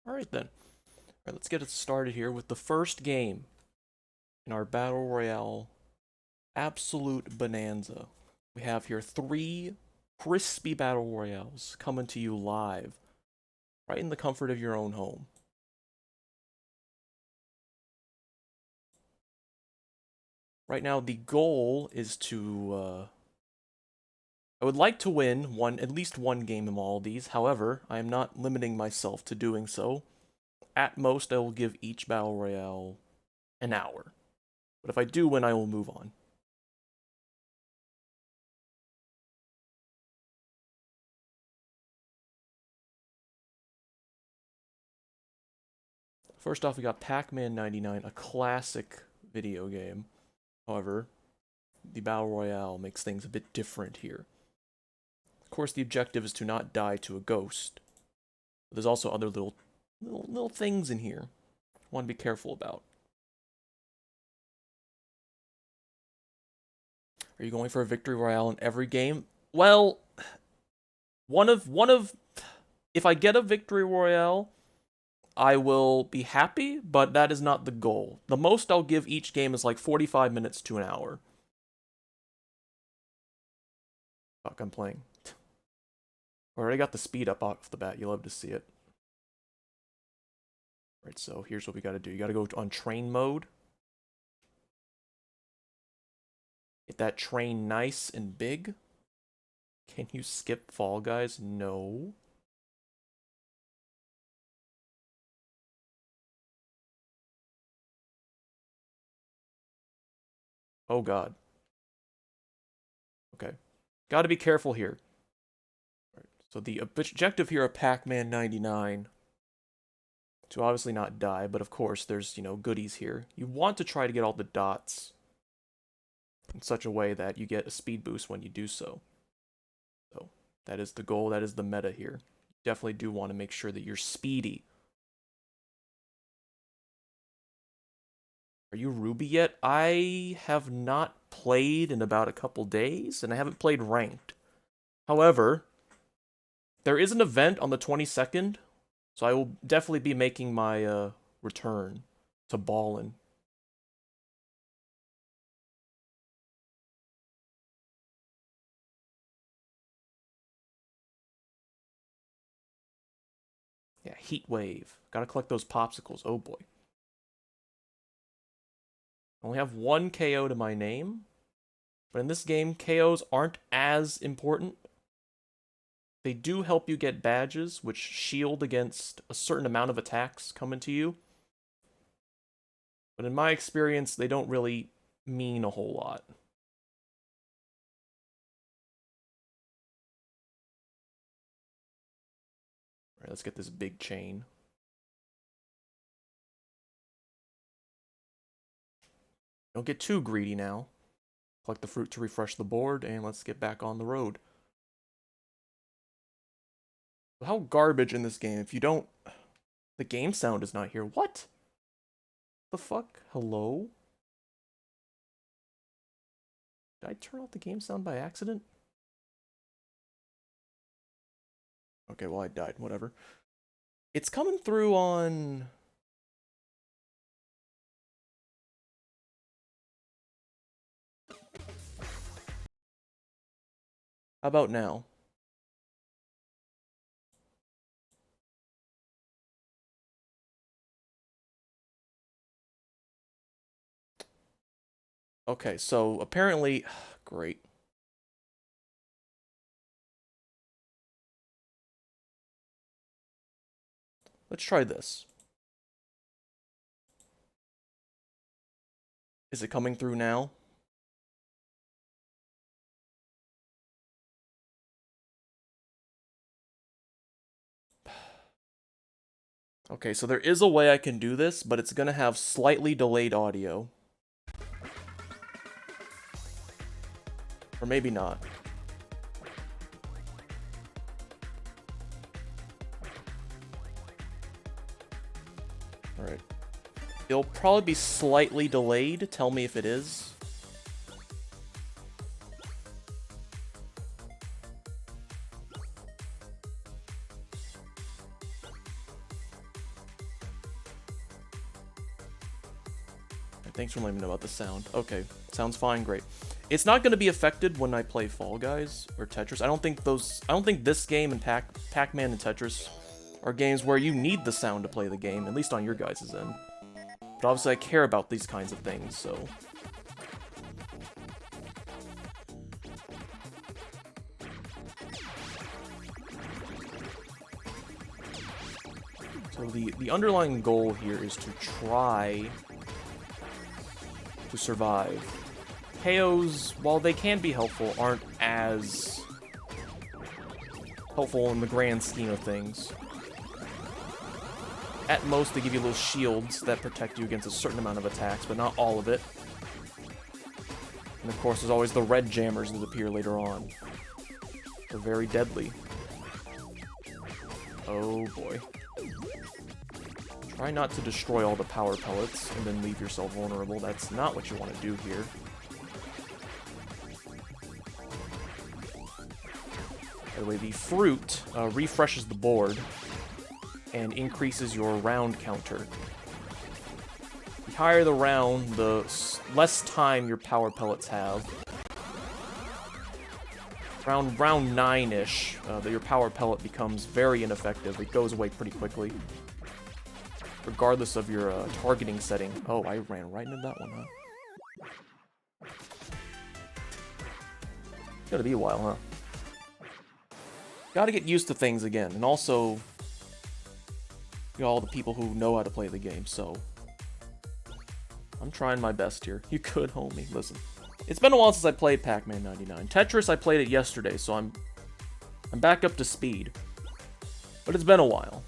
Alright then. Alright, let's get it started here with the first game in our Battle Royale absolute bonanza. We have here 3 crispy Battle Royales coming to you live, right in the comfort of your own home. Right now, the goal is to, I would like to win at least one game of all these. However, I am not limiting myself to doing so. At most, I will give each Battle Royale an hour. But if I do win, I will move on. First off, we got Pac-Man 99, a classic video game. However, the Battle Royale makes things a bit different here. Of course, the objective is to not die to a ghost. But there's also other little things in here I want to be careful about. Are you going for a victory royale in every game? Well, if I get a victory royale, I will be happy, but that is not the goal. The most I'll give each game is like 45 minutes to an hour. Fuck, I'm playing. I already got the speed up off the bat. You love to see it. Right, so here's what we gotta do. You gotta go on train mode. Get that train nice and big. Can you skip Fall Guys? No. Oh god. Okay. Gotta be careful here. Right, so the objective here of Pac-Man 99 to obviously not die, but of course there's, goodies here. You want to try to get all the dots in such a way that you get a speed boost when you do so. So that is the goal, that is the meta here. You definitely do want to make sure that you're speedy. Are you Ruby yet? I have not played in about a couple days, and I haven't played ranked. However, there is an event on the 22nd, so I will definitely be making my return to Ballin'. Yeah, Heat Wave. Gotta collect those popsicles. Oh boy. I only have 1 KO to my name, but in this game, KOs aren't as important. They do help you get badges, which shield against a certain amount of attacks coming to you. But in my experience, they don't really mean a whole lot. Alright, let's get this big chain. Don't get too greedy now. Collect the fruit to refresh the board, and let's get back on the road. How garbage in this game if you don't... The game sound is not here. What? The fuck? Hello? Did I turn off the game sound by accident? Okay, well I died. Whatever. It's coming through on... How about now? Okay, so apparently... Great. Let's try this. Is it coming through now? Okay, so there is a way I can do this, but it's gonna have slightly delayed audio. Or maybe not. Alright. It'll probably be slightly delayed. Tell me if it is. thanks for letting me know about the sound. Okay, sounds fine, great. It's not going to be affected when I play Fall Guys or Tetris. I don't think this game and Pac-Man and Tetris are games where you need the sound to play the game, at least on your guys' end. But obviously I care about these kinds of things, so... So the underlying goal here is to try to survive. KOs, while they can be helpful, aren't as helpful in the grand scheme of things. At most, they give you little shields that protect you against a certain amount of attacks, but not all of it. And of course, there's always the red jammers that appear later on. They're very deadly. Oh boy. Try not to destroy all the power pellets and then leave yourself vulnerable. That's not what you want to do here. By the way, the fruit refreshes the board and increases your round counter. The higher the round, the less time your power pellets have. Around round 9-ish, your power pellet becomes very ineffective. It goes away pretty quickly, regardless of your targeting setting. Oh, I ran right into that one, huh? It's gonna be a while, huh? Gotta get used to things again, and also, you know, all the people who know how to play the game, so... I'm trying my best here. You could, homie. Listen. It's been a while since I played Pac-Man 99. Tetris, I played it yesterday, so I'm back up to speed. But it's been a while.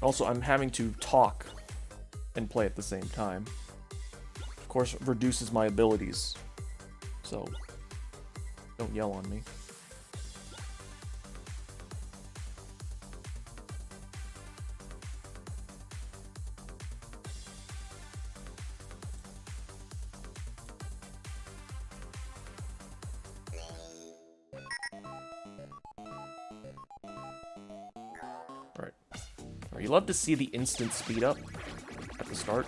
Also, I'm having to talk and play at the same time. Of course, it reduces my abilities. So, don't yell on me. You love to see the instant speed up at the start.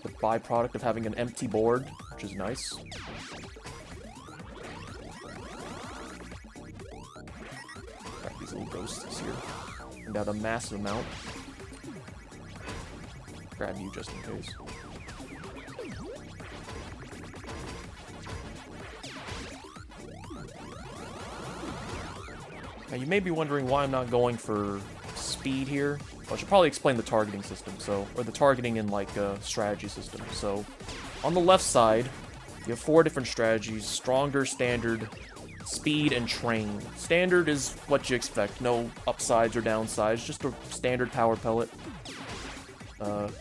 The byproduct of having an empty board, which is nice. Grab these little ghosts here. And out a massive amount. Grab you just in case. Now you may be wondering why I'm not going for speed here. Well, I should probably explain the targeting system, or the targeting in like a strategy system. So, on the left side, you have 4 different strategies: stronger, standard, speed, and train. Standard is what you expect, no upsides or downsides, just a standard power pellet.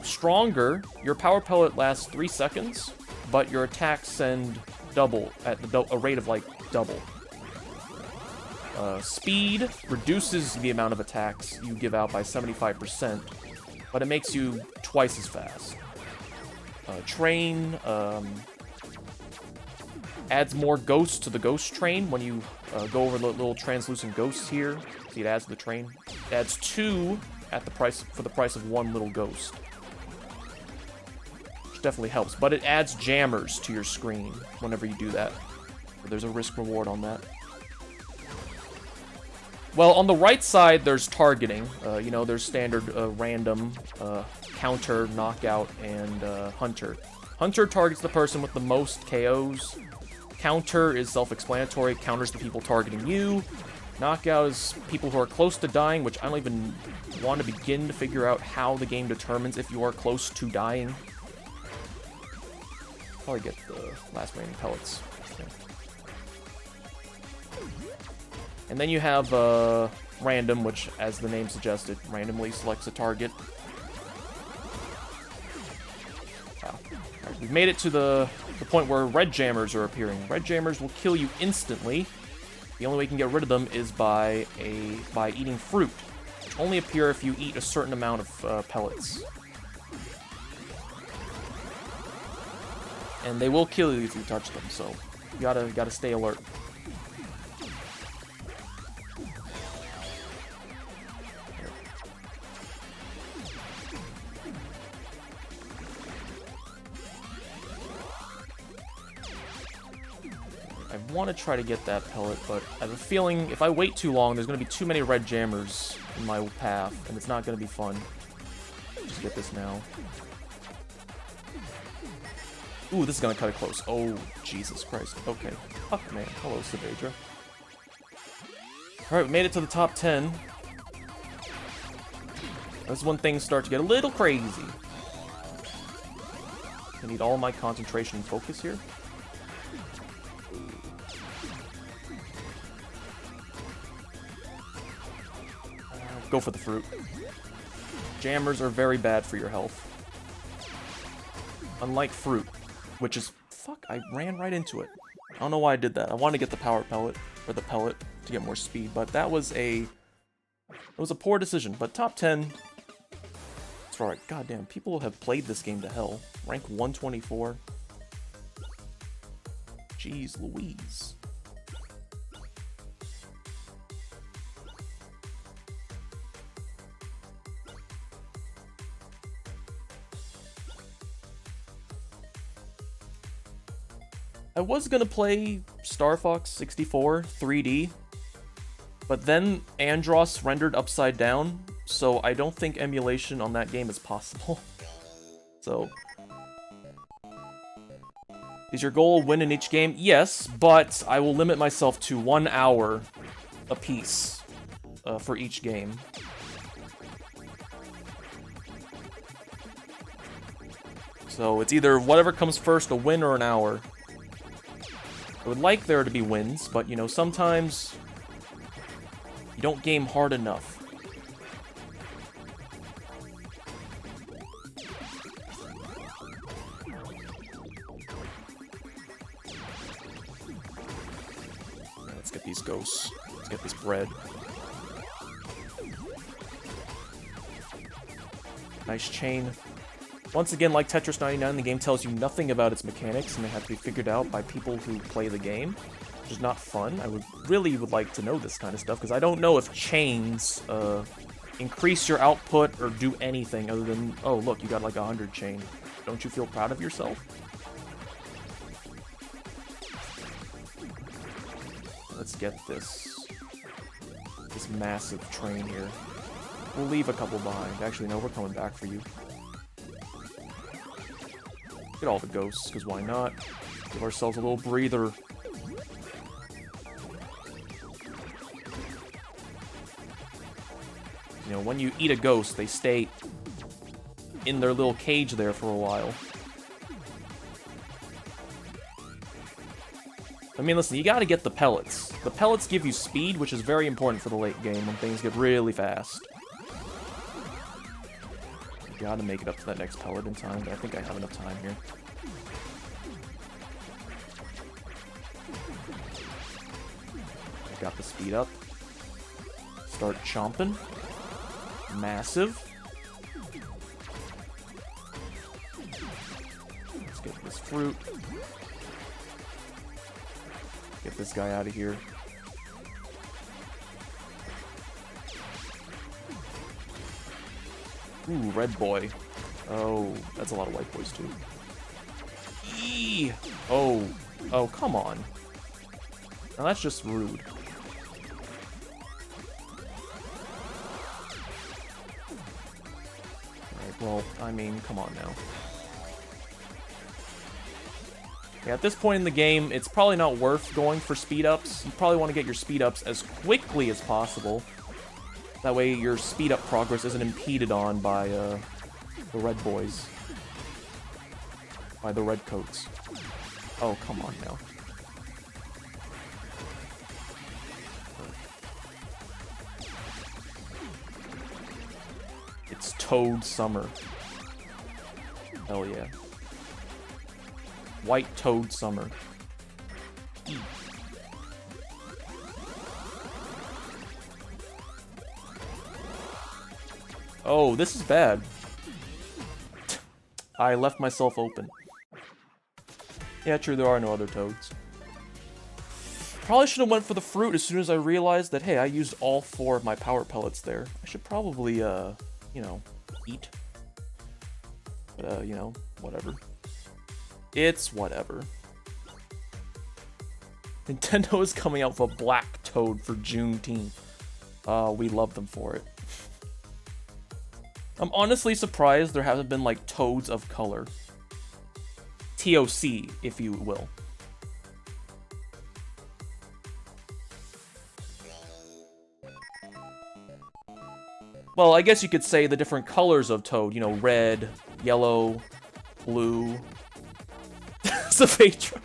Stronger, your power pellet lasts 3 seconds, but your attacks send double at a rate of like double. Speed reduces the amount of attacks you give out by 75%, but it makes you twice as fast. Train adds more ghosts to the ghost train when you go over the little translucent ghosts here. See, it adds to the train. It adds 2 at the price for the price of 1 little ghost, which definitely helps. But it adds jammers to your screen whenever you do that. So there's a risk reward on that. Well, on the right side, there's targeting. You know, there's standard random, counter, knockout, and hunter. Hunter targets the person with the most KOs. Counter is self-explanatory, counters the people targeting you. Knockout is people who are close to dying, which I don't even want to begin to figure out how the game determines if you are close to dying. Probably get the last remaining pellets. Okay. And then you have random, which, as the name suggested, randomly selects a target. Wow. Right, we've made it to the point where red jammers are appearing. Red jammers will kill you instantly. The only way you can get rid of them is by eating fruit, which only appear if you eat a certain amount of pellets. And they will kill you if you touch them, so you gotta stay alert. want to try to get that pellet, but I have a feeling if I wait too long, there's going to be too many red jammers in my path, and it's not going to be fun. Just get this now. Ooh, this is going to cut it close. Oh, Jesus Christ. Okay. Pac-Man. Hello, Saavedra. Alright, we made it to the top 10. That's when things start to get a little crazy. I need all my concentration and focus here. Go for the fruit. Jammers are very bad for your health. Unlike fruit, which is... Fuck, I ran right into it. I don't know why I did that. I wanted to get the power pellet, or the pellet, to get more speed, but that was a... It was a poor decision, but top 10... It's alright. Goddamn, people have played this game to hell. Rank 124. Jeez Louise. I was gonna play Star Fox 64 3D, but then Andros rendered upside down, so I don't think emulation on that game is possible. So, is your goal win in each game? Yes, but I will limit myself to 1 hour apiece for each game. So it's either whatever comes first, a win or an hour. I would like there to be wins, but, you know, sometimes you don't game hard enough. Let's get these ghosts. Let's get this bread. Nice chain. Once again, like Tetris 99, the game tells you nothing about its mechanics, and they have to be figured out by people who play the game, which is not fun. I would like to know this kind of stuff, because I don't know if chains increase your output or do anything other than, oh, look, you got like 100 chain. Don't you feel proud of yourself? Let's get this massive train here. We'll leave a couple behind. Actually, no, we're coming back for you. Get all the ghosts, because why not? Give ourselves a little breather. You know, when you eat a ghost, they stay in their little cage there for a while. I mean, listen, you gotta get the pellets. The pellets give you speed, which is very important for the late game when things get really fast. Gotta make it up to that next pellet in time, but I think I have enough time here. Got the speed up. Start chomping. Massive. Let's get this fruit. Get this guy out of here. Ooh, red boy. Oh, that's a lot of white boys too. Eee! Oh, come on. Now that's just rude. Alright, well, I mean, come on now. Yeah, at this point in the game, it's probably not worth going for speed ups. You probably want to get your speed ups as quickly as possible. That way your speed up progress isn't impeded on by the red boys. By the red coats. Oh, come on now. It's Toad Summer. Hell yeah. White Toad Summer. Oh, this is bad. I left myself open. Yeah, true, there are no other toads. Probably should have went for the fruit as soon as I realized that, hey, I used all 4 of my power pellets there. I should probably, you know, eat. But, you know, whatever. It's whatever. Nintendo is coming out with a black Toad for Juneteenth. We love them for it. I'm honestly surprised there haven't been, like, Toads of color. TOC, if you will. Well, I guess you could say the different colors of Toad. You know, red, yellow, blue. Saphatron.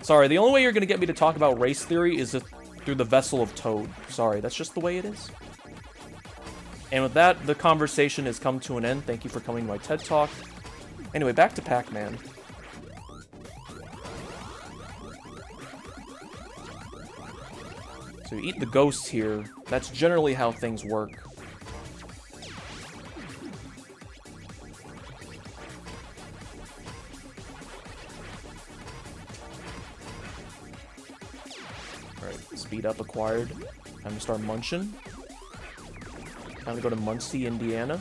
Sorry, the only way you're gonna get me to talk about race theory is through the vessel of Toad. Sorry, that's just the way it is. And with that, the conversation has come to an end. Thank you for coming to my TED Talk. Anyway, back to Pac-Man. So you eat the ghosts here. That's generally how things work. Alright, speed up acquired. Time to start munching. Time to go to Muncie, Indiana.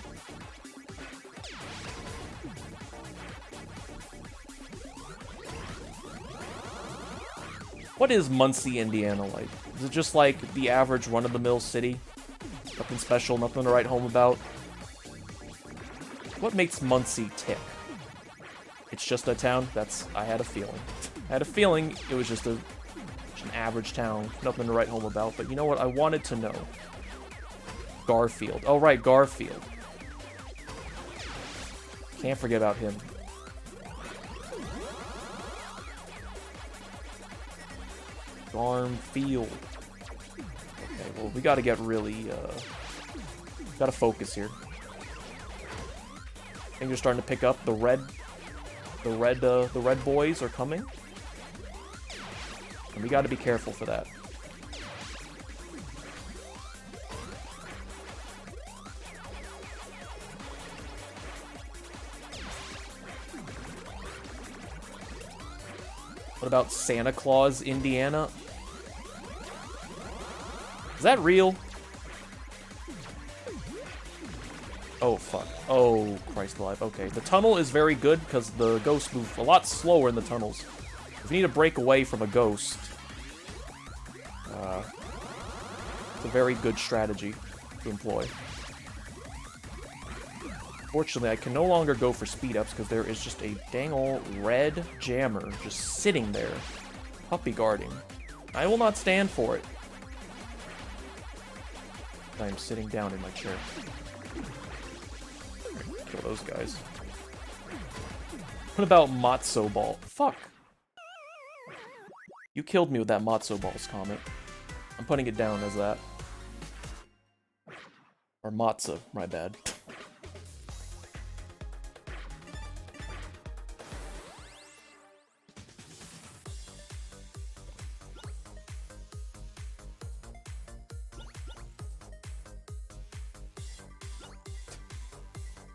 What is Muncie, Indiana like? Is it just like the average run-of-the-mill city? Nothing special, nothing to write home about? What makes Muncie tick? It's just a town? I had a feeling. I had a feeling it was just an average town, nothing to write home about, but you know what? I wanted to know. Garfield. Oh, right, Garfield. Can't forget about him. Garfield. Okay, well, we gotta get really, gotta focus here. Things are starting to pick up. The red boys are coming. And we gotta be careful for that. What about Santa Claus, Indiana? Is that real? Oh, fuck. Oh, Christ alive. Okay, the tunnel is very good because the ghosts move a lot slower in the tunnels. If you need to break away from a ghost, it's a very good strategy to employ. Fortunately, I can no longer go for speed-ups because there is just a dang old red jammer just sitting there, puppy guarding. I will not stand for it. I am sitting down in my chair. Kill those guys. What about Matzo Ball? Fuck. You killed me with that Matzo Balls comment. I'm putting it down as that. Or Matzo, my bad.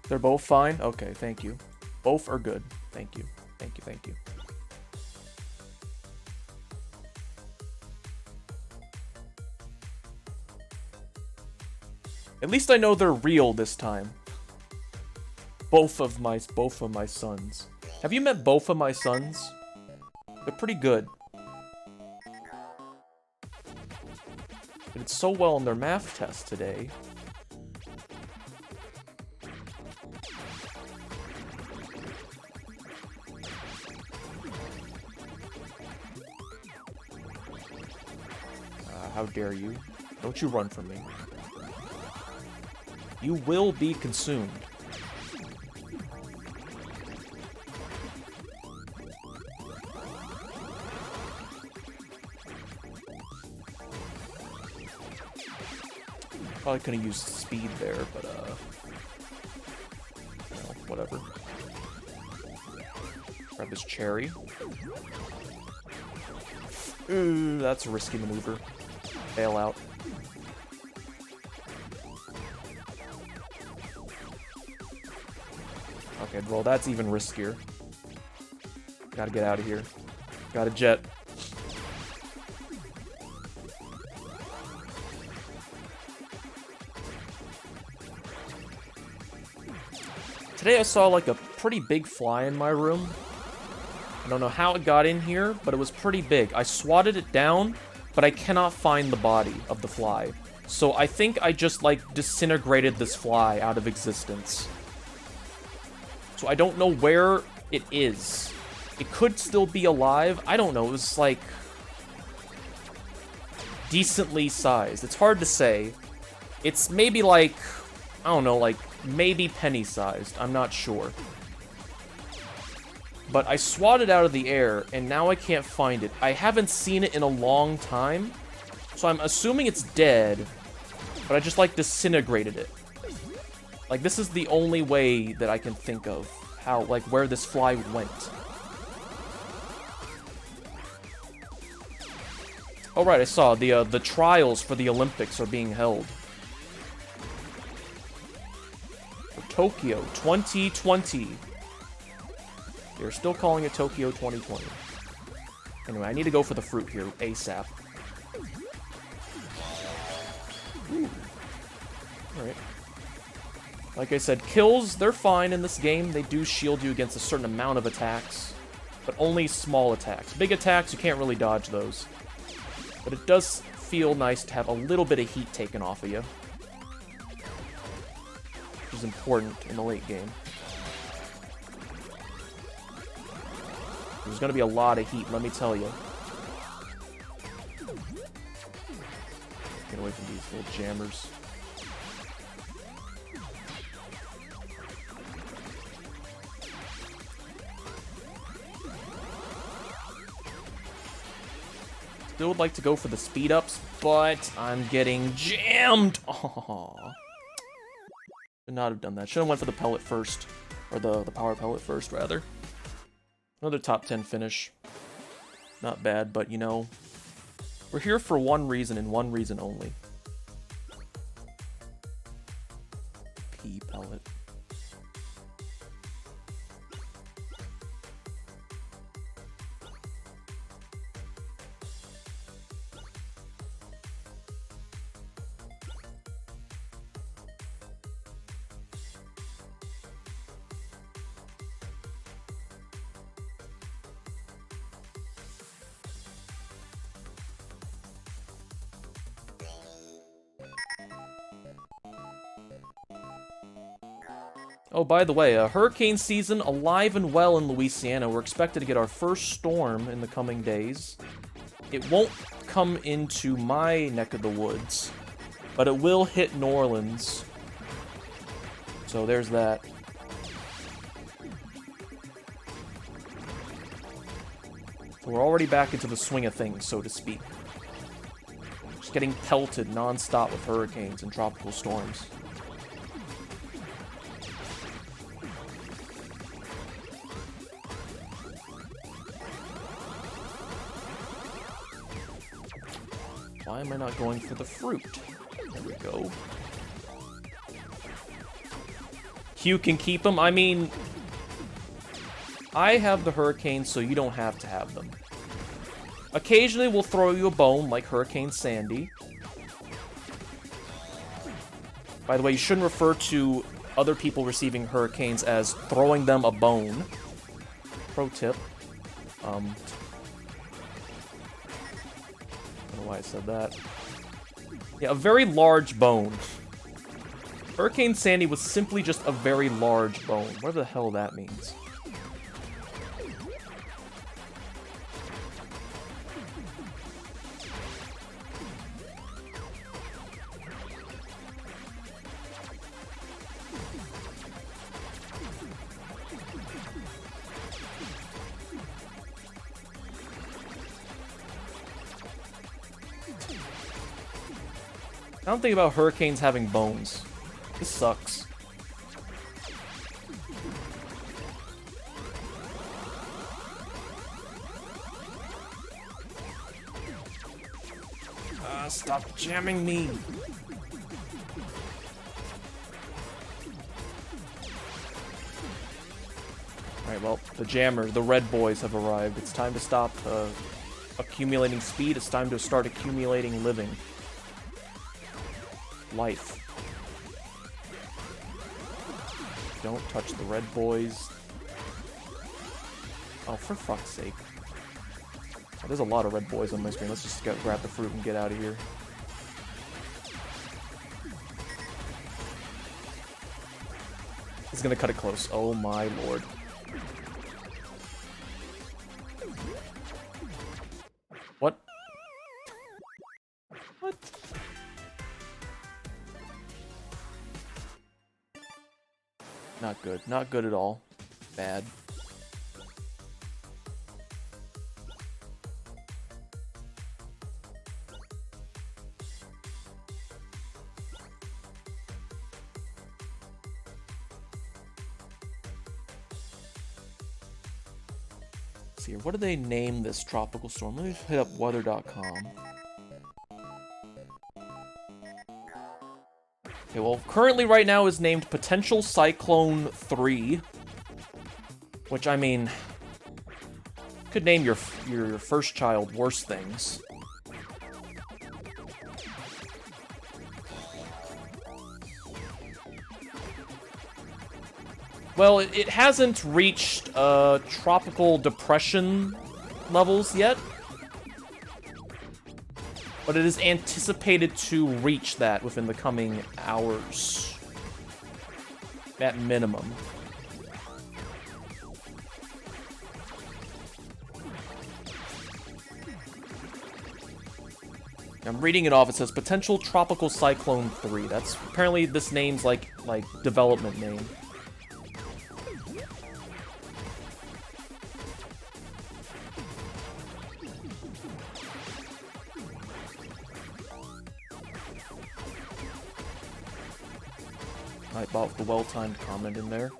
They're both fine? Okay, thank you. Both are good. Thank you. Thank you, thank you. At least I know they're real this time. Both of my sons. Have you met both of my sons? They're pretty good. They did so well in their math test today. How dare you? Don't you run from me. You will be consumed. Probably couldn't use speed there, but you know, whatever. Grab this cherry. Ooh, that's a risky maneuver. Bail out. Okay, well, that's even riskier. Gotta get out of here. Got a jet. Today I saw, like, a pretty big fly in my room. I don't know how it got in here, but it was pretty big. I swatted it down, but I cannot find the body of the fly. So I think I just, like, disintegrated this fly out of existence. So I don't know where it is. It could still be alive. I don't know. It was, like, decently sized. It's hard to say. It's maybe, like, I don't know, like, maybe penny-sized. I'm not sure. But I swatted out of the air, and now I can't find it. I haven't seen it in a long time, so I'm assuming it's dead, but I just, like, disintegrated it. Like, this is the only way that I can think of how, like, where this fly went. Oh, right, I saw the trials for the Olympics are being held. For Tokyo 2020. They're still calling it Tokyo 2020. Anyway, I need to go for the fruit here, ASAP. Alright. Like I said, kills, they're fine in this game. They do shield you against a certain amount of attacks, but only small attacks. Big attacks, you can't really dodge those. But it does feel nice to have a little bit of heat taken off of you, which is important in the late game. There's going to be a lot of heat, let me tell you. Get away from these little jammers. Still would like to go for the speed ups, but I'm getting jammed. Aww. Should not have done that. Should have went for the pellet first, or the power pellet first, rather. Another top 10 finish. Not bad, but you know, we're here for one reason and one reason only. P pellet. Oh, by the way, hurricane season alive and well in Louisiana. We're expected to get our first storm in the coming days. It won't come into my neck of the woods, but it will hit New Orleans. So there's that. So we're already back into the swing of things, so to speak. Just getting pelted non-stop with hurricanes and tropical storms. Why am I not going for the fruit? There we go. Q can keep them. I mean, I have the hurricanes, so you don't have to have them. Occasionally, we'll throw you a bone, like Hurricane Sandy. By the way, you shouldn't refer to other people receiving hurricanes as throwing them a bone. Pro tip. I don't know why I said that. Yeah, a very large bone. Hurricane Sandy was simply just a very large bone. Whatever the hell that means. I don't think about hurricanes having bones. This sucks. Stop jamming me. Alright, well, the red boys have arrived. It's time to stop accumulating speed. It's time to start accumulating living. Life. Don't touch the red boys. Oh, for fuck's sake. Oh, there's a lot of red boys on my screen. Let's just grab the fruit and get out of here. He's gonna cut it close. Oh my lord. What? What? Not good. Not good at all. Bad. Let's see here. What do they name this tropical storm? Let me hit up weather.com. Okay, well, currently right now is named Potential Cyclone 3. Which, I mean, could name your first child worse things. Well, it hasn't reached tropical depression levels yet. But it is anticipated to reach that within the coming hours. At minimum. I'm reading it off. It says Potential Tropical Cyclone 3. That's apparently this name's like development name. I bought the well-timed comment in there.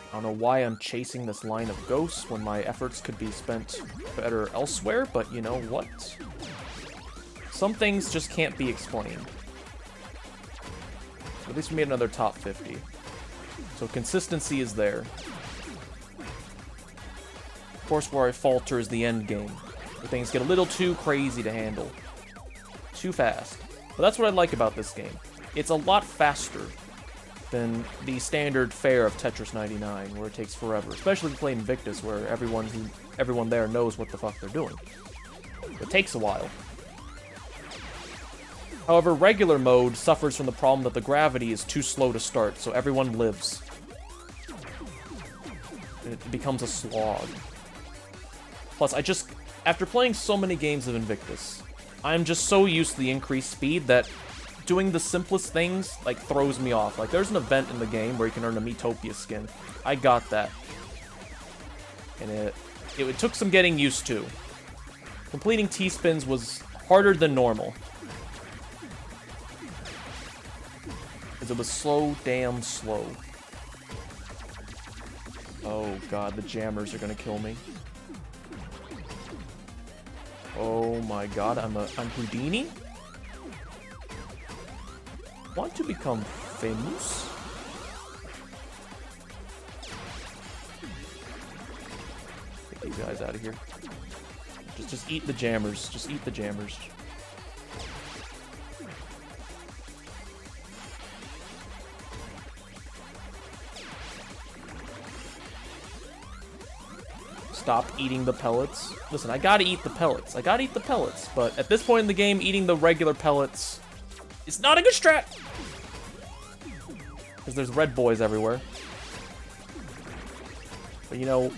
I don't know why I'm chasing this line of ghosts when my efforts could be spent better elsewhere, but you know what? Some things just can't be explained. At least we made another top 50. So consistency is there. Of course, where I falter is the end game, where things get a little too crazy to handle. Too fast. But that's what I like about this game. It's a lot faster than the standard fare of Tetris 99, where it takes forever. Especially if you play Invictus, where everyone there knows what the fuck they're doing. It takes a while. However, regular mode suffers from the problem that the gravity is too slow to start, so everyone lives. And it becomes a slog. Plus, after playing so many games of Invictus, I'm just so used to the increased speed that doing the simplest things, like, throws me off. Like, there's an event in the game where you can earn a Metopia skin. I got that. And it took some getting used to. Completing T-spins was harder than normal. Because it was so damn slow. Oh god, the jammers are gonna kill me. Oh my god, I'm Houdini? Want to become famous? Get these guys out of here. Just eat the jammers. Just eat the jammers. Stop eating the pellets. Listen, I gotta eat the pellets. I gotta eat the pellets. But at this point in the game, eating the regular pellets is not a good strat. Because there's red boys everywhere. But you know,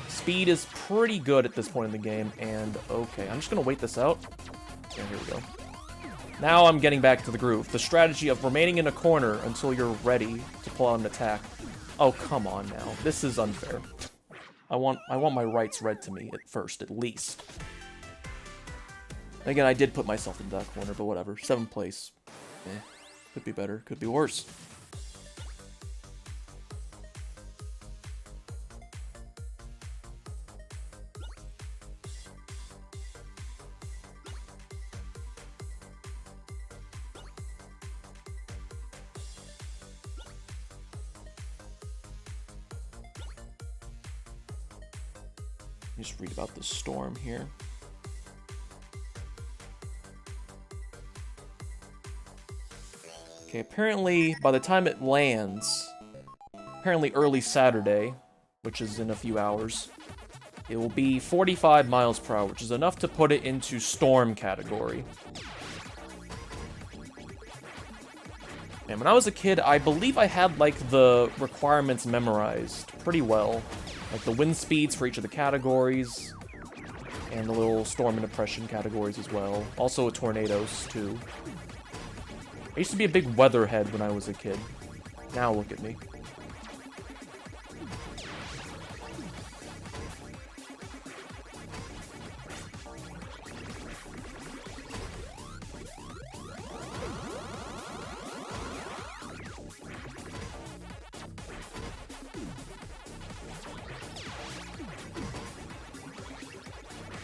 speed is pretty good at this point in the game. And okay, I'm just gonna wait this out. Yeah, here we go. Now I'm getting back to the groove. The strategy of remaining in a corner until you're ready to pull out an attack. Oh, come on now. This is unfair. I want my rights read to me at first, at least. Again, I did put myself in that corner, but whatever. 7th place. Could be better, could be worse. Just read about the storm here. Okay, apparently by the time it lands, apparently early Saturday, which is in a few hours, it will be 45 miles per hour, which is enough to put it into storm category. And when I was a kid, I believe I had, like, the requirements memorized pretty well. Like, the wind speeds for each of the categories, and the little storm and depression categories as well. Also tornadoes, too. I used to be a big weatherhead when I was a kid. Now look at me.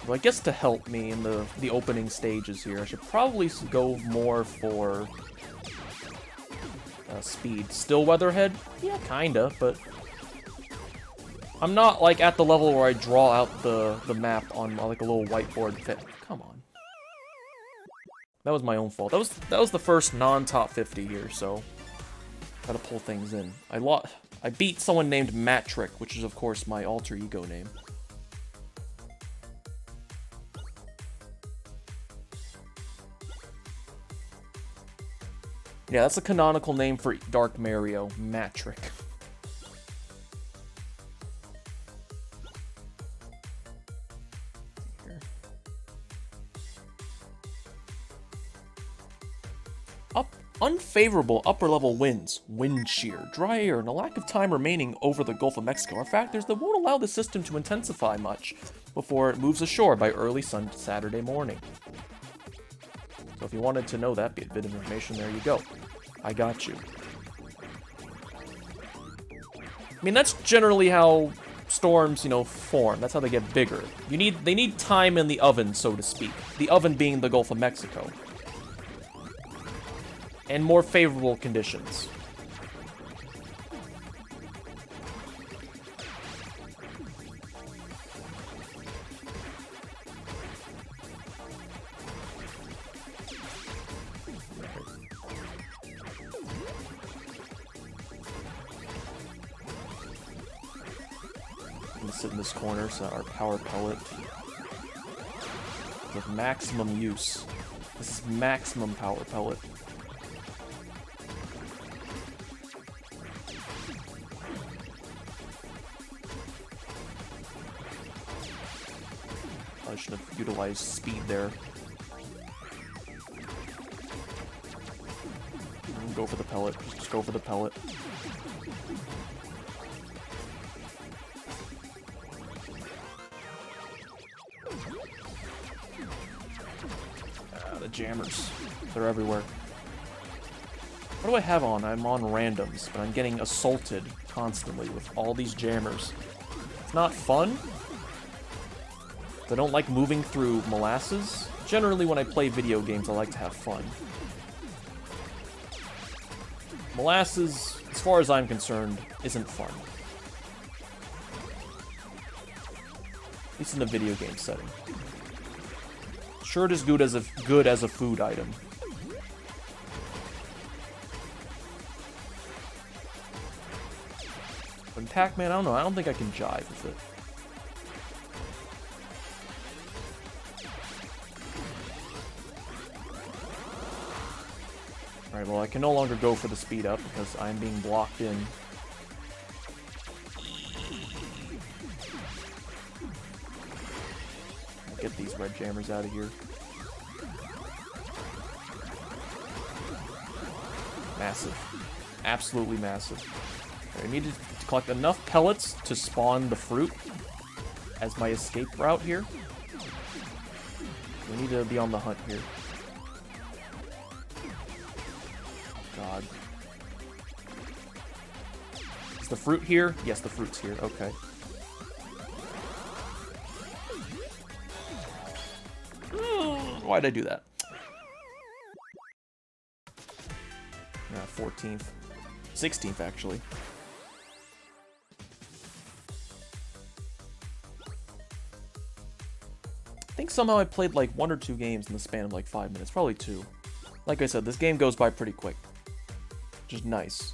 Well, I guess to help me in the opening stages here, I should probably go more for speed. Still weatherhead? Yeah, kinda, but I'm not, like, at the level where I draw out the map on, like, a little whiteboard. Come on. That was my own fault. That was the first non-top 50 here, so gotta pull things in. I beat someone named Matrick, which is, of course, my alter ego name. Yeah, that's a canonical name for Dark Mario, Matrick. Unfavorable upper-level winds, wind shear, dry air, and a lack of time remaining over the Gulf of Mexico are factors that won't allow the system to intensify much before it moves ashore by early Saturday morning. So if you wanted to know that bit of information, there you go. I got you. I mean, that's generally how storms, form. That's how they get bigger. They need time in the oven, so to speak. The oven being the Gulf of Mexico. And more favorable conditions. I'm gonna sit in this corner so that our power pellet with maximum use. This is maximum power pellet. I should have utilized speed there. Go for the pellet. Just go for the pellet. The jammers. They're everywhere. What do I have on? I'm on randoms, but I'm getting assaulted constantly with all these jammers. It's not fun. I don't like moving through molasses. Generally, when I play video games, I like to have fun. Molasses, as far as I'm concerned, isn't fun. At least in a video game setting. Sure, it is good as a food item. But in Pac-Man, I don't know. I don't think I can jive with it. Alright, well, I can no longer go for the speed up because I'm being blocked in. Get these red jammers out of here. Massive. Absolutely massive. Right, I need to collect enough pellets to spawn the fruit as my escape route here. We need to be on the hunt here. God. Is the fruit here? Yes, the fruit's here. Okay. Why'd I do that? 14th. 16th, actually. think somehow I played like 1 or 2 games in the span of like 5 minutes. Probably 2. Like I said, this game goes by pretty quick. Which is nice.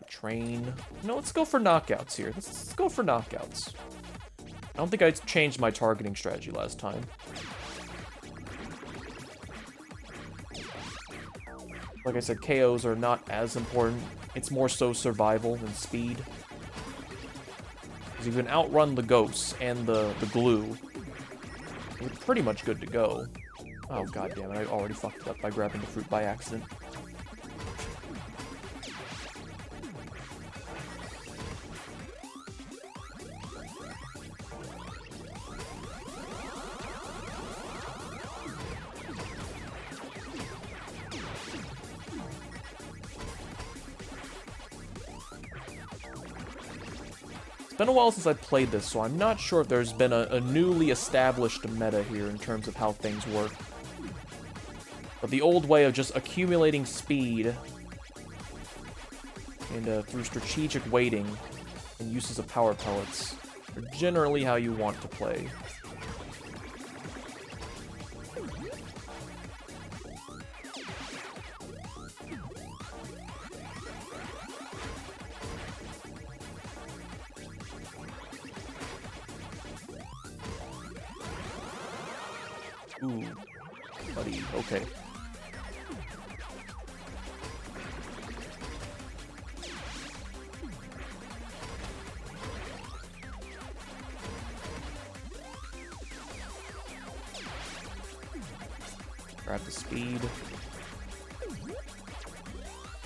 Train. No, let's go for knockouts here. Let's go for knockouts. I don't think I changed my targeting strategy last time. Like I said, KOs are not as important. It's more so survival than speed. Because you can outrun the ghosts and the glue. You're pretty much good to go. Oh, god damn it, I already fucked it up by grabbing the fruit by accident. It's been a while since I played this, so I'm not sure if there's been a newly established meta here in terms of how things work. But the old way of just accumulating speed and through strategic waiting and uses of power pellets are generally how you want to play. Ooh, buddy, okay. Grab the speed.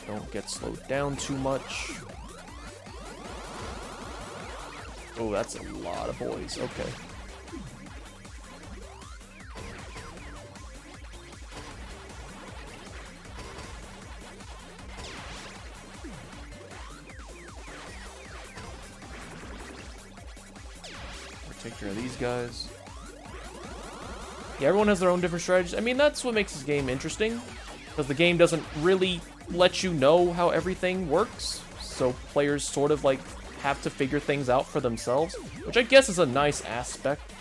Don't get slowed down too much. Oh, that's a lot of boys, okay. Take care of these guys. Yeah, everyone has their own different strategies. I mean, that's what makes this game interesting, because the game doesn't really let you know how everything works, so players sort of, like, have to figure things out for themselves, which I guess is a nice aspect.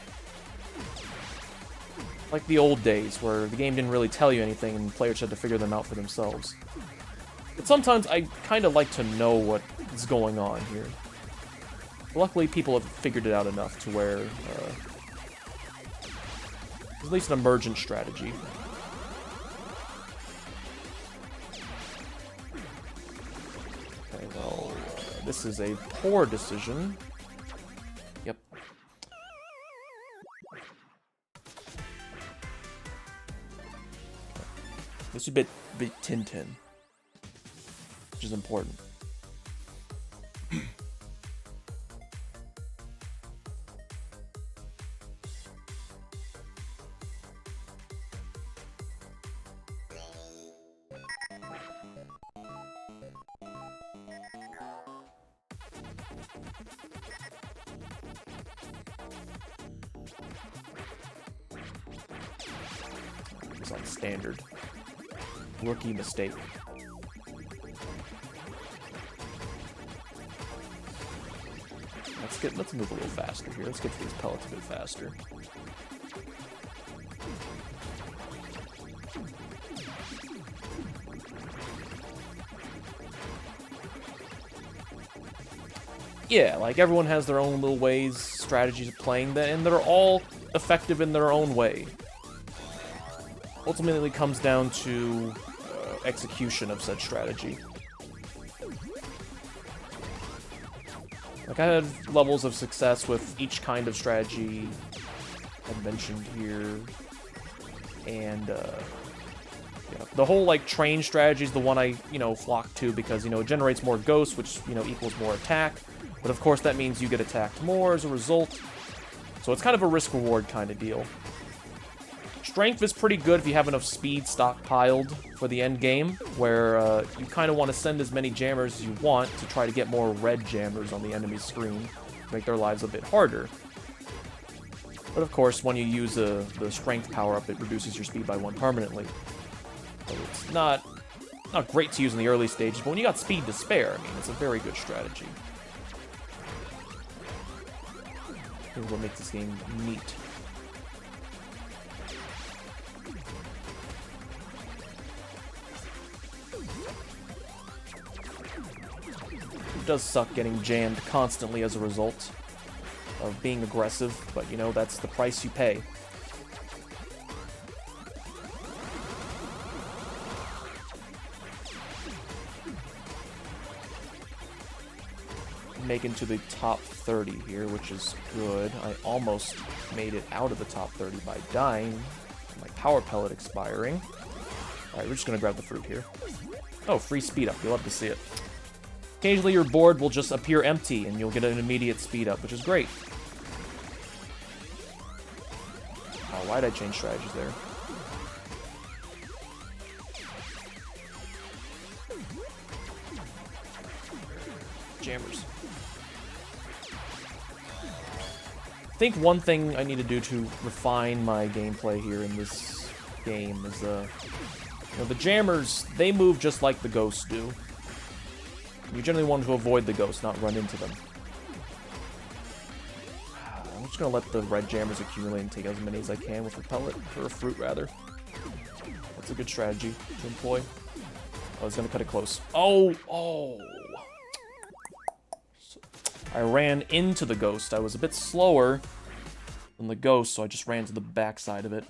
Like the old days, where the game didn't really tell you anything and players had to figure them out for themselves. But sometimes I kind of like to know what is going on here. Luckily, people have figured it out enough to where there's at least an emergent strategy. Okay, well, this is a poor decision. Yep. This is a bit Tintin, which is important. On standard. Rookie mistake. Let's move a little faster here. Let's get to these pellets a bit faster. Yeah, like everyone has their own little ways, strategies of playing that, and they're all effective in their own way. Ultimately, it comes down to execution of said strategy. Like, I had levels of success with each kind of strategy I mentioned here, and yeah, the whole like train strategy is the one I flock to because it generates more ghosts, which equals more attack. But of course, that means you get attacked more as a result. So it's kind of a risk-reward kind of deal. Strength is pretty good if you have enough speed stockpiled for the end game, where you kind of want to send as many jammers as you want to try to get more red jammers on the enemy's screen to make their lives a bit harder. But of course, when you use the strength power-up, it reduces your speed by 1 permanently. So it's not great to use in the early stages, but when you got speed to spare, I mean, it's a very good strategy. This is what makes this game neat. It does suck getting jammed constantly as a result of being aggressive, but you know, that's the price you pay. Making to the top 30 here, which is good. I almost made it out of the top 30 by dying. My power pellet expiring. Alright, we're just gonna grab the fruit here. Oh, free speed up. You'll love to see it. Occasionally your board will just appear empty and you'll get an immediate speed up, which is great. Oh, why'd I change strategies there? Jammers. I think one thing I need to do to refine my gameplay here in this game is, you know, the jammers, they move just like the ghosts do. You generally want to avoid the ghosts, not run into them. I'm just gonna let the red jammers accumulate and take as many as I can with a pellet, or a fruit rather. That's a good strategy to employ. I was gonna cut it close. Oh! I ran into the ghost. I was a bit slower than the ghost, so I just ran to the backside of it.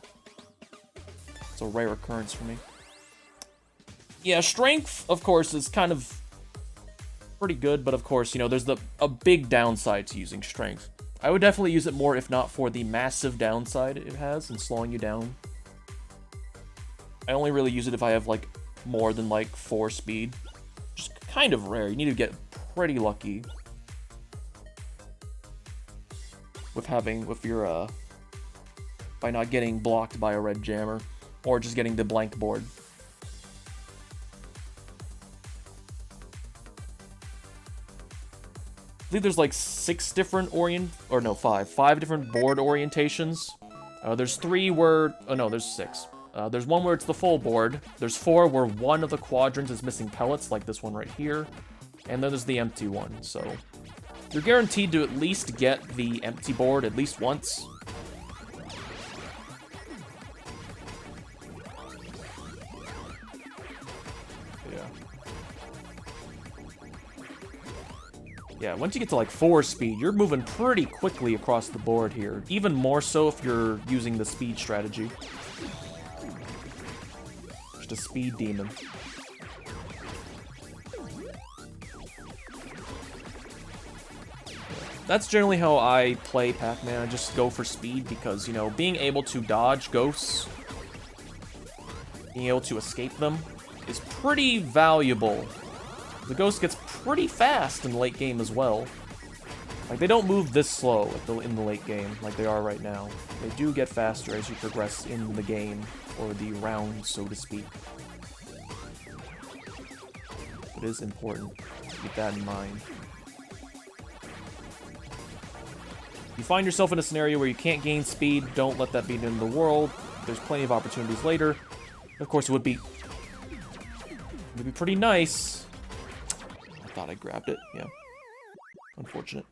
It's a rare occurrence for me. Yeah, strength, of course, is kind of pretty good, but of course, you know, there's a big downside to using strength. I would definitely use it more if not for the massive downside it has in slowing you down. I only really use it if I have, like, more than, like, 4 speed. Which is kind of rare. You need to get pretty lucky with your, by not getting blocked by a red jammer, or just getting the blank board. I believe there's like 5 different board orientations. There's 3 where, oh no, there's 6. There's one where it's the full board. There's 4 where one of the quadrants is missing pellets, like this one right here. And then there's the empty one, so you're guaranteed to at least get the empty board at least once. Yeah, once you get to like 4 speed, you're moving pretty quickly across the board here. Even more so if you're using the speed strategy. Just a speed demon. That's generally how I play Pac-Man. I just go for speed because, you know, being able to dodge ghosts, being able to escape them, is pretty valuable. The ghost gets pretty fast in the late game as well. Like, they don't move this slow in the late game like they are right now. They do get faster as you progress in the game, or the round, so to speak. It is important to keep that in mind. If you find yourself in a scenario where you can't gain speed, don't let that be the end of the world. There's plenty of opportunities later. Of course, it would be pretty nice. I thought I grabbed it, yeah. Unfortunate.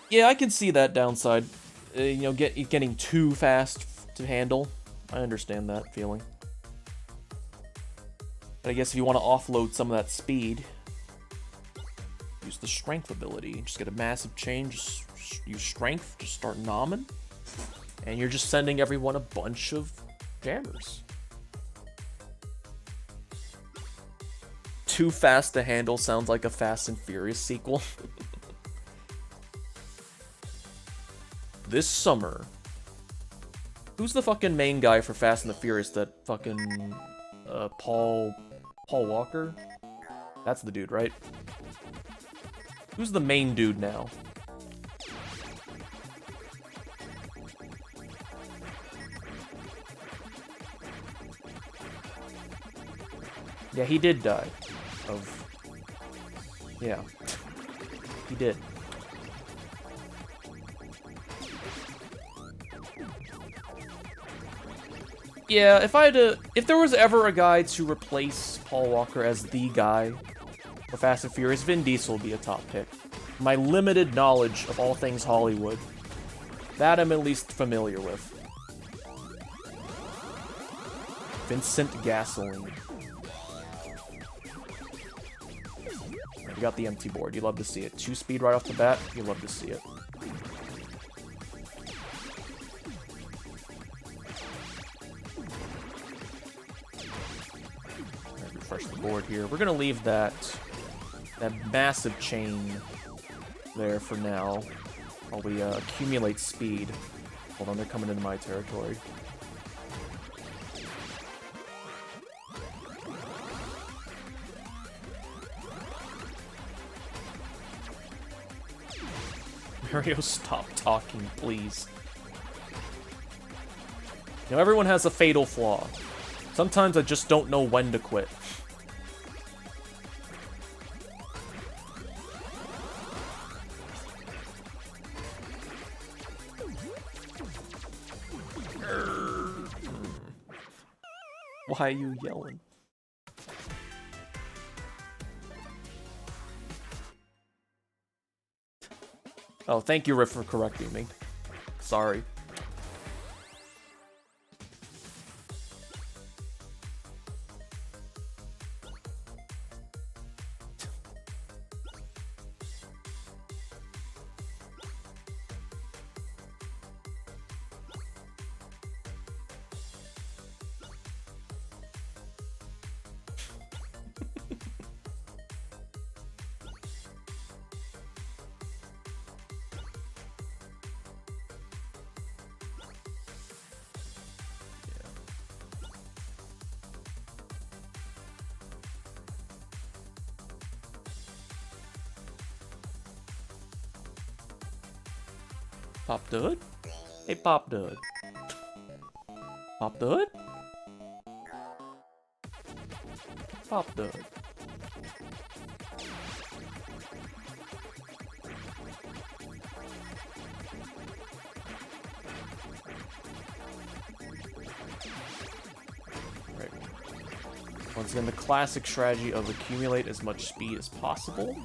Yeah, I can see that downside. You know, getting too fast to handle. I understand that feeling. But I guess if you want to offload some of that speed, use the strength ability. Just get a massive change. Just use strength. Just start nomming. And you're just sending everyone a bunch of jammers. Too Fast to Handle sounds like a Fast and Furious sequel. This summer. Who's the fucking main guy for Fast and the Furious? That fucking Paul Walker? That's the dude, right? Who's the main dude now? Yeah, he did die. Yeah. He did. Yeah, if there was ever a guy to replace Paul Walker as the guy for Fast and Furious, Vin Diesel would be a top pick. My limited knowledge of all things Hollywood, that I'm at least familiar with. Vincent Gasoline. We got the empty board. You love to see it. 2-speed right off the bat. You love to see it. Refresh the board here. We're gonna leave that massive chain there for now while we accumulate speed. Hold on, they're coming into my territory. Mario, stop talking, please. You know, everyone has a fatal flaw. Sometimes I just don't know when to quit. Why are you yelling? Oh, thank you, Riff, for correcting me. Sorry. Pop the hood? Hey, pop the hood. Pop the hood? Pop the hood. Right. Once again, the classic strategy of accumulate as much speed as possible.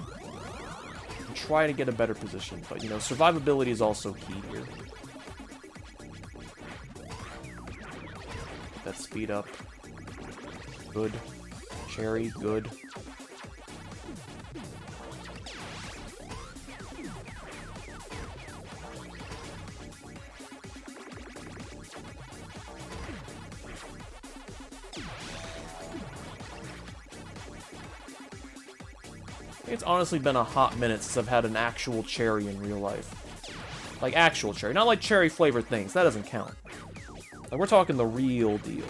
Try to get a better position, but you know, survivability is also key here. Get that speed up. Good. Cherry, good. It's honestly been a hot minute since I've had an actual cherry in real life. Like, actual cherry. Not like cherry-flavored things. That doesn't count. Like, we're talking the real deal.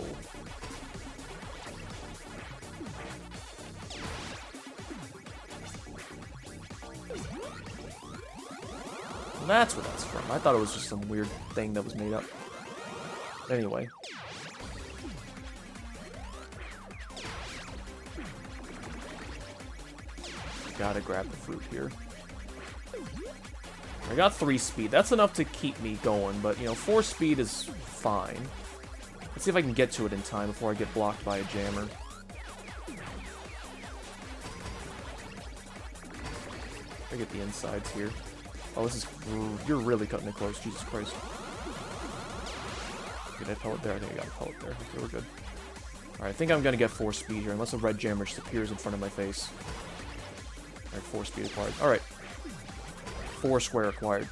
Well, that's where that's from. I thought it was just some weird thing that was made up. Anyway. Gotta grab the fruit here. I got 3 speed. That's enough to keep me going, but, you know, 4 speed is fine. Let's see if I can get to it in time before I get blocked by a jammer. I get the insides here. Oh, this is... You're really cutting it close. Jesus Christ. Did I pellet there? I think I got a pellet there. Okay, we're good. Alright, I think I'm gonna get 4 speed here, unless a red jammer just appears in front of my face. Alright, 4 speed acquired. Alright. 4 square acquired.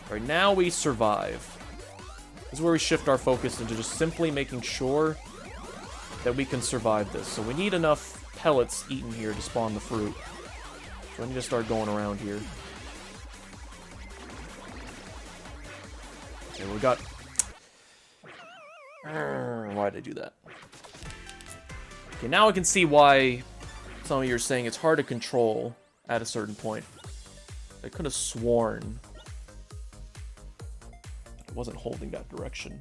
Alright, now we survive. This is where we shift our focus into just simply making sure that we can survive this. So we need enough pellets eaten here to spawn the fruit. So I need to start going around here. Okay, we got... Why did I do that? Okay, now I can see why some of you are saying it's hard to control at a certain point. I could have sworn it wasn't holding that direction.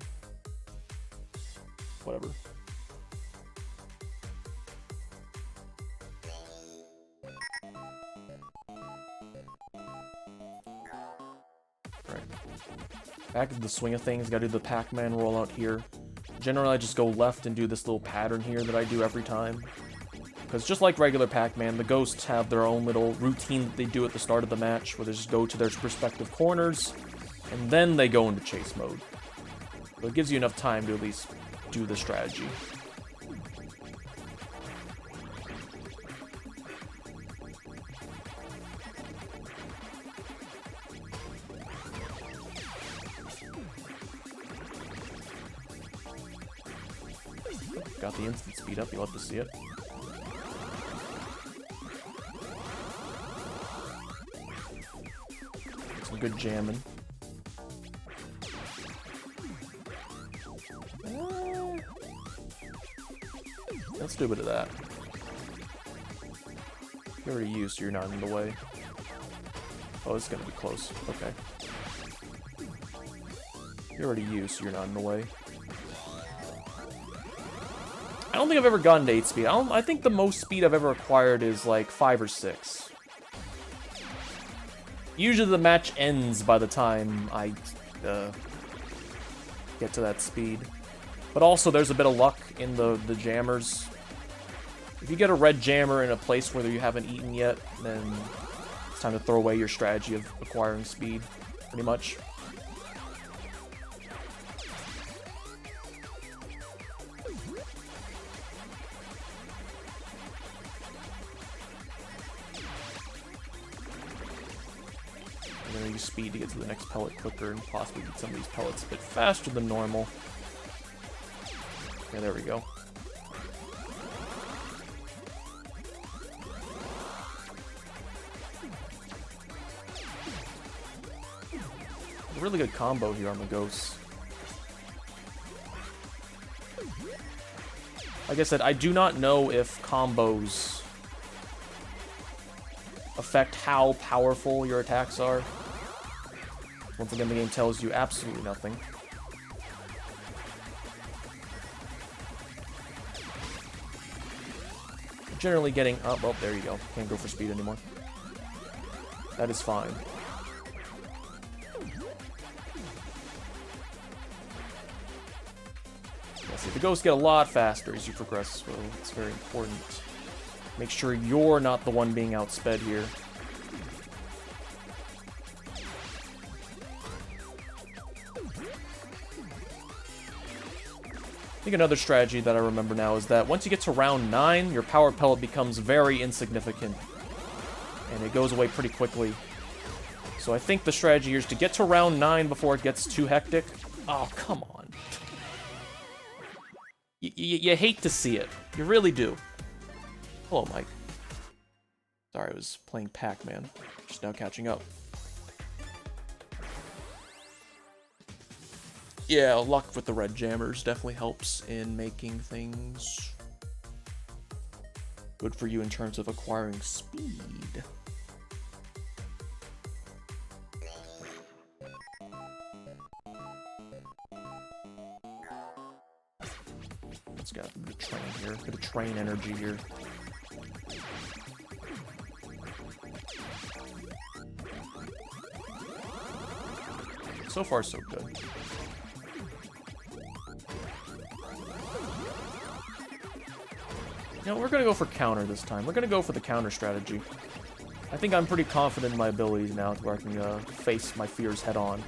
Whatever. Back into the swing of things, gotta do the Pac-Man rollout here. Generally, I just go left and do this little pattern here that I do every time. Because just like regular Pac-Man, the ghosts have their own little routine that they do at the start of the match, where they just go to their respective corners, and then they go into chase mode. So it gives you enough time to at least do the strategy. Got the instant speed up, you'll have to see it. Some good jamming. Let's do a bit of that. You're already used, so you're not in the way. Oh, it's gonna be close. Okay. You're already used, so you're not in the way. I don't think I've ever gotten to 8 speed. I think the most speed I've ever acquired is like 5 or 6. Usually the match ends by the time I get to that speed. But also there's a bit of luck in the jammers. If you get a red jammer in a place where you haven't eaten yet, then it's time to throw away your strategy of acquiring speed, pretty much. I'm gonna use speed to get to the next pellet quicker and possibly get some of these pellets a bit faster than normal. Yeah, there we go. A really good combo here on the ghosts. Like I said, I do not know if combos affect how powerful your attacks are. Once again, the game tells you absolutely nothing. Generally getting... Oh, well, there you go. Can't go for speed anymore. That is fine. Yeah, see, the ghosts get a lot faster as you progress, so it's very important. Make sure you're not the one being outsped here. I think another strategy that I remember now is that once you get to round 9, your power pellet becomes very insignificant. And it goes away pretty quickly. So I think the strategy here is to get to round 9 before it gets too hectic. Oh, come on. You hate to see it. You really do. Hello, Mike. Sorry, I was playing Pac-Man. Just now catching up. Yeah, luck with the red jammers definitely helps in making things good for you in terms of acquiring speed. Let's get a bit of train here, a bit of train energy here. So far, so good. You know, we're gonna go for counter this time. We're gonna go for the counter strategy. I think I'm pretty confident in my abilities now to where I can face my fears head on.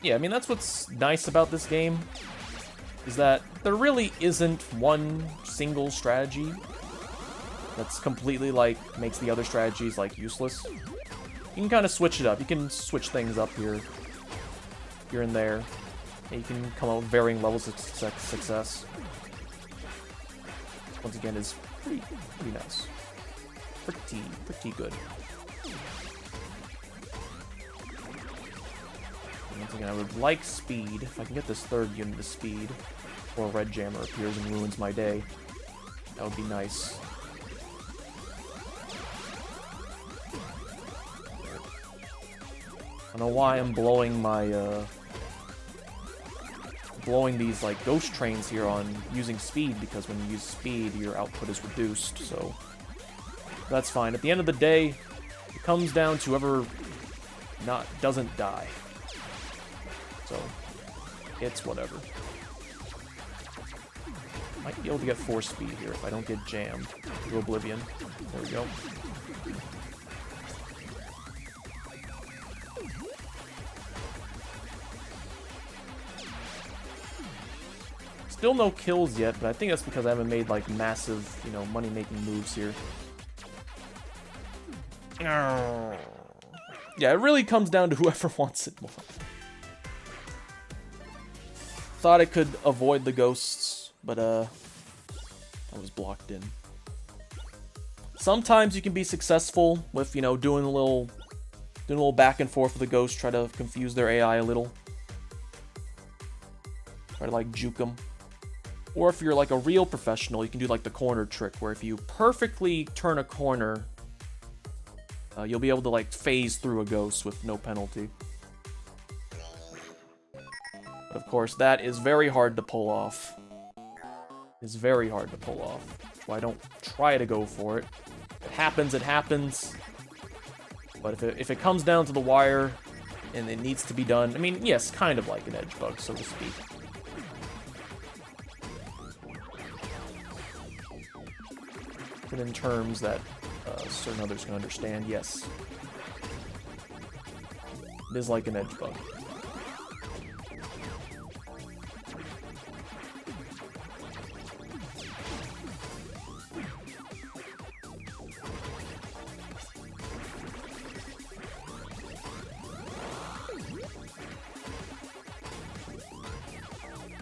Yeah, I mean, that's what's nice about this game, is that there really isn't one single strategy that's completely, like, makes the other strategies, like, useless. You can kind of switch it up. You can switch things up here and there. And you can come out with varying levels of success. Once again, is pretty nice. Pretty good. Once again, I would like speed. If I can get this third unit of speed before a red jammer appears and ruins my day, that would be nice. I don't know why I'm blowing my, blowing these, like, ghost trains here on using speed, because when you use speed, your output is reduced, so that's fine. At the end of the day, it comes down to whoever doesn't die. So, it's whatever. Might be able to get force speed here if I don't get jammed to oblivion. There we go. Still no kills yet, but I think that's because I haven't made, like, massive, you know, money-making moves here. Yeah, it really comes down to whoever wants it more. Thought I could avoid the ghosts, but, I was blocked in. Sometimes you can be successful with, you know, doing a little back and forth with the ghosts, try to confuse their AI a little. Try to, like, juke them. Or if you're like a real professional, you can do like the corner trick, where if you perfectly turn a corner, you'll be able to like phase through a ghost with no penalty. But of course, that is very hard to pull off. It's very hard to pull off. That's why I don't try to go for it. If it happens, it happens. But if it comes down to the wire and it needs to be done, I mean, yes, kind of like an edge bug, so to speak. But in terms that certain others can understand, yes. It is like an edge bug.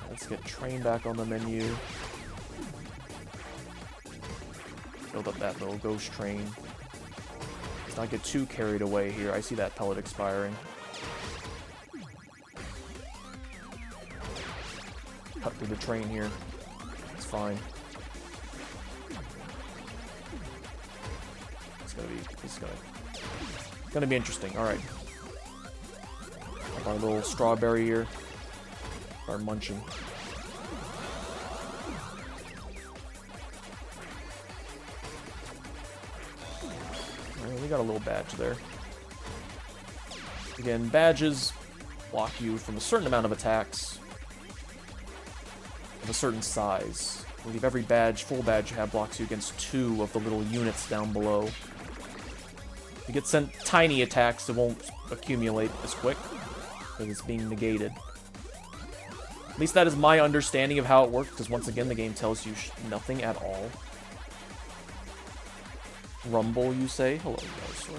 Let's get train back on the menu. Build up that little ghost train. Let's not get too carried away here. I see that pellet expiring. Cut through the train here. It's fine. It's gonna be interesting. Alright. Our little strawberry here. Start munching. We got a little badge there. Again, badges block you from a certain amount of attacks of a certain size. I believe every badge, full badge you have, blocks you against 2 of the little units down below. If you get sent tiny attacks, it won't accumulate as quick, because it's being negated. At least that is my understanding of how it works, because once again, the game tells you nothing at all. Rumble, you say? Hello, Dinosaur.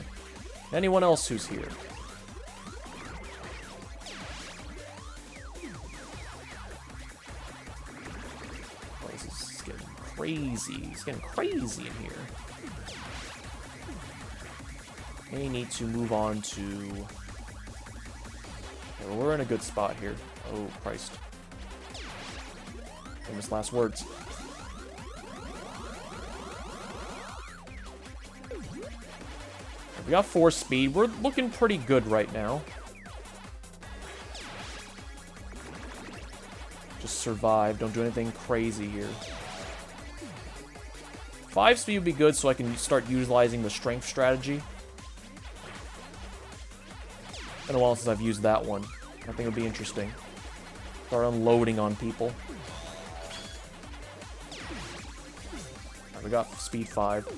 Anyone else who's here? Oh, this is getting crazy. It's getting crazy in here. May need to move on to... Okay, well, we're in a good spot here. Oh, Christ. Famous last words. We got 4 speed. We're looking pretty good right now. Just survive. Don't do anything crazy here. 5 speed would be good so I can start utilizing the strength strategy. It's been a while since I've used that one. I think it'll be interesting. Start unloading on people. Right, we got speed 5.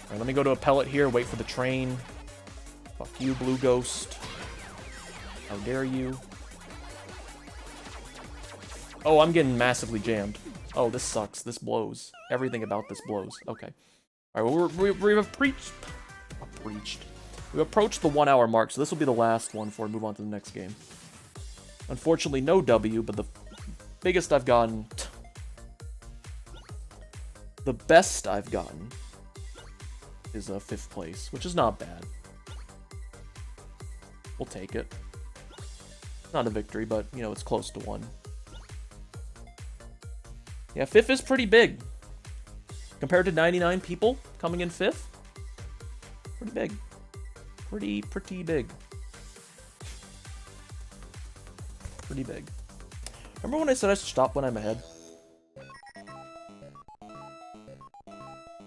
Alright, let me go to a pellet here, wait for the train. Fuck you, Blue Ghost. How dare you? Oh, I'm getting massively jammed. Oh, this sucks. This blows. Everything about this blows. Okay. Alright, well, we've approached the 1 hour mark, so this will be the last one before we move on to the next game. Unfortunately, no W, but the biggest I've gotten... The best I've gotten is 5th place, which is not bad. We'll take it. Not a victory, but, you know, it's close to 1. Yeah, 5th is pretty big. Compared to 99 people coming in 5th, pretty big. Pretty big. pretty big. Remember when I said I should stop when I'm ahead?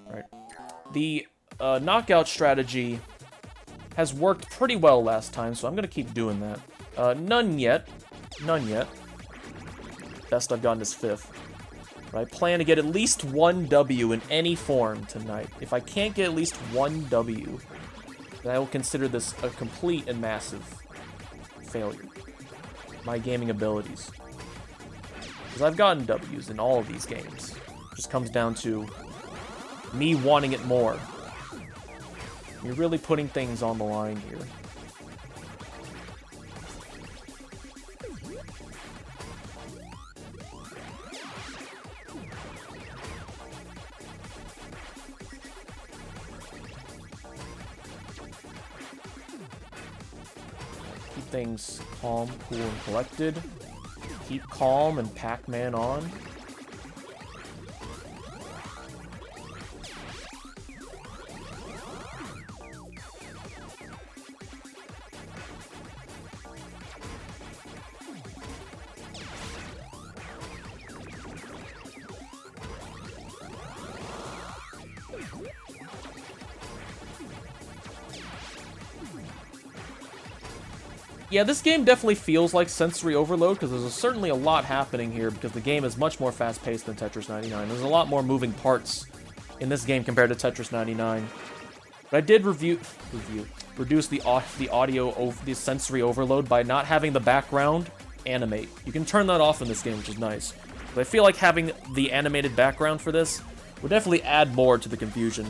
Right. The knockout strategy has worked pretty well last time, so I'm gonna keep doing that. None yet. None yet. Best I've gotten is 5th. But I plan to get at least 1 W in any form tonight. If I can't get at least 1 W, then I will consider this a complete and massive failure. My gaming abilities. Because I've gotten W's in all of these games. It just comes down to me wanting it more. You're really putting things on the line here. Keep things calm, cool, and collected. Keep calm and Pac-Man on. Yeah, this game definitely feels like sensory overload, because there's certainly a lot happening here, because the game is much more fast-paced than Tetris 99. There's a lot more moving parts in this game compared to Tetris 99. But I did reduce the audio, the sensory overload by not having the background animate. You can turn that off in this game, which is nice. But I feel like having the animated background for this would definitely add more to the confusion.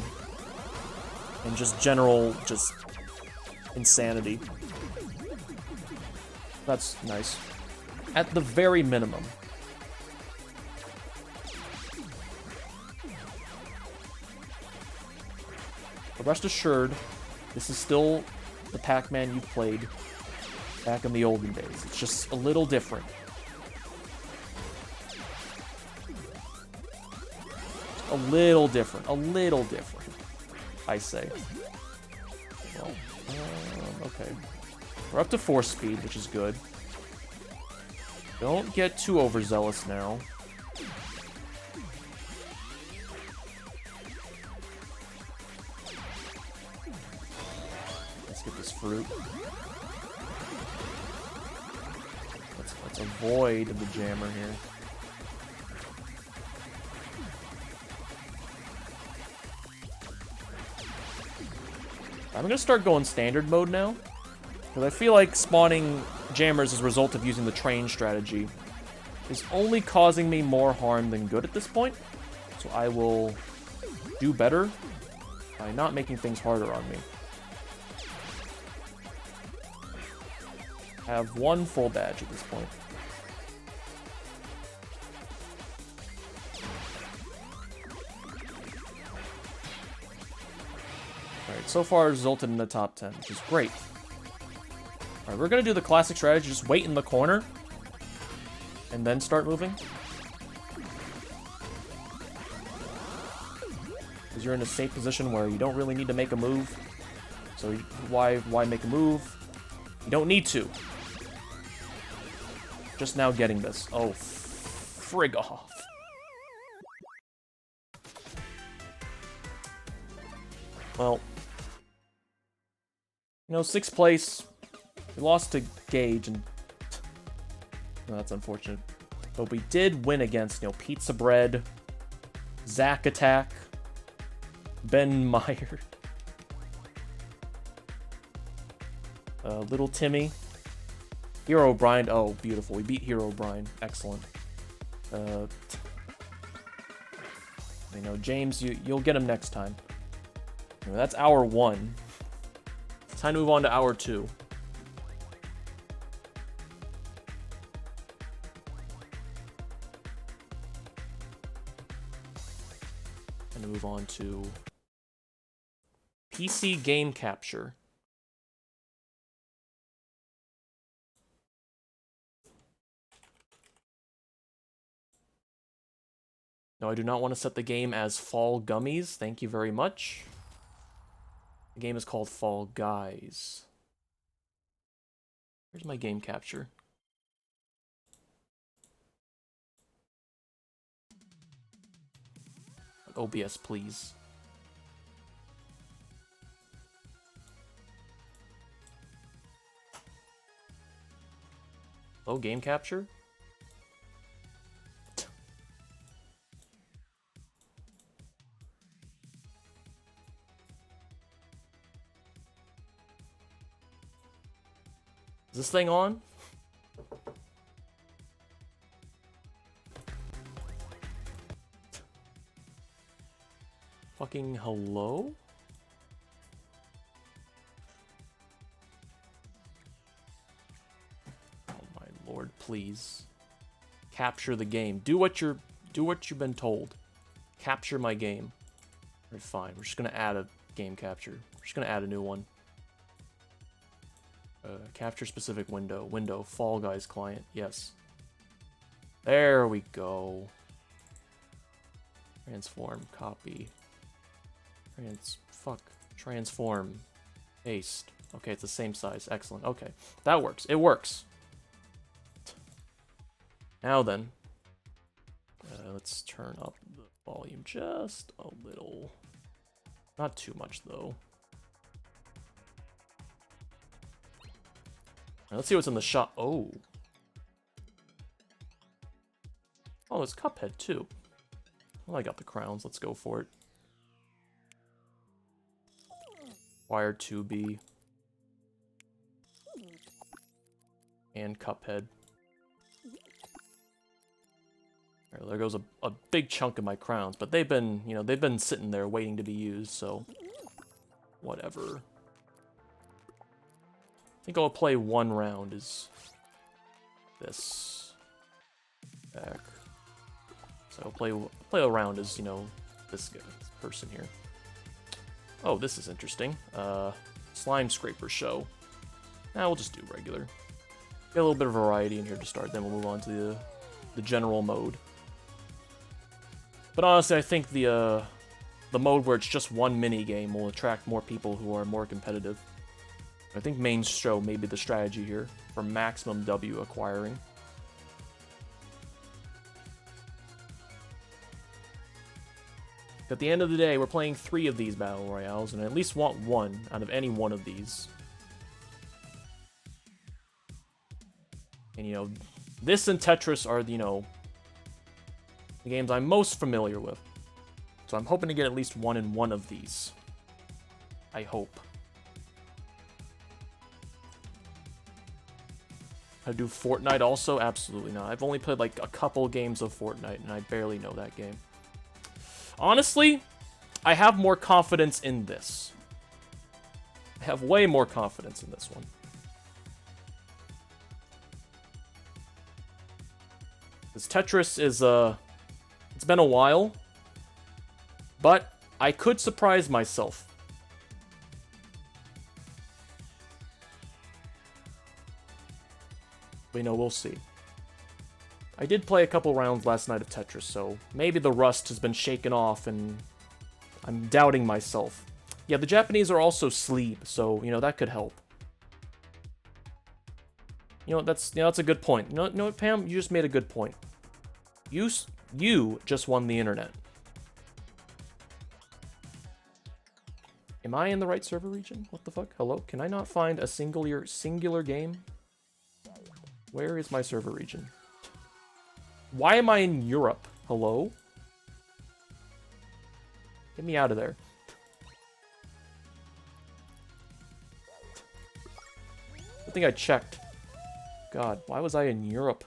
And just general, insanity. That's nice. At the very minimum. But rest assured, this is still the Pac-Man you played back in the olden days. It's just a little different. A little different, I say. Well, okay. We're up to 4 speed, which is good. Don't get too overzealous now. Let's get this fruit. Let's avoid the jammer here. I'm gonna start going standard mode now. Because I feel like spawning jammers as a result of using the train strategy is only causing me more harm than good at this point. So I will do better by not making things harder on me. I have 1 full badge at this point. Alright, so far resulted in the top 10, which is great. Alright, we're gonna do the classic strategy, just wait in the corner, and then start moving. Because you're in a safe position where you don't really need to make a move. So why make a move? You don't need to. Just now getting this. Oh, frig off. Well, you know, 6th place. We lost to Gage, and no, that's unfortunate. But we did win against, you know, Pizza Bread, Zack Attack, Ben Meyer, Little Timmy, Hero Brian. Oh, beautiful. We beat Hero Brian. Excellent. You know, James, you'll get him next time. You know, that's hour 1. It's time to move on to hour 2. And move on to PC game capture. No, I do not want to set the game as Fall Gummies. Thank you very much. The game is called Fall Guys. Where's my game capture? OBS, please. Low game capture? Is this thing on? Fucking hello? Oh my lord, please. Capture the game. Do what you've been told. Capture my game. Alright, fine. We're just gonna add a game capture. We're just gonna add a new one. Capture specific window. Window. Fall Guys client. Yes. There we go. Transform. Copy. Transform. Paste. Okay, it's the same size. Excellent. Okay. That works. It works. Now then. Let's turn up the volume just a little. Not too much, though. Let's see what's in the shop. Oh. Oh, it's Cuphead, too. Well, I got the crowns. Let's go for it. Wired 2B. And Cuphead. Right, there goes a big chunk of my crowns. But they've been, they've been sitting there waiting to be used, so... Whatever. I think I'll play one round is this back. So I'll play a round as, this person here. Oh, this is interesting. Slime Scraper show. Nah, we'll just do regular. Get a little bit of variety in here to start, then we'll move on to the general mode. But honestly, I think the mode where it's just one mini game will attract more people who are more competitive. I think main show may be the strategy here for maximum W acquiring. At the end of the day, we're playing 3 of these Battle Royales, and I at least want one out of any one of these. And, this and Tetris are, the games I'm most familiar with. So I'm hoping to get at least one in one of these. I hope. How to do Fortnite also? Absolutely not. I've only played like a couple games of Fortnite, and I barely know that game. Honestly, I have more confidence in this. I have way more confidence in this one. This Tetris is, it's been a while, but I could surprise myself. We'll see. I did play a couple rounds last night of Tetris, so maybe the rust has been shaken off and I'm doubting myself. Yeah, the Japanese are also sleep, so, that could help. That's a good point. You know what, Pam? You just made a good point. You just won the internet. Am I in the right server region? What the fuck? Hello? Can I not find a singular game? Where is my server region? Why am I in Europe? Hello? Get me out of there. I think I checked. God, why was I in Europe?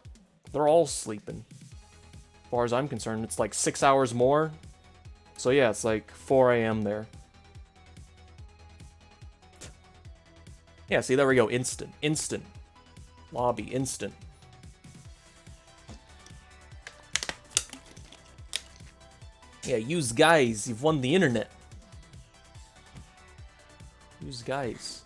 They're all sleeping. As far as I'm concerned, it's like 6 hours more. So yeah, it's like 4 a.m. there. Yeah, see, there we go. Instant. Lobby, instant. Yeah, use guys. You've won the internet. Use guys.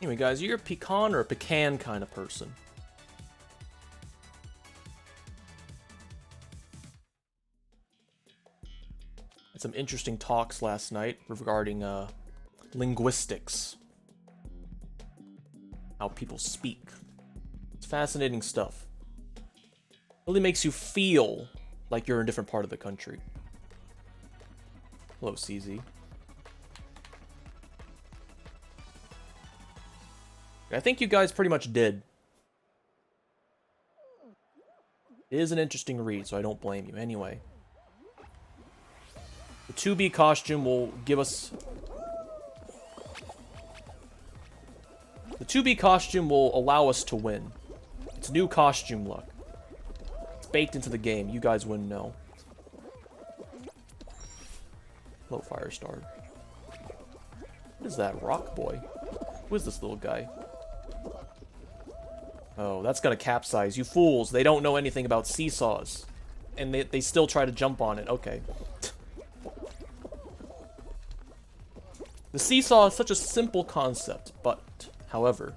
Anyway, guys, you're a pecan or a pecan kind of person? Had some interesting talks last night regarding linguistics. How people speak. It's fascinating stuff. Really makes you feel like you're in a different part of the country. Hello, CZ. I think you guys pretty much did. It is an interesting read, so I don't blame you. Anyway. The 2B costume will give us... The 2B costume will allow us to win. It's new costume luck. It's baked into the game. You guys wouldn't know. Hello, Firestar. What is that? Rock Boy? Who is this little guy? Oh, that's gonna capsize. You fools. They don't know anything about seesaws. And they still try to jump on it. Okay. The seesaw is such a simple concept, but, however,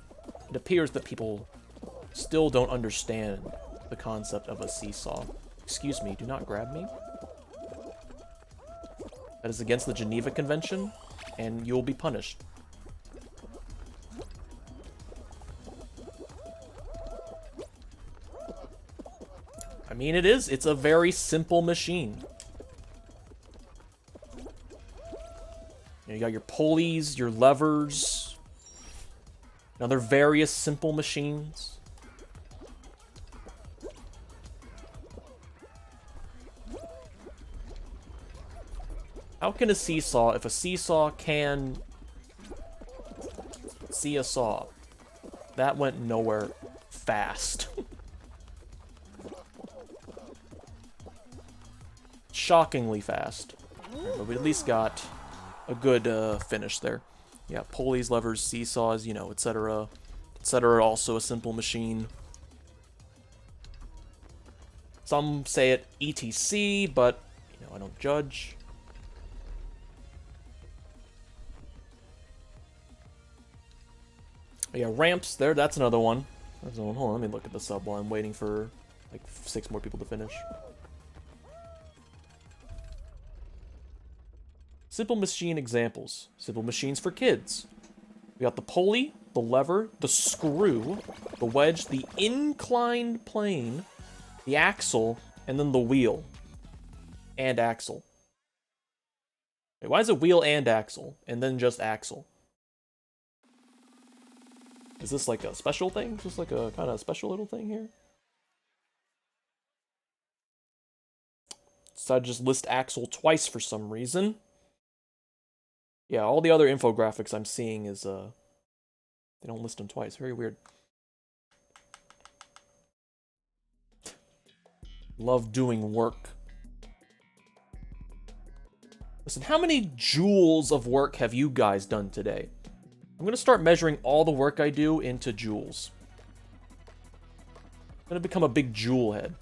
it appears that people still don't understand the concept of a seesaw. Excuse me, do not grab me. That is against the Geneva Convention, and you'll be punished. I mean, it is. It's a very simple machine. You got your pulleys, your levers, and other various simple machines. How can a seesaw, if a seesaw can see a saw? That went nowhere fast. Shockingly fast. Right, but we at least got a good finish there. Yeah, pulleys, levers, seesaws, you know, etc. etc. Also a simple machine. Some say it ETC, but, you know, I don't judge. Yeah, ramps there, that's another one. Hold on, let me look at the sub while I'm waiting for like 6 more people to finish. Simple machine examples. Simple machines for kids. We got the pulley, the lever, the screw, the wedge, the inclined plane, the axle, and then the wheel. And axle. Wait, why is it wheel and axle? And then just axle? Is this like a special thing? Is this like a kind of special little thing here? So I just list axle twice for some reason. Yeah, all the other infographics I'm seeing is, they don't list them twice. Very weird. Love doing work. Listen, how many joules of work have you guys done today? I'm gonna start measuring all the work I do into joules. I'm gonna become a big joule head.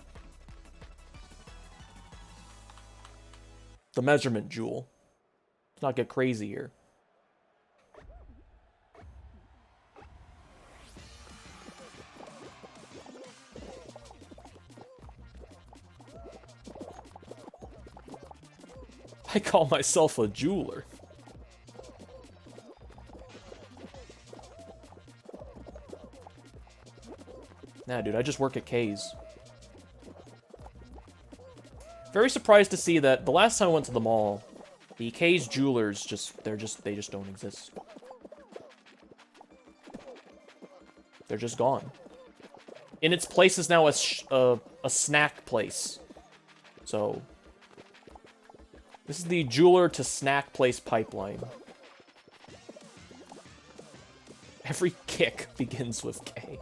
The measurement joule. Let's not get crazy here. I call myself a jeweler. Nah, dude, I just work at K's. Very surprised to see that the last time I went to the mall, the K's jewelers they just don't exist. They're just gone. In its place is now a snack place. So this is the jeweler to snack place pipeline. Every kick begins with K.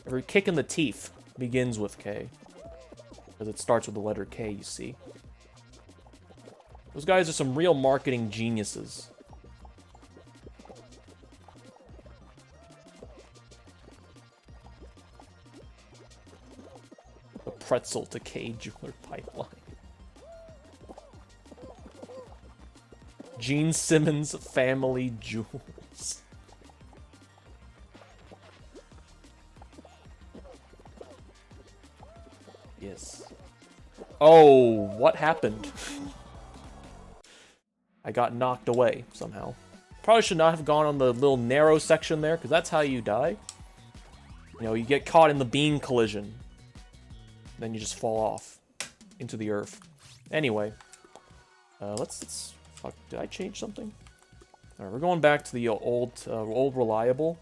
Every kick in the teeth begins with K. Because it starts with the letter K, you see. Those guys are some real marketing geniuses. The pretzel to K jeweler pipeline. Gene Simmons Family Jewels. Yes. Oh, what happened? I got knocked away somehow. Probably should not have gone on the little narrow section there, because that's how you die. You know, you get caught in the beam collision. Then you just fall off into the earth. Anyway. Let's... Fuck, did I change something? Alright, we're going back to the old reliable.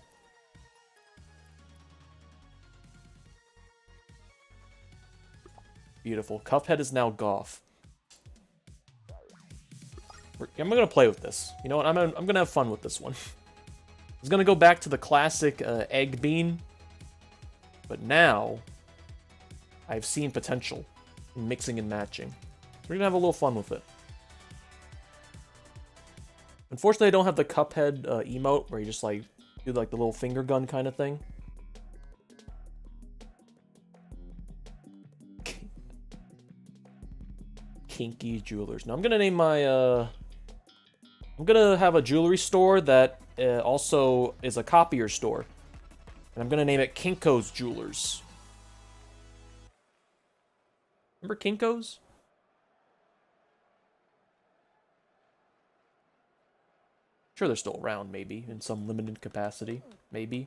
Beautiful. Cuphead is now Goth. I'm gonna play with this. You know what? I'm gonna have fun with this one. I was gonna go back to the classic egg bean, but now I've seen potential in mixing and matching. So we're gonna have a little fun with it. Unfortunately, I don't have the Cuphead emote where you just like do like the little finger gun kind of thing. Kinky Jewelers. Now I'm gonna name my I'm gonna have a jewelry store that also is a copier store. And I'm gonna name it Kinko's Jewelers. Remember Kinko's? Sure, they're still around, maybe, in some limited capacity. Maybe.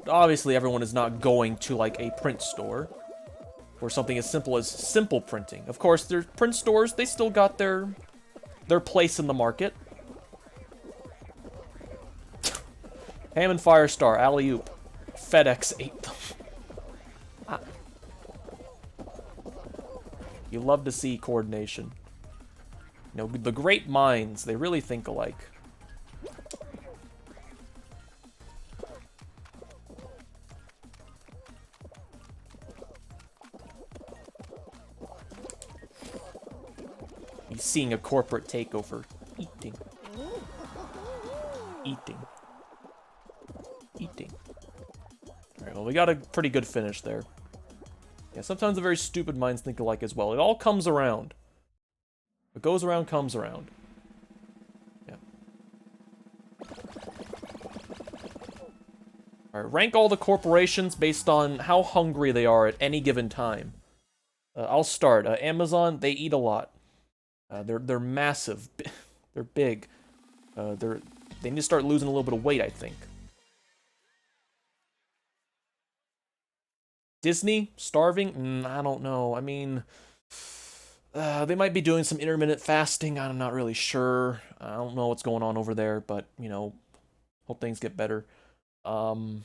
Obviously, everyone is not going to, like, a print store. Or something as simple as simple printing. Of course, their print stores, they still got their place in the market. Hammond Firestar, alley-oop. FedEx ate them. You love to see coordination. You know, the great minds, they really think alike. He's seeing a corporate takeover. Eating. Eating. Eating. Alright, well, we got a pretty good finish there. Yeah, sometimes the very stupid minds think alike as well. It all comes around. What goes around comes around. Yeah. Alright, rank all the corporations based on how hungry they are at any given time. I'll start. Amazon, they eat a lot. They're massive. They're big. They need to start losing a little bit of weight, I think. Disney? Starving? I don't know. I mean, they might be doing some intermittent fasting. I'm not really sure. I don't know what's going on over there, but, you know, hope things get better. You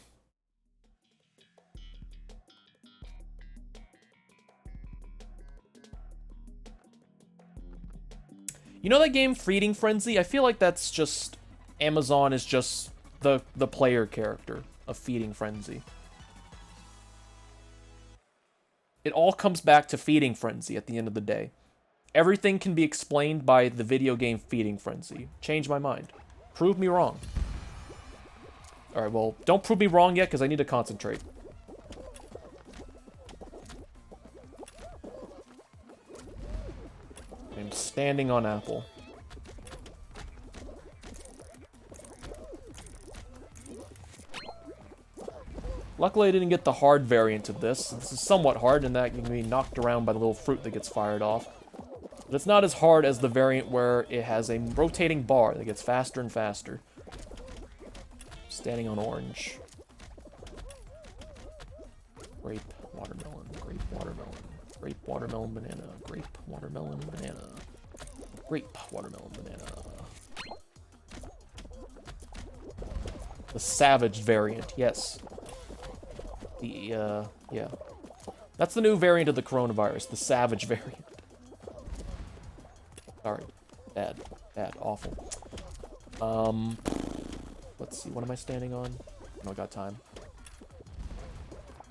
know that game, Feeding Frenzy? I feel like that's just... Amazon is just the player character of Feeding Frenzy. It all comes back to Feeding Frenzy at the end of the day. Everything can be explained by the video game Feeding Frenzy. Change my mind. Prove me wrong. Alright, well, don't prove me wrong yet, because I need to concentrate. I'm standing on apple. Luckily, I didn't get the hard variant of this. This is somewhat hard in that you can be knocked around by the little fruit that gets fired off. But it's not as hard as the variant where it has a rotating bar that gets faster and faster. Standing on orange. Grape, watermelon, grape, watermelon, grape, watermelon, banana, grape, watermelon, banana, grape, watermelon, banana. The savage variant, yes. Yeah. That's the new variant of the coronavirus, the savage variant. Sorry. Bad, awful. Let's see, what am I standing on? Oh, I got time.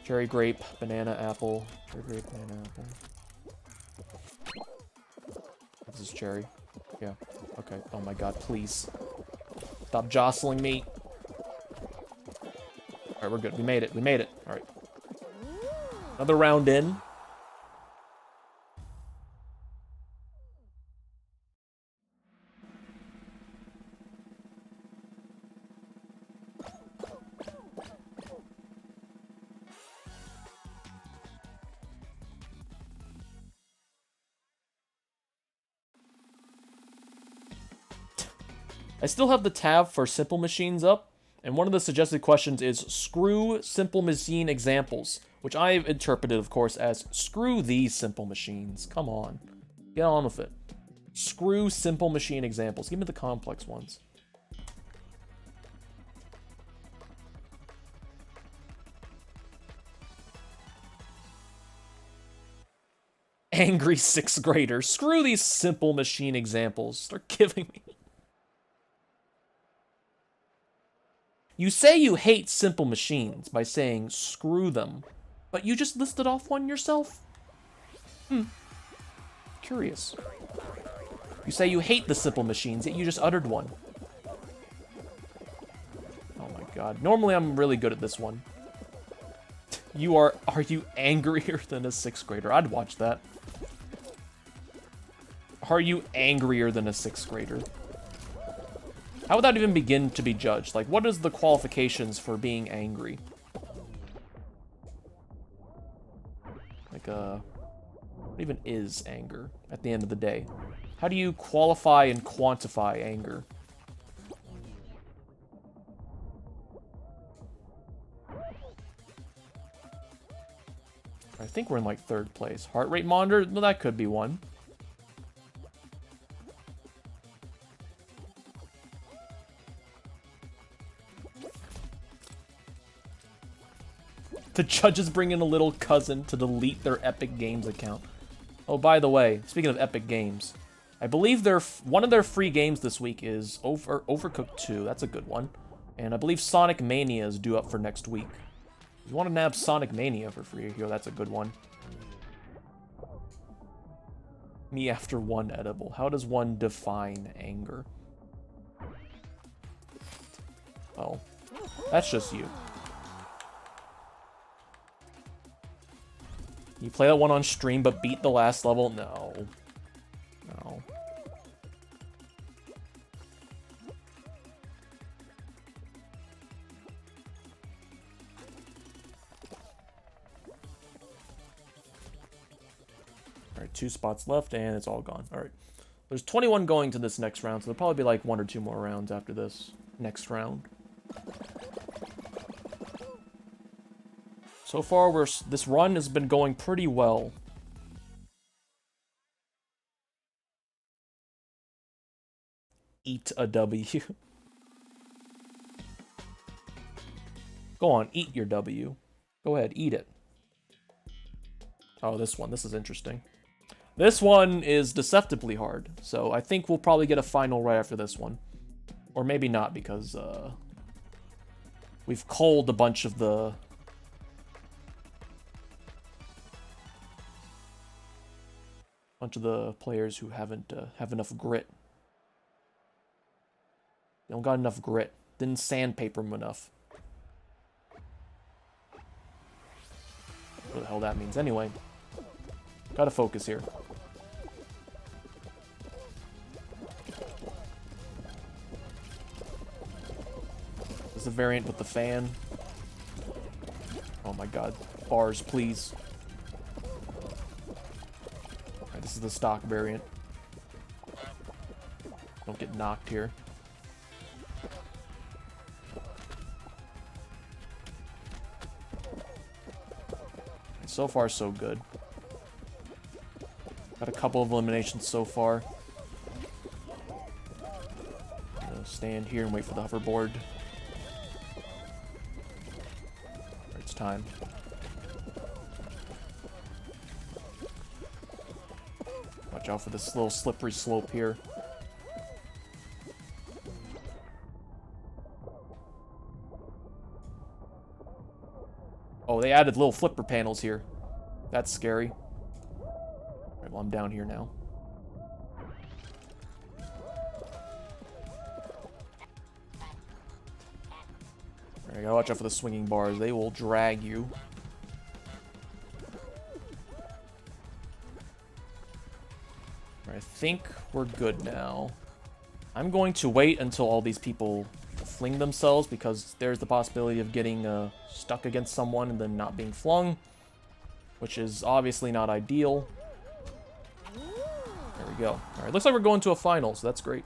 Cherry, grape, banana, apple. Cherry, grape, banana, apple. This is cherry. Yeah, okay. Oh my god, please. Stop jostling me. Alright, we're good. We made it. Alright. Another round in. I still have the tab for simple machines up, and one of the suggested questions is screw simple machine examples, which I've interpreted, of course, as screw these simple machines. Come on. Get on with it. Screw simple machine examples. Give me the complex ones. Angry 6th grader. Screw these simple machine examples. Start giving me. You say you hate simple machines by saying screw them, but you just listed off one yourself? Curious. You say you hate the simple machines, yet you just uttered one. Oh my god. Normally I'm really good at this one. Are you angrier than a 6th grader? I'd watch that. Are you angrier than a 6th grader? How would that even begin to be judged? Like, what is the qualifications for being angry? Like, what even is anger at the end of the day? How do you qualify and quantify anger? I think we're in, like, 3rd place. Heart rate monitor? Well, that could be one. The judges bring in a little cousin to delete their Epic Games account. Oh, by the way, speaking of Epic Games, I believe one of their free games this week is Overcooked 2. That's a good one. And I believe Sonic Mania is due up for next week. If you want to nab Sonic Mania for free here, that's a good one. Me after one edible. How does one define anger? Oh, that's just you. You play that one on stream, but beat the last level? No. No. Alright, 2 spots left, and it's all gone. Alright. There's 21 going to this next round, so there'll probably be like 1 or 2 more rounds after this next round. So far, this run has been going pretty well. Eat a W. Go on, eat your W. Go ahead, eat it. Oh, this one. This is interesting. This one is deceptively hard, so I think we'll probably get a final right after this one. Or maybe not, because we've culled a bunch of the... players who haven't have enough grit. They don't got enough grit. Didn't sandpaper them enough. What the hell that means anyway. Gotta focus here. This is a variant with the fan. Oh my god. Bars, please. This is the stock variant. Don't get knocked here. So far, so good. Got a couple of eliminations so far. Gonna stand here and wait for the hoverboard. It's time. Watch out for this little slippery slope here. Oh, they added little flipper panels here. That's scary. Alright, well, I'm down here now. Alright, gotta watch out for the swinging bars. They will drag you. I think we're good now. I'm going to wait until all these people fling themselves, because there's the possibility of getting stuck against someone and then not being flung, which is obviously not ideal. There we go. Alright, looks like we're going to a final, so that's great.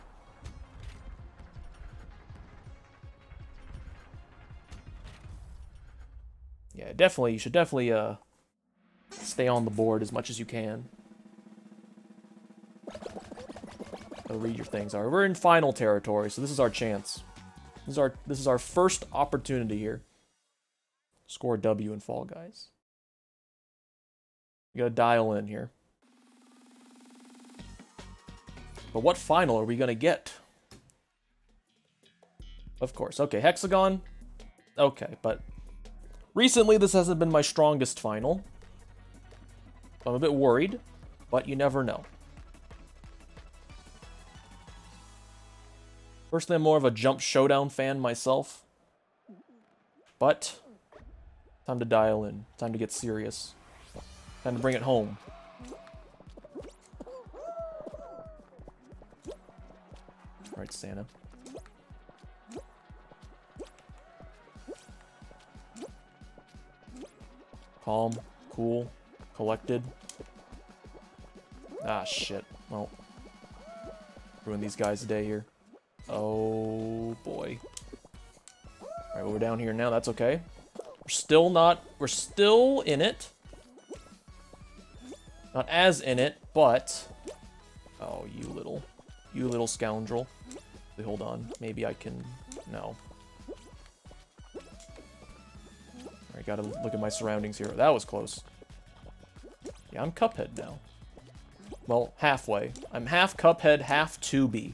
Yeah, definitely. You should definitely stay on the board as much as you can. I'll read your things. All right, we're in final territory, so this is our chance. This is our first opportunity here. Score a W in Fall Guys. You gotta dial in here. But what final are we gonna get? Of course. Okay, Hexagon. Okay, but recently this hasn't been my strongest final. I'm a bit worried, but you never know. Personally, I'm more of a Jump Showdown fan myself. But time to dial in. Time to get serious. Time to bring it home. Alright, Santa. Calm, cool, collected. Ah, shit. Well, ruin these guys' day here. Oh, boy. Alright, well, we're down here now. That's okay. We're still in it. Not as in it, but... Oh, you little scoundrel. Wait, hold on. Maybe I can... No. Alright, gotta look at my surroundings here. That was close. Yeah, I'm Cuphead now. Well, halfway. I'm half Cuphead, half 2B.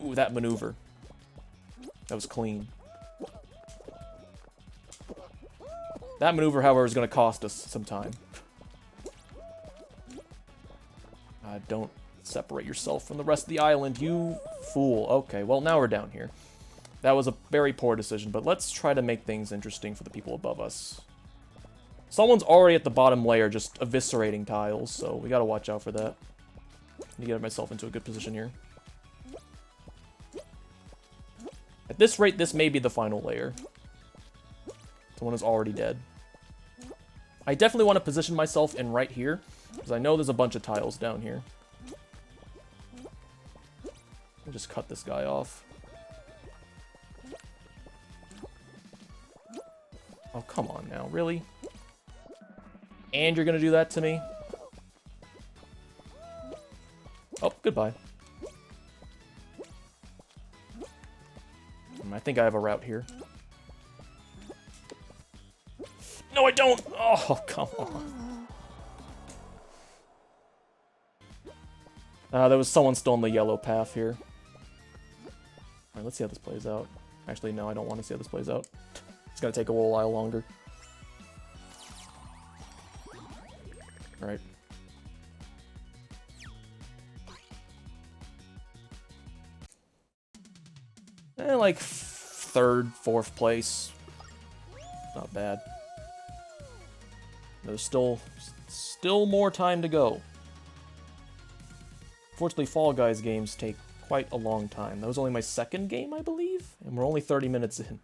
Ooh, that maneuver. That was clean. That maneuver, however, is going to cost us some time. Don't separate yourself from the rest of the island, you fool. Okay, well, now we're down here. That was a very poor decision, but let's try to make things interesting for the people above us. Someone's already at the bottom layer just eviscerating tiles, so we got to watch out for that. Need to get myself into a good position here. At this rate, this may be the final layer. Someone is already dead. I definitely want to position myself in right here, because I know there's a bunch of tiles down here. I'll just cut this guy off. Oh, come on now, really? And you're gonna do that to me? Oh, goodbye. I think I have a route here. No, I don't! Oh, come on. There was someone still on the yellow path here. Alright, let's see how this plays out. Actually, no, I don't want to see how this plays out. It's gonna take a little while longer. Alright. Like third, fourth place. Not bad. There's still more time to go. Fortunately, Fall Guys games take quite a long time. That was only my second game, I believe, and we're only 30 minutes in.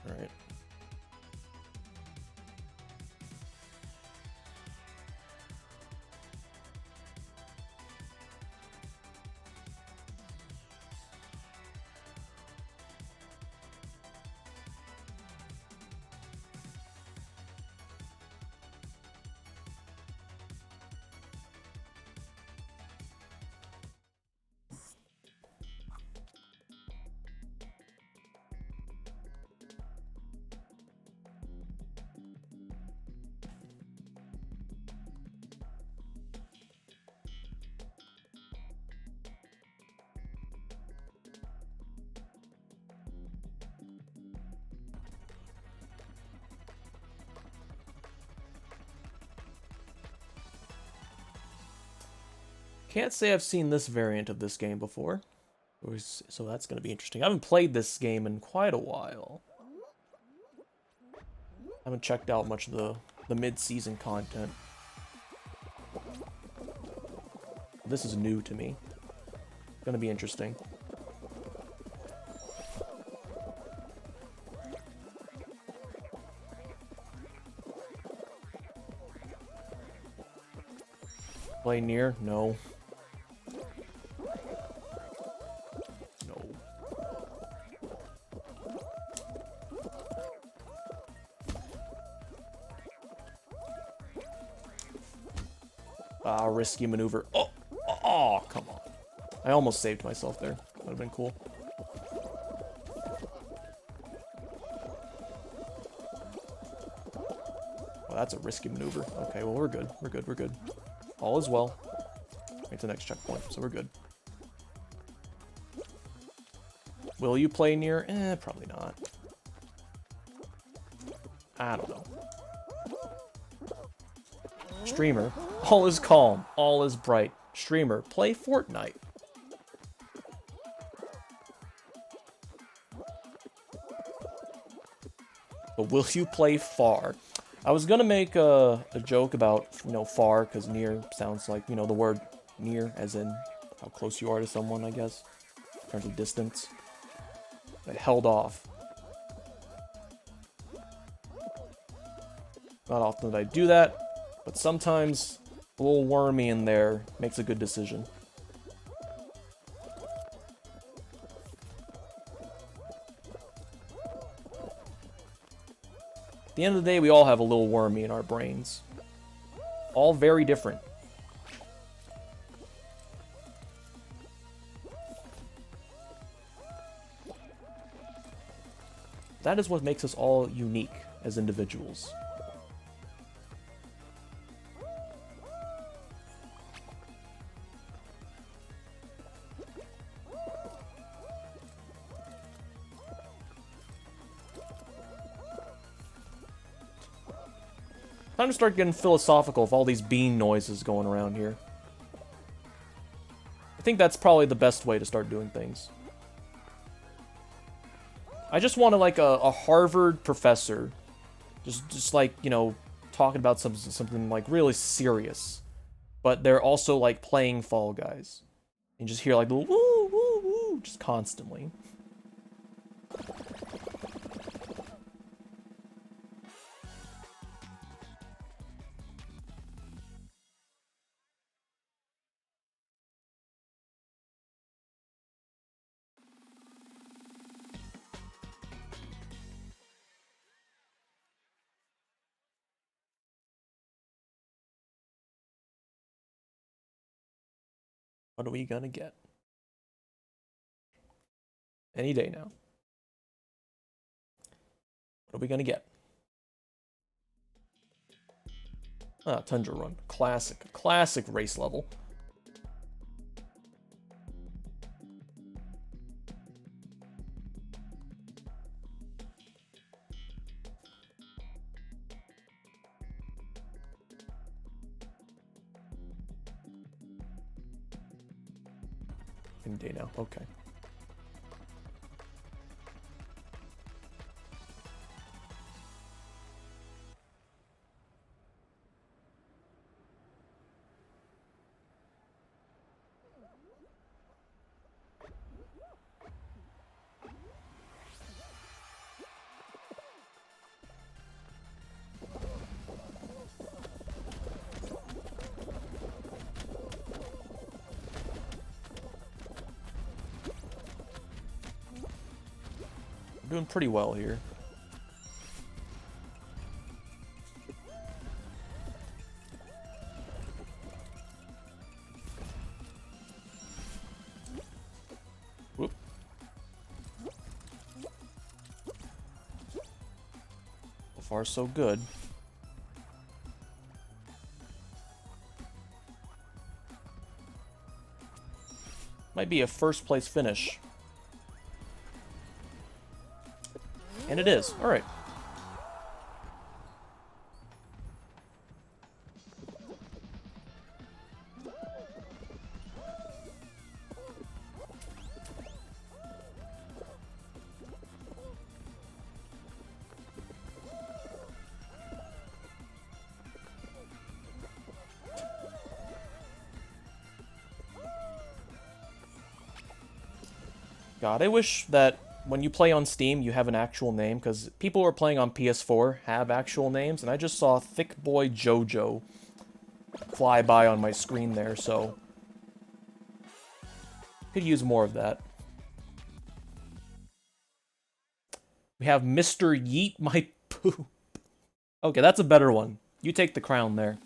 All right. Can't say I've seen this variant of this game before, so that's going to be interesting. I haven't played this game in quite a while. I haven't checked out much of the mid-season content. This is new to me. It's going to be interesting. Play near? No. No. Ah, risky maneuver. Oh! Oh, come on. I almost saved myself there. That would have been cool. Well, that's a risky maneuver. Okay, well, we're good. We're good. We're good. All is well. Make the next checkpoint, so we're good. Will you play near? Eh, probably not. I don't know. Streamer, all is calm, all is bright. Streamer, play Fortnite. But will you play far? I was gonna make a joke about, you know, far, because near sounds like, you know, the word near, as in how close you are to someone, I guess, in terms of distance. I held off. Not often that I do that, but sometimes a little wormy in there makes a good decision. At the end of the day, we all have a little wormy in our brains. All very different. That is what makes us all unique as individuals. Time to start getting philosophical with all these bean noises going around here. I think that's probably the best way to start doing things. I just want to, like, a Harvard professor, just like, you know, talking about something like really serious, but they're also like playing Fall Guys, and just hear like the woo woo woo just constantly. What are we gonna get? Any day now. What are we gonna get? Ah, Tundra Run. Classic race level. Any day now, okay. Doing pretty well here. Whoop. So far, so good. Might be a first place finish. And it is. Alright. God, I wish that when you play on Steam, you have an actual name, because people who are playing on PS4 have actual names, and I just saw Thick Boy Jojo fly by on my screen there, so could use more of that. We have Mr. Yeet My Poop. Okay, that's a better one. You take the crown there.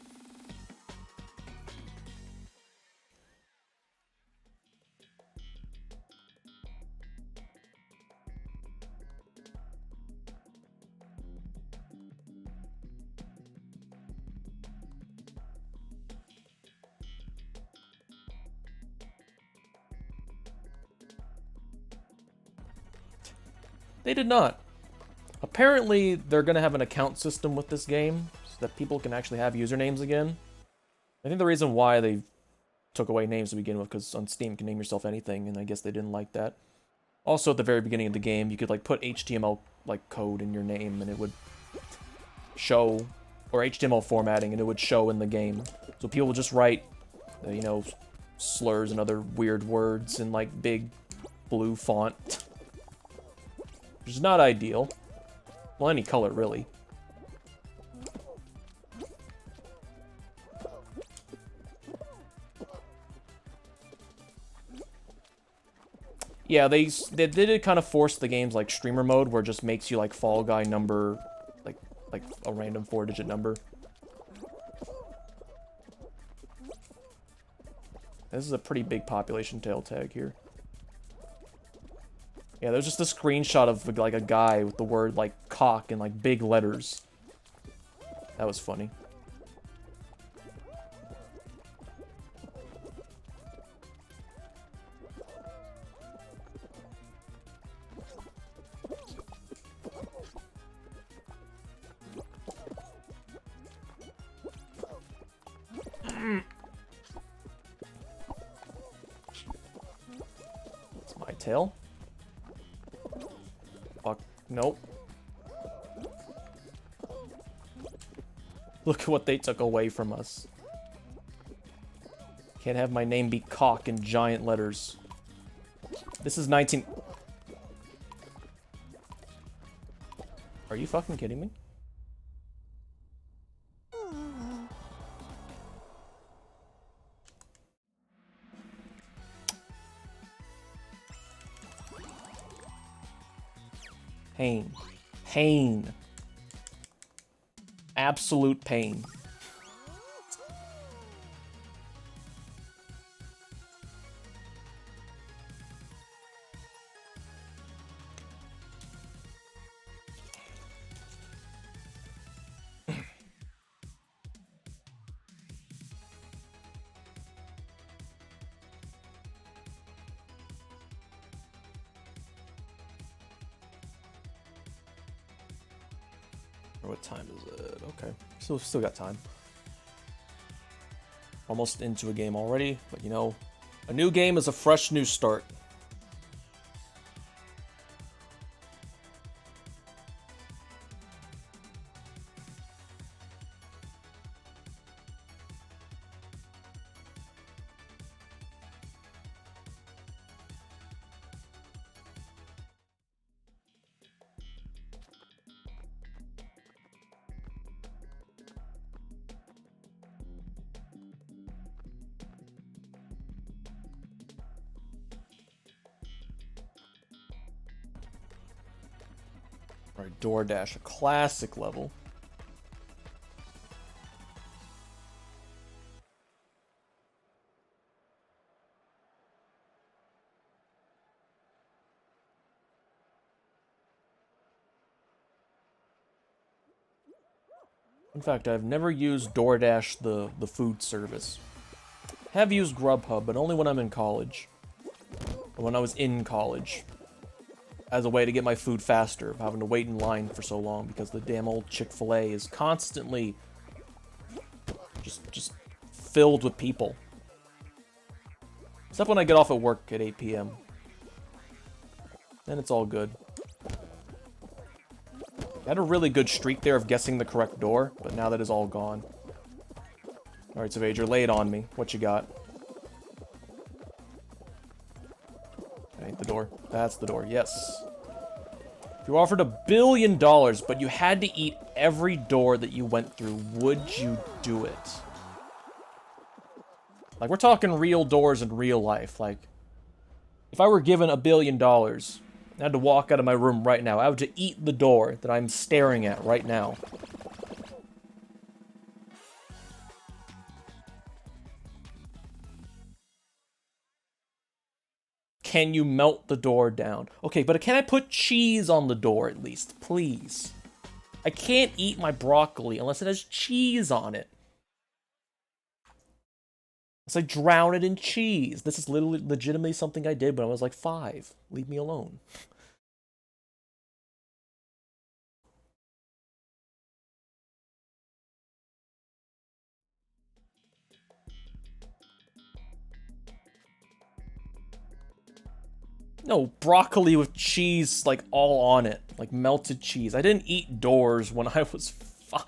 They did not. Apparently, they're going to have an account system with this game, so that people can actually have usernames again. I think the reason why they took away names to begin with, because on Steam you can name yourself anything, and I guess they didn't like that. Also, at the very beginning of the game, you could like put HTML like code in your name, and it would show, or HTML formatting, and it would show in the game. So people would just write, you know, slurs and other weird words in like big blue font. Which is not ideal. Well, any color, really. Yeah, they did kind of force the game's like streamer mode, where it just makes you like Fall Guy number, like a random 4-digit number. This is a pretty big population tail tag here. Yeah, there's just a screenshot of like a guy with the word like cock in like big letters. That was funny. It's my tail. Fuck. Nope. Look at what they took away from us. Can't have my name be cock in giant letters. This is 19... Are you fucking kidding me? Pain. Pain. Absolute pain. What time is it? Okay. Still got time. Almost into a game already, but you know, a new game is a fresh new start. Alright, DoorDash, a classic level. In fact, I've never used DoorDash, the food service. Have used Grubhub, but only when I'm in college. Or when I was in college. As a way to get my food faster, of having to wait in line for so long, because the damn old Chick-fil-A is constantly just filled with people. Except when I get off at work at 8 p.m. Then it's all good. I had a really good streak there of guessing the correct door, but now that is all gone. Alright, Savager, lay it on me. What you got? That ain't the door. That's the door, yes. If you offered $1 billion, but you had to eat every door that you went through, would you do it? Like, we're talking real doors in real life. Like, if I were given $1 billion, and I had to walk out of my room right now, I would just eat the door that I'm staring at right now. Can you melt the door down? Okay, but can I put cheese on the door at least? Please. I can't eat my broccoli unless it has cheese on it. Unless I drown it in cheese. This is literally legitimately something I did when I was like 5. Leave me alone. No, broccoli with cheese, like, all on it. Like, melted cheese. I didn't eat doors when I was 5.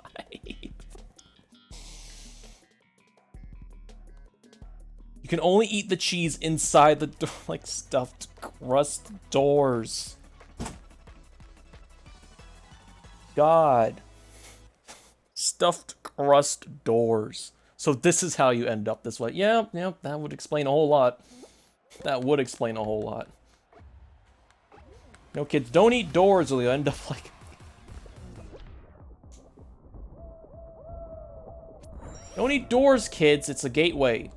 You can only eat the cheese inside the door, like stuffed crust doors. God. Stuffed crust doors. So this is how you end up this way. Yeah, that would explain a whole lot. That would explain a whole lot. No, kids, don't eat doors or you'll end up like... Don't eat doors, kids. It's a gateway.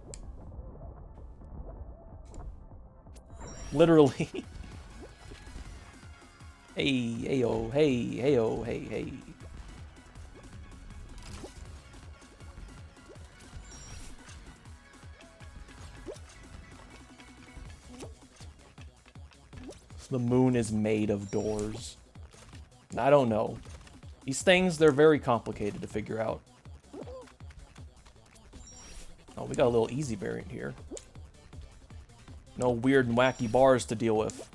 Literally. Hey, hey-oh, hey, hey-oh, hey, hey. The moon is made of doors. I don't know. These things, they're very complicated to figure out. Oh, we got a little easy variant here. No weird and wacky bars to deal with.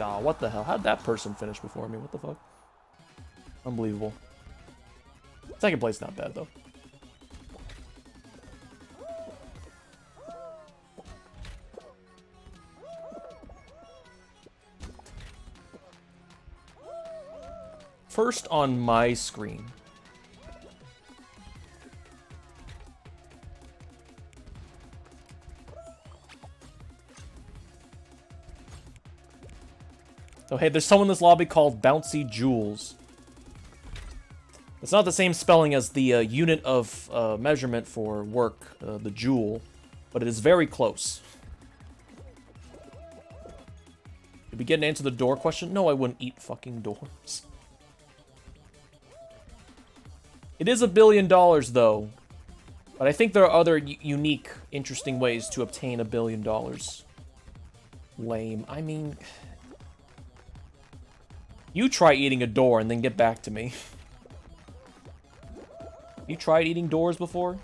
Ah, what the hell? How'd that person finish before me? What the fuck? Unbelievable. Second place, not bad, though. First on my screen. Oh, hey, there's someone in this lobby called Bouncy Jules. It's not the same spelling as the unit of measurement for work, the joule, but it is very close. Did we get an answer to the door question? No, I wouldn't eat fucking doors. It is $1 billion, though. But I think there are other unique, interesting ways to obtain $1 billion. Lame. I mean... You try eating a door and then get back to me. You tried eating doors before?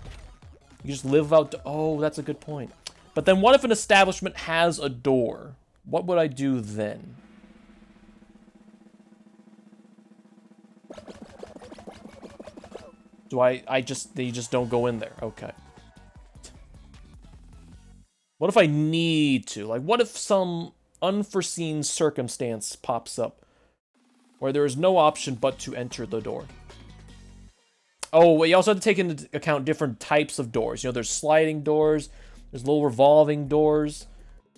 You just live out... Oh, that's a good point. But then what if an establishment has a door? What would I do then? Do they just don't go in there? Okay. What if I need to? Like, what if some unforeseen circumstance pops up where there is no option but to enter the door? Oh, you also have to take into account different types of doors. You know, there's sliding doors, there's little revolving doors.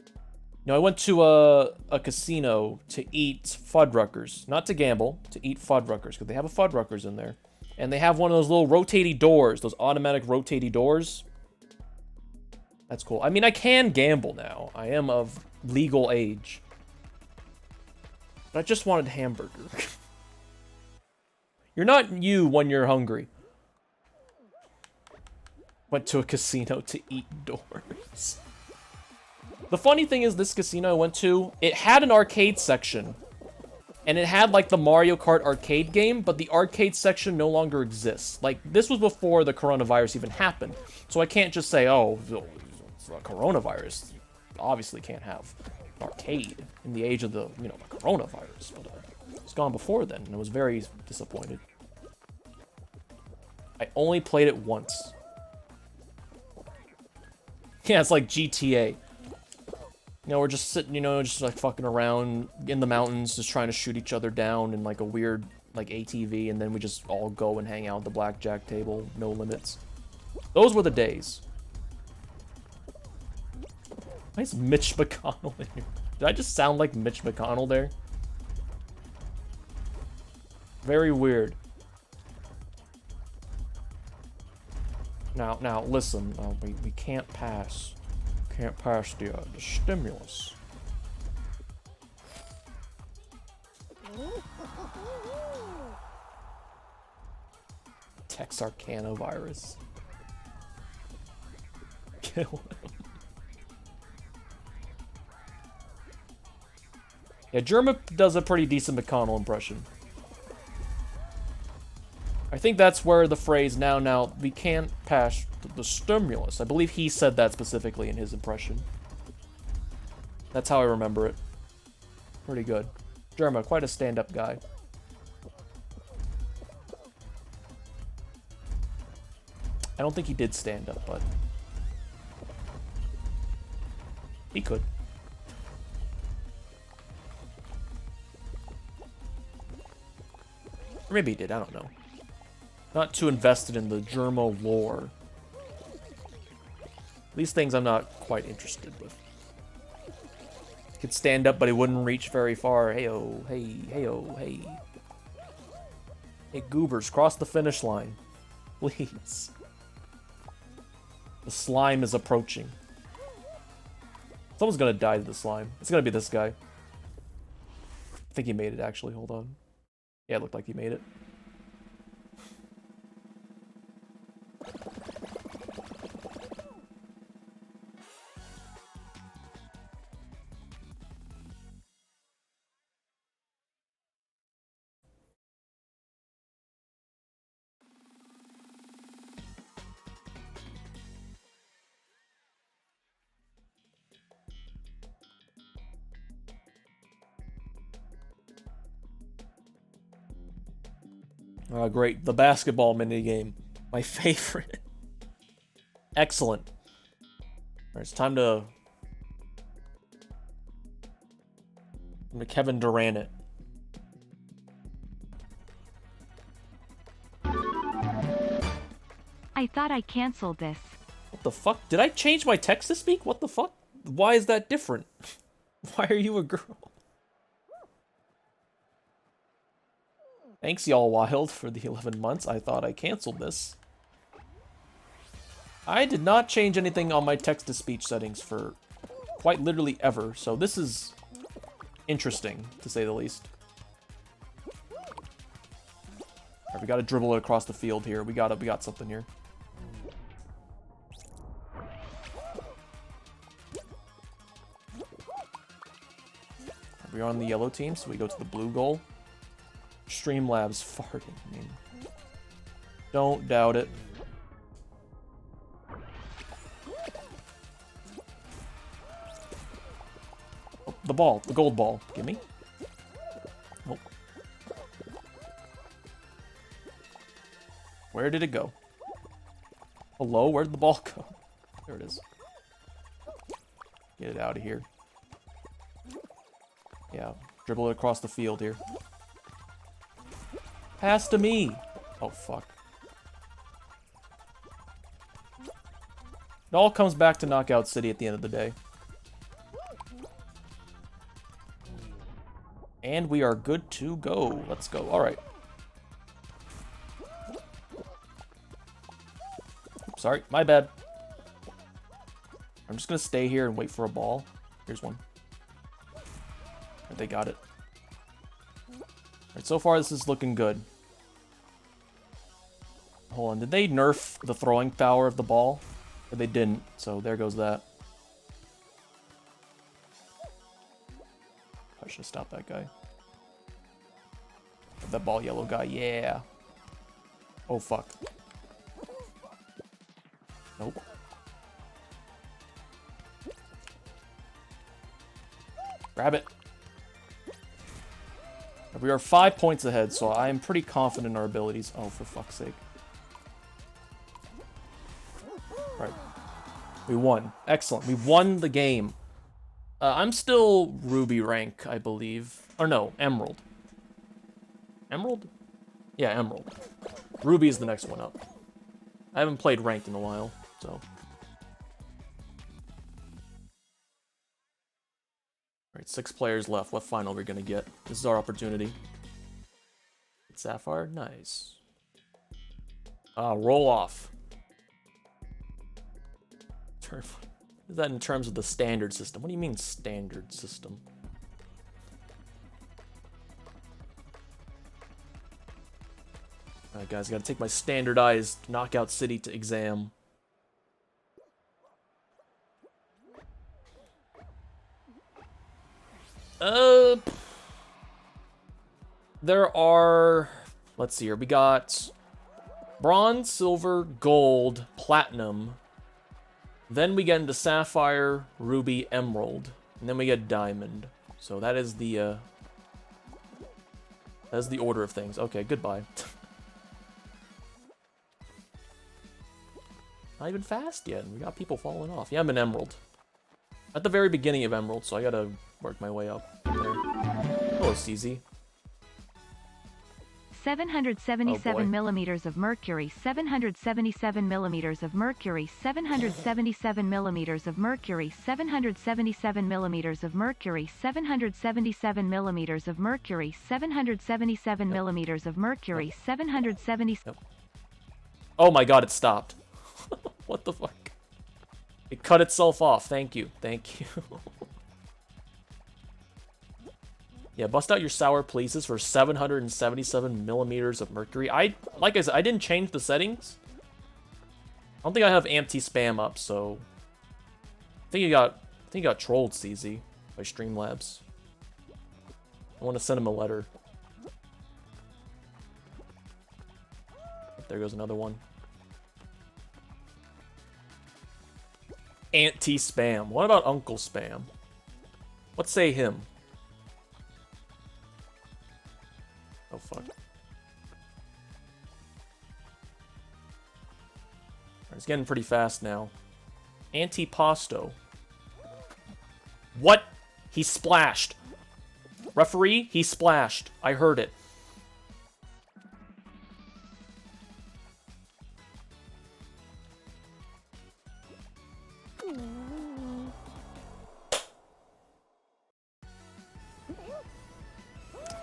You know, I went to a casino to eat Fuddruckers. Not to gamble, to eat Fuddruckers, because they have a Fuddruckers in there. And they have one of those little rotating doors, those automatic rotating doors. That's cool. I mean, I can gamble now. I am of legal age. But I just wanted hamburger. You're not you when you're hungry. Went to a casino to eat doors. The funny thing is, this casino I went to, it had an arcade section. And it had, like, the Mario Kart arcade game, but the arcade section no longer exists. Like, this was before the coronavirus even happened. So I can't just say, oh, it's a coronavirus. You obviously can't have an arcade in the age of the, you know, the coronavirus. But it's gone before then, and I was very disappointed. I only played it once. Yeah, it's like GTA. You know, we're just sitting, you know, just like fucking around in the mountains, just trying to shoot each other down in like a weird, like ATV, and then we just all go and hang out at the blackjack table, no limits. Those were the days. Why is Mitch McConnell in here? Did I just sound like Mitch McConnell there? Very weird. Now, listen. We can't pass. Can't pass the stimulus. Texarkana virus. Kill him. Yeah, Jerma does a pretty decent McConnell impression. I think that's where the phrase, now, we can't pass the stimulus. I believe he said that specifically in his impression. That's how I remember it. Pretty good. Jerma, quite a stand-up guy. I don't think he did stand up, but he could. Or maybe he did, I don't know. Not too invested in the Germo lore. These things I'm not quite interested with. He could stand up, but he wouldn't reach very far. Hey-oh, hey, hey-oh, hey. Hey, goobers, cross the finish line. Please. The slime is approaching. Someone's gonna die to the slime. It's gonna be this guy. I think he made it, actually. Hold on. Yeah, it looked like he made it. Oh, great. The basketball minigame. My favorite. Excellent. Alright, it's time to Kevin Durant it. I thought I canceled this. What the fuck? Did I change my text to speak? What the fuck? Why is that different? Why are you a girl? Thanks, y'all wild, for the 11 months. I thought I canceled this. I did not change anything on my text-to-speech settings for quite literally ever, so this is interesting, to say the least. Alright, we gotta dribble it across the field here. We got something here. We're on the yellow team, so we go to the blue goal. Streamlabs farting. I mean, don't doubt it. Oh, the ball, the gold ball. Gimme. Nope. Where did it go? Hello? Where did the ball go? There it is. Get it out of here. Yeah, dribble it across the field here. Pass to me! Oh, fuck. It all comes back to Knockout City at the end of the day. And we are good to go. Let's go. Alright. Sorry, my bad. I'm just gonna stay here and wait for a ball. Here's one. They got it. Alright, so far this is looking good. Hold on, did they nerf the throwing power of the ball? Or they didn't, so there goes that. I should have stopped that guy. That ball yellow guy, yeah. Oh, fuck. Nope. Grab it. We are 5 points ahead, so I am pretty confident in our abilities. Oh, for fuck's sake. Right. We won. Excellent. We won the game. I'm still Ruby rank, I believe. Or no, Emerald. Emerald? Yeah, Emerald. Ruby is the next one up. I haven't played ranked in a while, so. Alright, 6 players left. What final are we gonna get? This is our opportunity. Sapphire? Nice. Roll off. Is that in terms of the standard system? What do you mean standard system? Alright guys, I gotta take my standardized Knockout City to exam. There are... Let's see here. We got bronze, silver, gold, platinum. Then we get into sapphire, ruby, emerald. And then we get diamond. So that is the order of things. Okay, goodbye. Not even fast yet. We got people falling off. Yeah, I'm an emerald. At the very beginning of emerald, so I gotta work my way up there. Hello, CZ. 777 millimeters of mercury, 777 millimeters of mercury, 777 millimeters of mercury, 777 millimeters of mercury, 777 millimeters of mercury, 777 millimeters of mercury, 777. Oh my god, it stopped. What the fuck? It cut itself off. Thank you. Thank you. Yeah, bust out your sour pleases for 777 millimeters of mercury. Like I said, I didn't change the settings. I don't think I have anti-spam up, so I think you got trolled, CZ, by Streamlabs. I want to send him a letter. There goes another one. Anti-spam. What about Uncle Spam? Let's say him. Oh, fuck. It's getting pretty fast now. Antipasto. What? He splashed. Referee, he splashed. I heard it.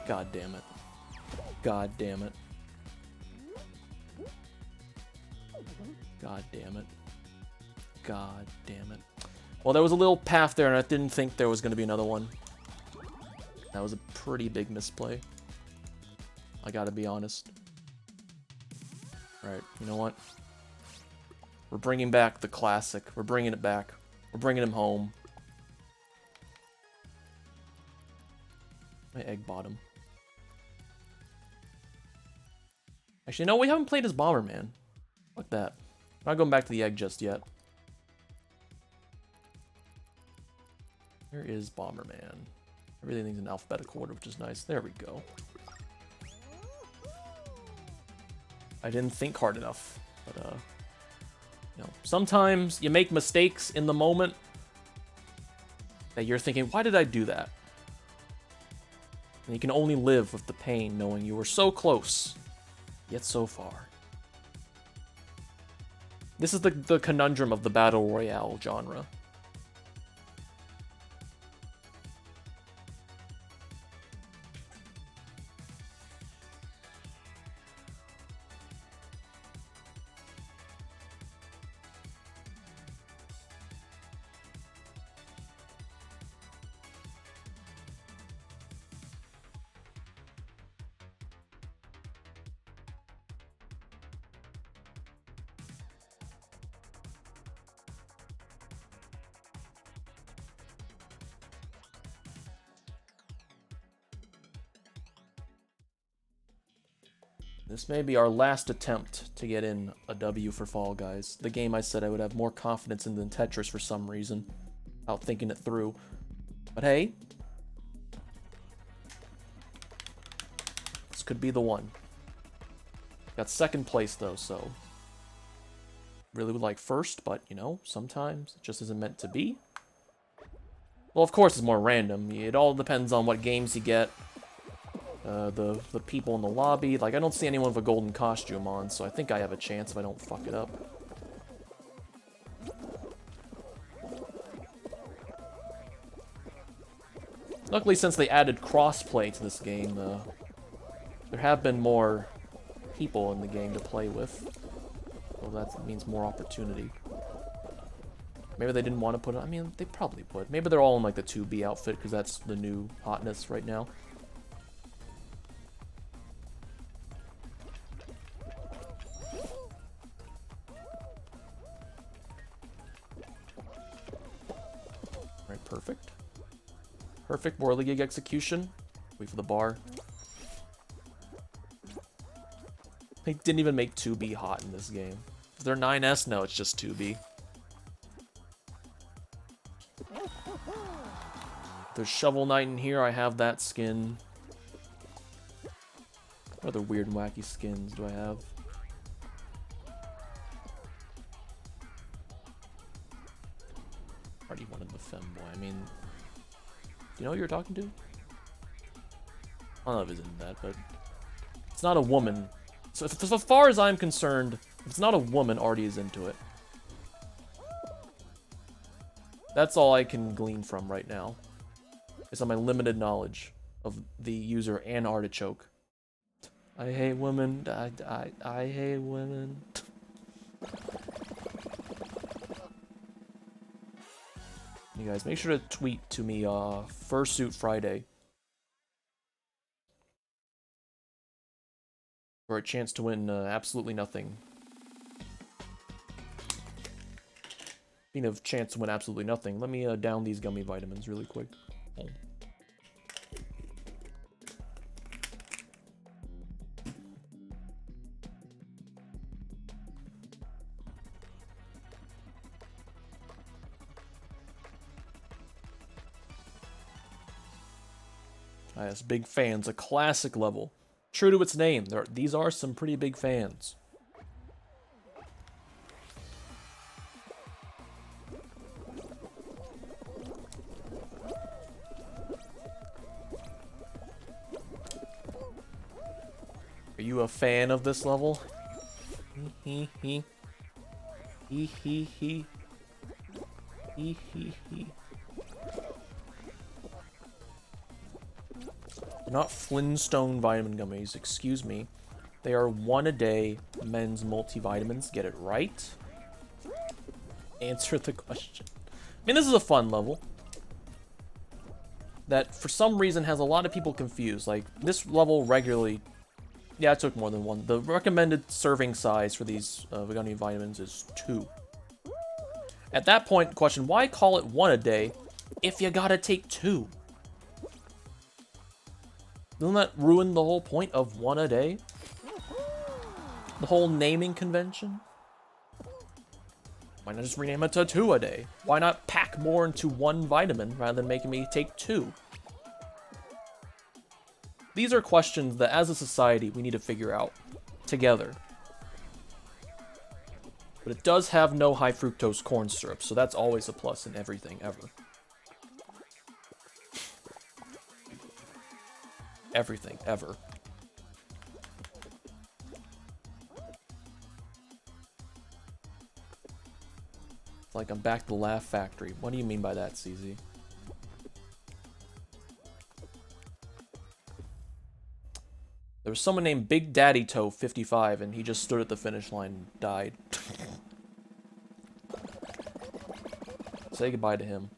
God damn it. God damn it. God damn it. God damn it. Well, there was a little path there, and I didn't think there was going to be another one. That was a pretty big misplay. I gotta be honest. Alright, you know what? We're bringing back the classic. We're bringing it back. We're bringing him home. My egg bottom. Actually, no, we haven't played as Bomberman. Fuck that. I'm not going back to the egg just yet. Where is Bomberman? Everything's in alphabetical order, which is nice. There we go. I didn't think hard enough, but you know, sometimes you make mistakes in the moment that you're thinking, why did I do that? And you can only live with the pain knowing you were so close, yet so far. This is the conundrum of the Battle Royale genre. This may be our last attempt to get in a W for Fall Guys. The game I said I would have more confidence in than Tetris for some reason. Without thinking it through. But hey. This could be the one. Got second place though, so. Really would like first, but you know, sometimes it just isn't meant to be. Well, of course it's more random. It all depends on what games you get. The people in the lobby. Like, I don't see anyone with a golden costume on, so I think I have a chance if I don't fuck it up. Luckily, since they added crossplay to this game, there have been more people in the game to play with. So that means more opportunity. Maybe they didn't want to put it. I mean, they probably would. Maybe they're all in like the 2B outfit because that's the new hotness right now. Alright, perfect. Perfect whirligig execution. Wait for the bar. They didn't even make 2B hot in this game. If they're 9S, no, it's just 2B. There's Shovel Knight in here. I have that skin. What other weird and wacky skins do I have? Already wanted the femboy. I mean, do you know who you're talking to? I don't know if he's into that, but it's not a woman. So as far as I'm concerned, if it's not a woman, Artie is into it. That's all I can glean from right now. Is on my limited knowledge of the user and Artichoke. I hate women. I hate women. You guys, make sure to tweet to me Fursuit Friday for a chance to win absolutely nothing. Speaking of chance to win absolutely nothing, let me down these gummy vitamins really quick. Oh. Yes, big fans. A classic level. True to its name, these are some pretty big fans. Are you a fan of this level? Hee hee hee. Hee hee hee. Hee hee hee. They're not Flintstone vitamin gummies, excuse me. They are 1-a-day men's multivitamins. Get it right. Answer the question. I mean, this is a fun level that for some reason has a lot of people confused. Like, this level regularly... Yeah, it took more than one. The recommended serving size for these gummy vitamins is 2. At that point, question, why call it 1 a day if you gotta take 2? Doesn't that ruin the whole point of 1 a day? The whole naming convention? Why not just rename it to 2 a day? Why not pack more into 1 vitamin rather than making me take 2? These are questions that as a society we need to figure out together. But it does have no high fructose corn syrup, so that's always a plus in everything ever. Everything, ever. It's like I'm back to the Laugh Factory. What do you mean by that, CZ? There was someone named Big Daddy Toe 55, and he just stood at the finish line and died. Say goodbye to him.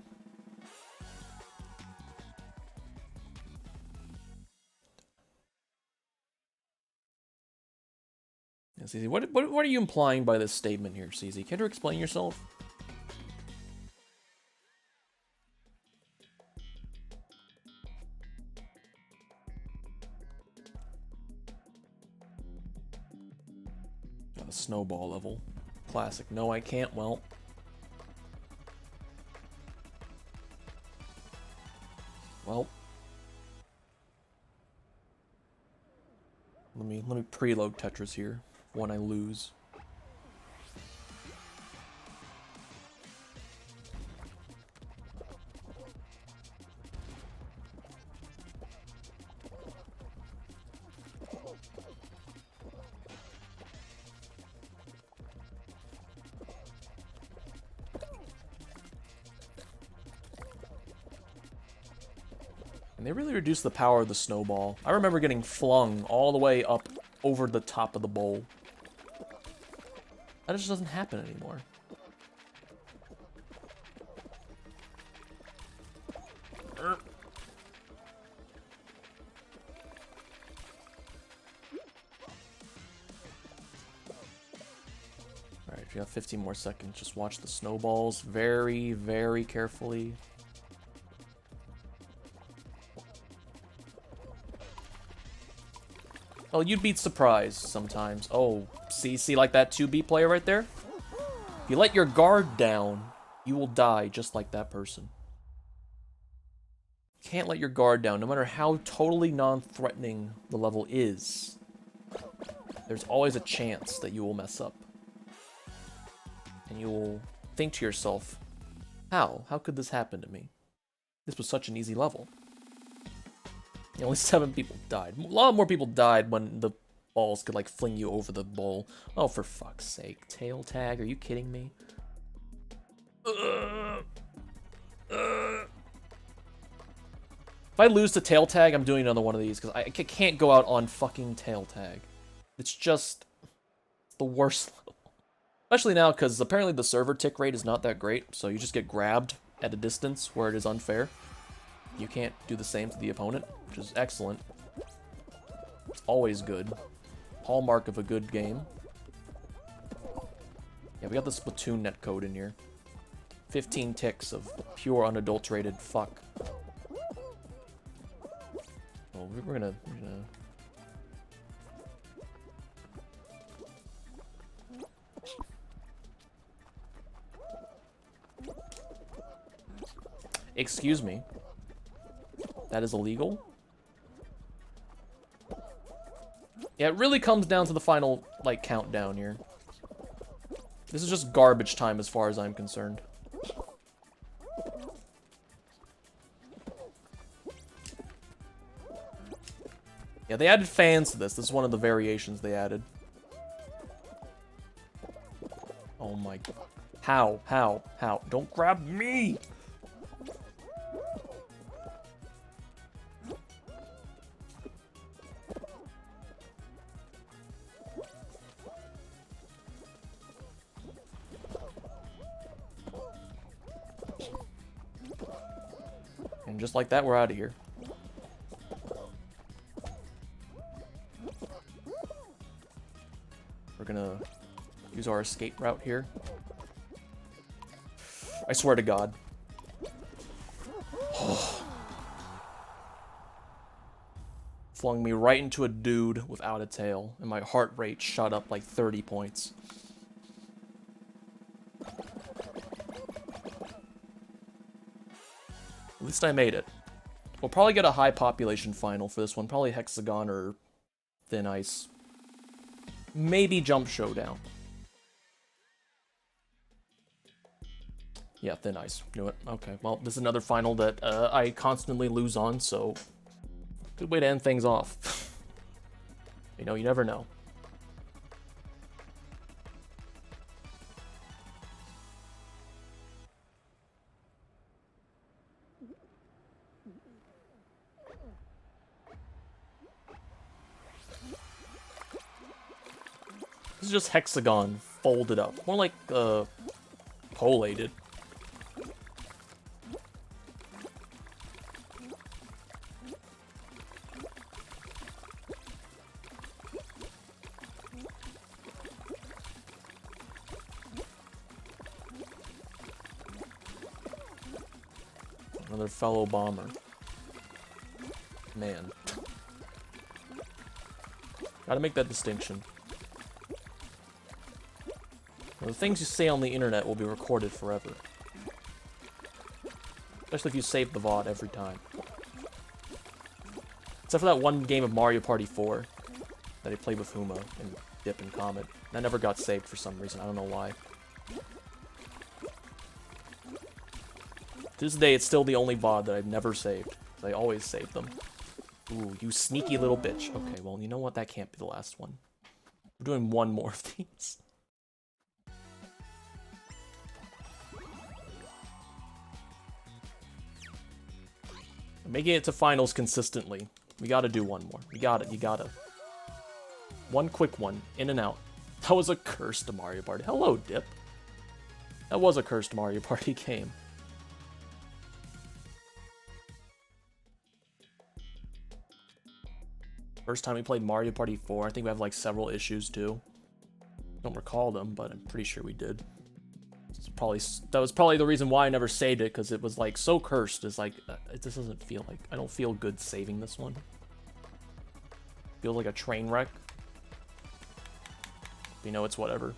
Yeah, CZ, what are you implying by this statement here, CZ? Can you explain yourself? A snowball level. Classic. No, I can't. Well. Well. Let me preload Tetris here when I lose. And they really reduced the power of the snowball. I remember getting flung all the way up over the top of the bowl. That just doesn't happen anymore. Alright, we got 15 more seconds. Just watch the snowballs very, very carefully. Well, you'd be surprised sometimes. Oh, see like that 2B player right there? If you let your guard down, you will die just like that person. You can't let your guard down, no matter how totally non-threatening the level is. There's always a chance that you will mess up. And you will think to yourself, how? How could this happen to me? This was such an easy level. Only 7 people died. A lot more people died when the balls could, like, fling you over the bowl. Oh, for fuck's sake. Tail tag? Are you kidding me? If I lose to tail tag, I'm doing another one of these, because I can't go out on fucking tail tag. It's just the worst level. Especially now, because apparently the server tick rate is not that great, so you just get grabbed at a distance where it is unfair. You can't do the same to the opponent, which is excellent. It's always good. Hallmark of a good game. Yeah, we got the Splatoon netcode in here. 15 ticks of pure unadulterated fuck. Well, we're gonna... Excuse me. That is illegal? Yeah, it really comes down to the final, like, countdown here. This is just garbage time as far as I'm concerned. Yeah, they added fans to this. This is one of the variations they added. Oh my god. How? How? How? Don't grab me! And just like that, we're out of here. We're gonna use our escape route here. I swear to God. Flung me right into a dude without a tail, and my heart rate shot up like 30 points. At least I made it. We'll probably get a high population final for this one. Probably Hexagon or Thin Ice. Maybe Jump Showdown. Yeah, Thin Ice. Knew it. Okay, well, this is another final that I constantly lose on, so... Good way to end things off. You know, you never know. This is just Hexagon folded up. More like, collated. Another fellow bomber. Man. Gotta make that distinction. Now, the things you say on the internet will be recorded forever. Especially if you save the VOD every time. Except for that one game of Mario Party 4 that I played with Huma and Dip and Comet. That never got saved for some reason. I don't know why. To this day, it's still the only VOD that I've never saved. I always save them. Ooh, you sneaky little bitch. Okay, well, you know what? That can't be the last one. We're doing one more of these. Making it to finals consistently. We gotta do one more. You gotta. One quick one, in and out. That was a cursed Mario Party. Hello, Dip. That was a cursed Mario Party game. First time we played Mario Party 4, I think we have like several issues too. Don't recall them, but I'm pretty sure we did. That was probably the reason why I never saved it, because it was like so cursed. It's like, it just doesn't feel like, I don't feel good saving this one. Feels like a train wreck. You know, it's whatever.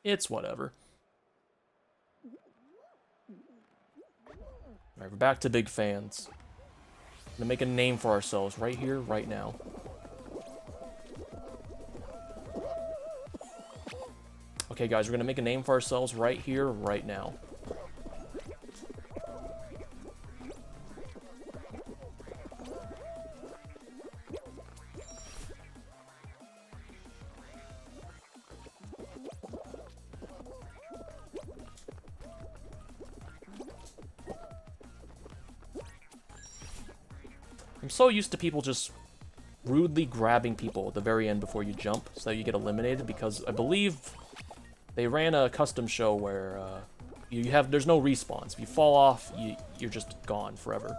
It's whatever. Alright, we're back to big fans. Gonna make a name for ourselves right here, right now. Okay, guys, we're gonna make a name for ourselves right here, right now. I'm so used to people just rudely grabbing people at the very end before you jump so that you get eliminated, because I believe they ran a custom show where there's no respawns. If you fall off, you're just gone forever.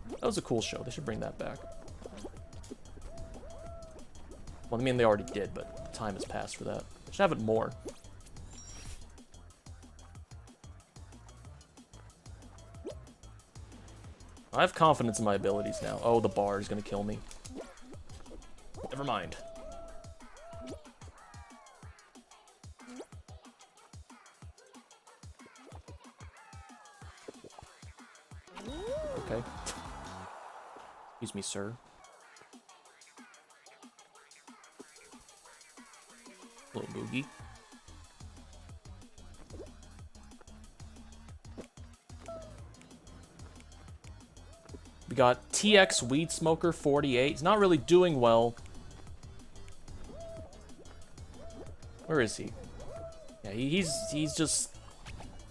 That was a cool show. They should bring that back. Well, I mean, they already did, but time has passed for that. They should have it more. I have confidence in my abilities now. Oh, the bar is gonna kill me. Never mind. Okay. Excuse me, sir. Little boogie. We got TX Weed Smoker 48. He's not really doing well. Where is he? Yeah, he's just,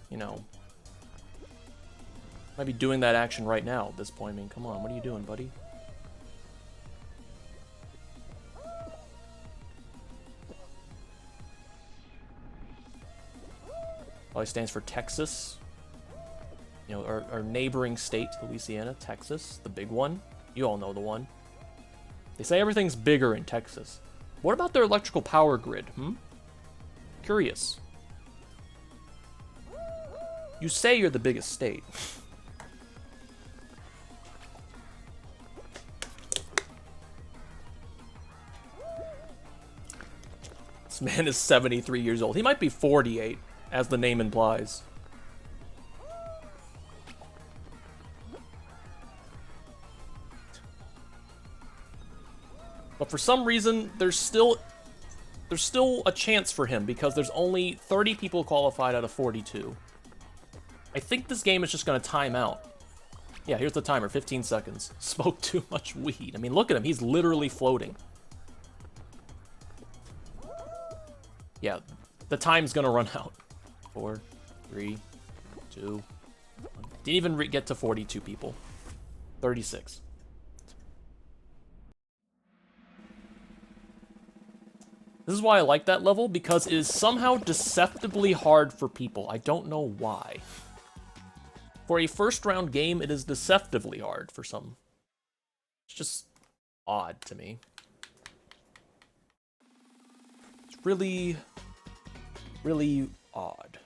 you know, might be doing that action right now at this point. I mean, come on, what are you doing, buddy? Probably stands for Texas. You know, our neighboring state, Louisiana, Texas, the big one. You all know the one. They say everything's bigger in Texas. What about their electrical power grid, Curious. You say you're the biggest state. This man is 73 years old. He might be 48, as the name implies. But for some reason, there's still a chance for him, because there's only 30 people qualified out of 42. I think this game is just going to time out. Yeah, here's the timer, 15 seconds. Smoked too much weed. I mean, look at him, he's literally floating. Yeah, the time's going to run out. 4, 3, 2, 1. Didn't even get to 42 people. 36. This is why I like that level, because it is somehow deceptively hard for people. I don't know why. For a first round game, it is deceptively hard for some. It's just odd to me. It's really, really odd.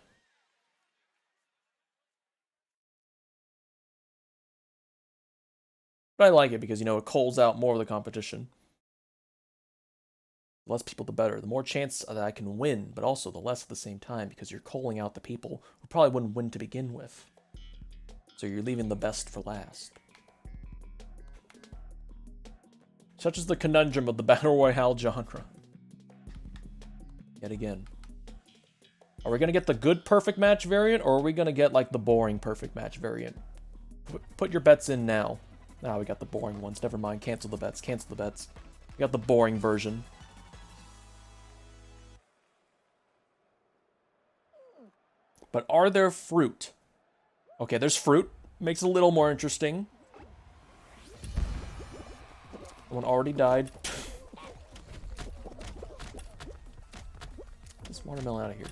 But I like it because, you know, it culls out more of the competition. The less people, the better. The more chance that I can win, but also the less at the same time, because you're culling out the people who probably wouldn't win to begin with. So you're leaving the best for last. Such is the conundrum of the Battle Royale genre. Yet again. Are we going to get the good perfect match variant, or are we going to get, like, the boring perfect match variant? Put your bets in now. Ah, we got the boring ones. Never mind. Cancel the bets. Cancel the bets. We got the boring version. But are there fruit? Okay, there's fruit. Makes it a little more interesting. One already died. This watermelon out of here.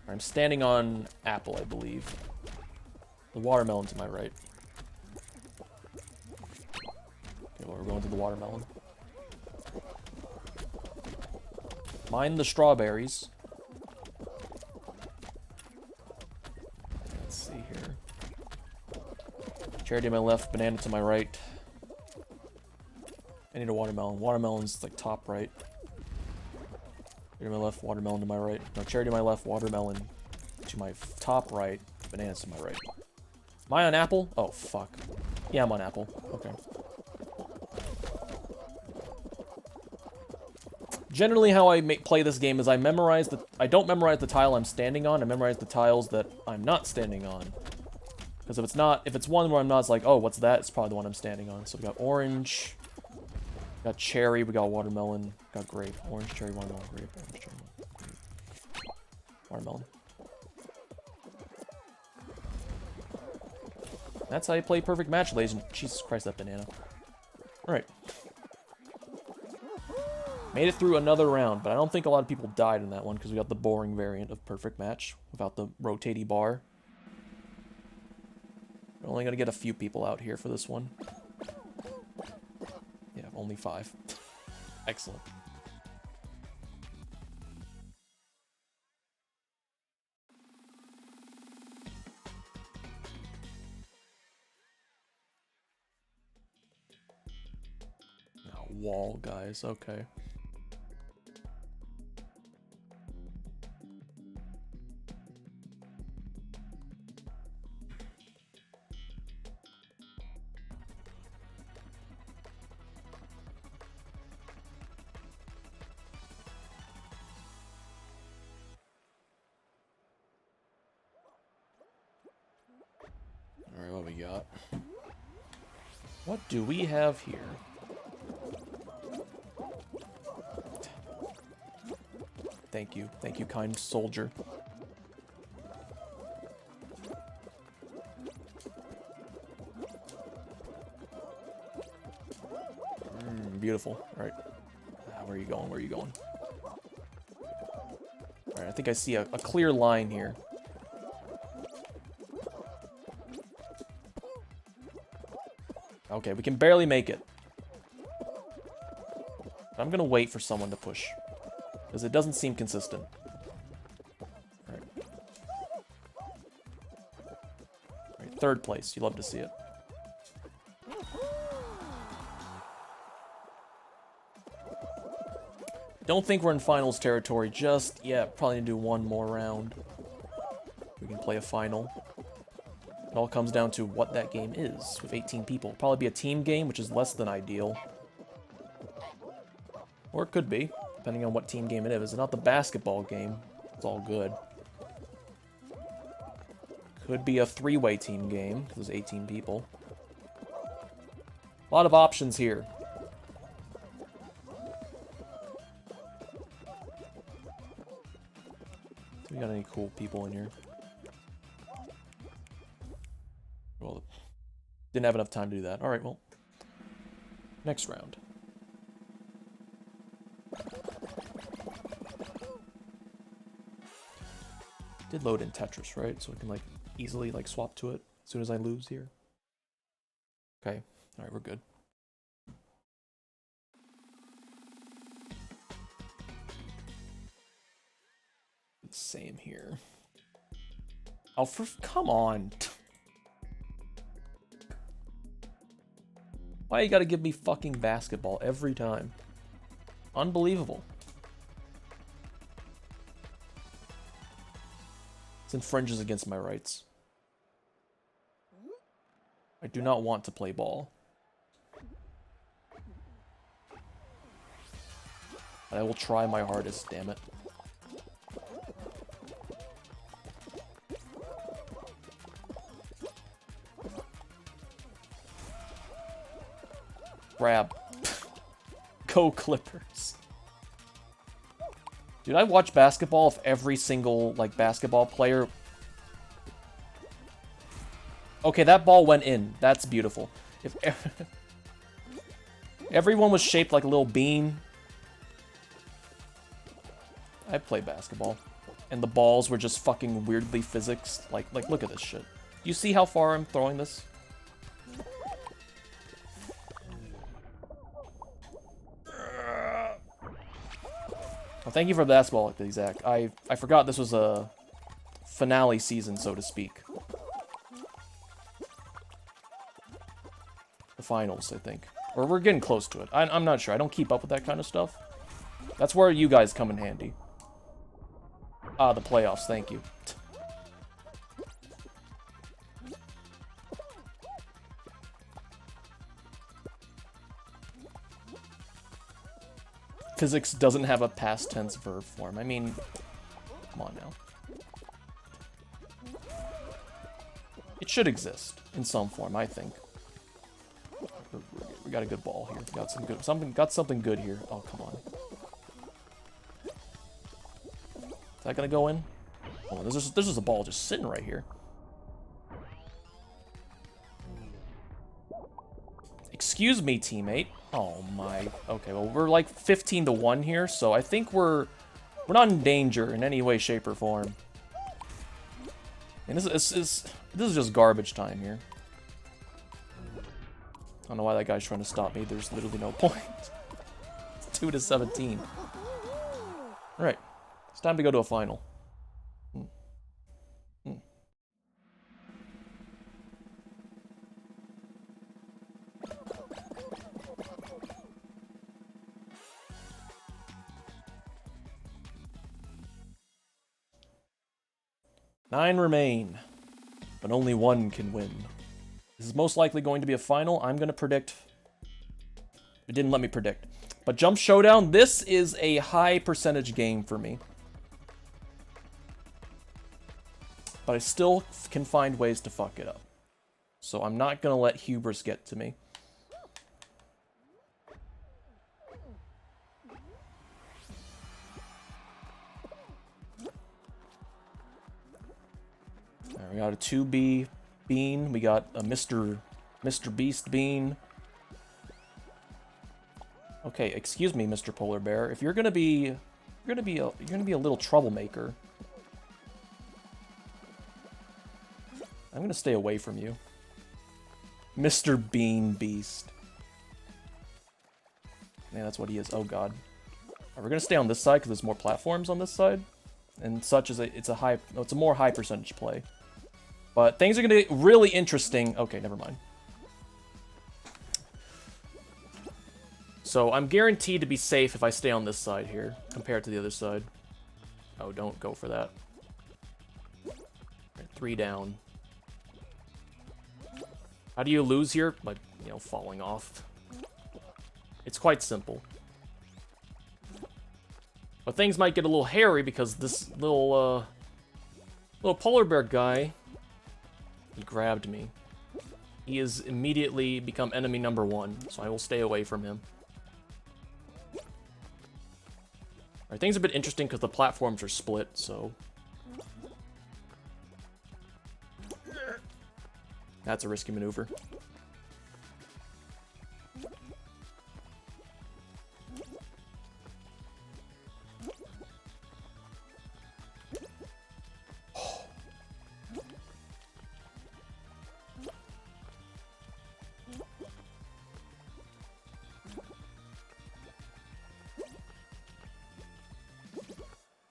I'm standing on apple, I believe. The watermelon to my right. Okay, well, we're going to the watermelon. Mind the strawberries. Let's see here. Cherry to my left, banana to my right. I need a watermelon. Watermelon's like top right. Cherry to my left, watermelon to my right. No, cherry to my left, watermelon to my top right, bananas to my right. Am I on apple? Oh, fuck. Yeah, I'm on apple. Okay. Generally, how I play this game is I don't memorize the tile I'm standing on, I memorize the tiles that I'm not standing on. Because if it's one where I'm not, it's like, oh, what's that? It's probably the one I'm standing on. So we got orange, we got cherry, we got watermelon, we got grape. Orange, cherry, watermelon, grape, orange, cherry, grape. Watermelon. That's how you play perfect match, ladies and... Jesus Christ, that banana. Alright. Made it through another round, but I don't think a lot of people died in that one because we got the boring variant of perfect match without the rotating bar. We're only gonna get a few people out here for this one. Yeah, only 5. Excellent. Now, wall, guys. Okay. Alright, what we got? What do we have here? Thank you. Thank you, kind soldier. Beautiful. Alright. Where are you going? Where are you going? Alright, I think I see a clear line here. Okay, we can barely make it. I'm gonna wait for someone to push. Because it doesn't seem consistent. Alright. Alright, 3rd place. You love to see it. Don't think we're in finals territory just yet. Probably need to do one more round. We can play a final. It all comes down to what that game is with 18 people. Probably be a team game, which is less than ideal. Or it could be, depending on what team game it is. It's not the basketball game. It's all good. Could be a 3-way team game, because there's 18 people. A lot of options here. We got any cool people in here? Well, didn't have enough time to do that. Alright, well. Next round. Did load in Tetris, right? So we can, like, easily, like, swap to it as soon as I lose here. Okay. Alright, we're good. Same here. Oh, come on. Why you gotta give me fucking basketball every time? Unbelievable. This infringes against my rights. I do not want to play ball. But I will try my hardest, damn it. Grab. Go Clippers. Dude, I watch basketball if every single, like, basketball player Okay, that ball went in. That's beautiful. If everyone was shaped like a little bean. I play basketball. And the balls were just fucking weirdly physics. Like, look at this shit. You see how far I'm throwing this? Well, thank you for basketball, exact. I forgot this was a finale season, so to speak. The finals, I think. Or we're getting close to it. I'm not sure. I don't keep up with that kind of stuff. That's where you guys come in handy. Ah, the playoffs. Thank you. Physics doesn't have a past tense verb form. I mean, come on now. It should exist in some form, I think. We got a good ball here. Got something good here. Oh, come on. Is that gonna go in? Oh, there's just a ball just sitting right here. Excuse me, teammate. Oh my. Okay, well we're like 15-1 here, so I think we're not in danger in any way, shape, or form. And this is just garbage time here. I don't know why that guy's trying to stop me. There's literally no point. It's 2-17. All right, it's time to go to a final. 9 remain, but only 1 can win. This is most likely going to be a final. I'm going to predict... It didn't let me predict. But Jump Showdown, this is a high percentage game for me. But I still can find ways to fuck it up. So I'm not going to let hubris get to me. Right, we got a 2B bean. We got a Mr. Beast bean. Okay, excuse me, Mr. Polar Bear. If you're gonna be a little troublemaker, I'm gonna stay away from you. Mr. Bean Beast. Man, that's what he is. Oh god. We're gonna stay on this side because there's more platforms on this side, and such as it's a more high percentage play. But things are gonna get really interesting. Okay, never mind. So I'm guaranteed to be safe if I stay on this side here, compared to the other side. Oh, don't go for that. Right, 3 down. How do you lose here? By, you know, falling off. It's quite simple. But things might get a little hairy because this little polar bear guy, he grabbed me. He has immediately become enemy number 1, so I will stay away from him. Alright, things are a bit interesting because the platforms are split, so... That's a risky maneuver.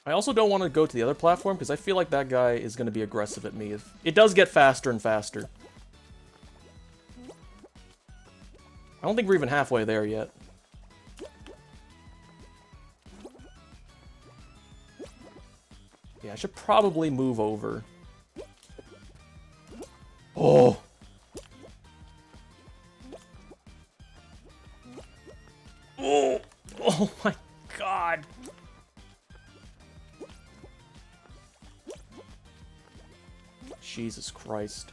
I also don't want to go to the other platform, because I feel like that guy is going to be aggressive at me. It does get faster and faster. I don't think we're even halfway there yet. Yeah, I should probably move over. Oh! Oh! Oh my god! Jesus Christ.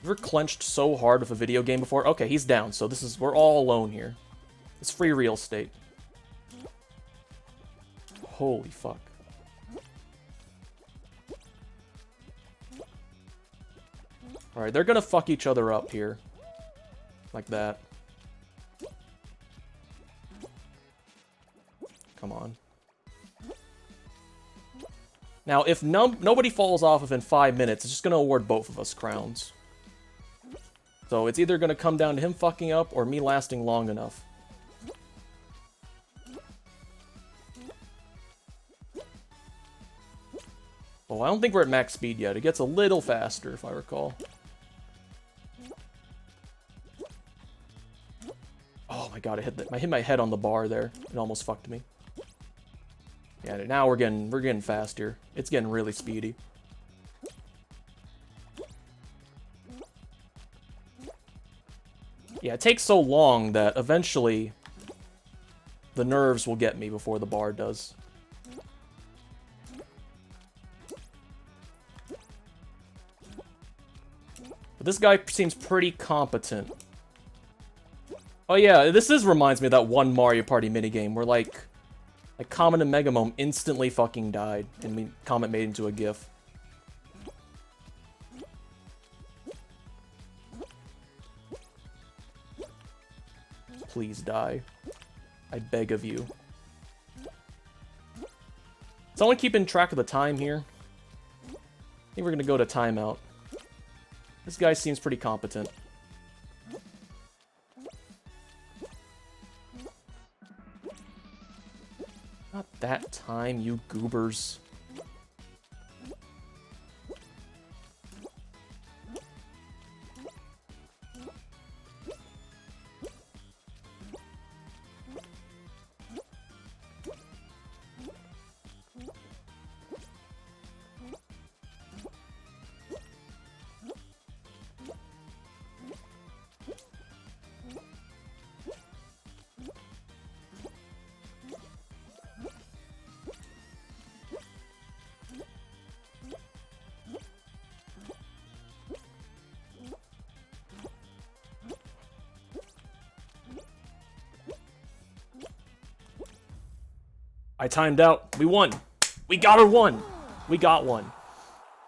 Ever clenched so hard with a video game before? Okay, he's down, so we're all alone here. It's free real estate. Holy fuck. Alright, they're gonna fuck each other up here. Like that. Come on. Now, if nobody falls off within 5 minutes, it's just gonna award both of us crowns. So it's either gonna come down to him fucking up or me lasting long enough. Oh, I don't think we're at max speed yet. It gets a little faster, if I recall. Oh my god, I hit my head on the bar there. It almost fucked me. Yeah, now we're getting faster. It's getting really speedy. Yeah, it takes so long that eventually the nerves will get me before the bar does. But this guy seems pretty competent. Oh yeah, this reminds me of that one Mario Party minigame where like Comet and Megamome instantly fucking died and Comet made into a GIF. Please die. I beg of you. Someone keeping track of the time here? I think we're gonna go to timeout. This guy seems pretty competent. Not that time, you goobers. I timed out. We won. We got her one. We got one.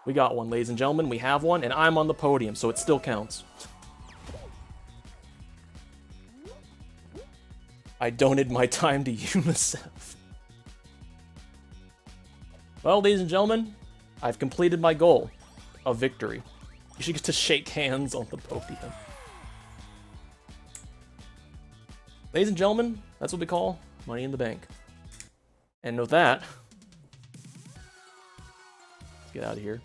We got one, ladies and gentlemen. We have one, and I'm on the podium, so it still counts. I donated my time to UNICEF. Well, ladies and gentlemen, I've completed my goal of victory. You should get to shake hands on the podium. Ladies and gentlemen, that's what we call money in the bank. And with that, let's get out of here.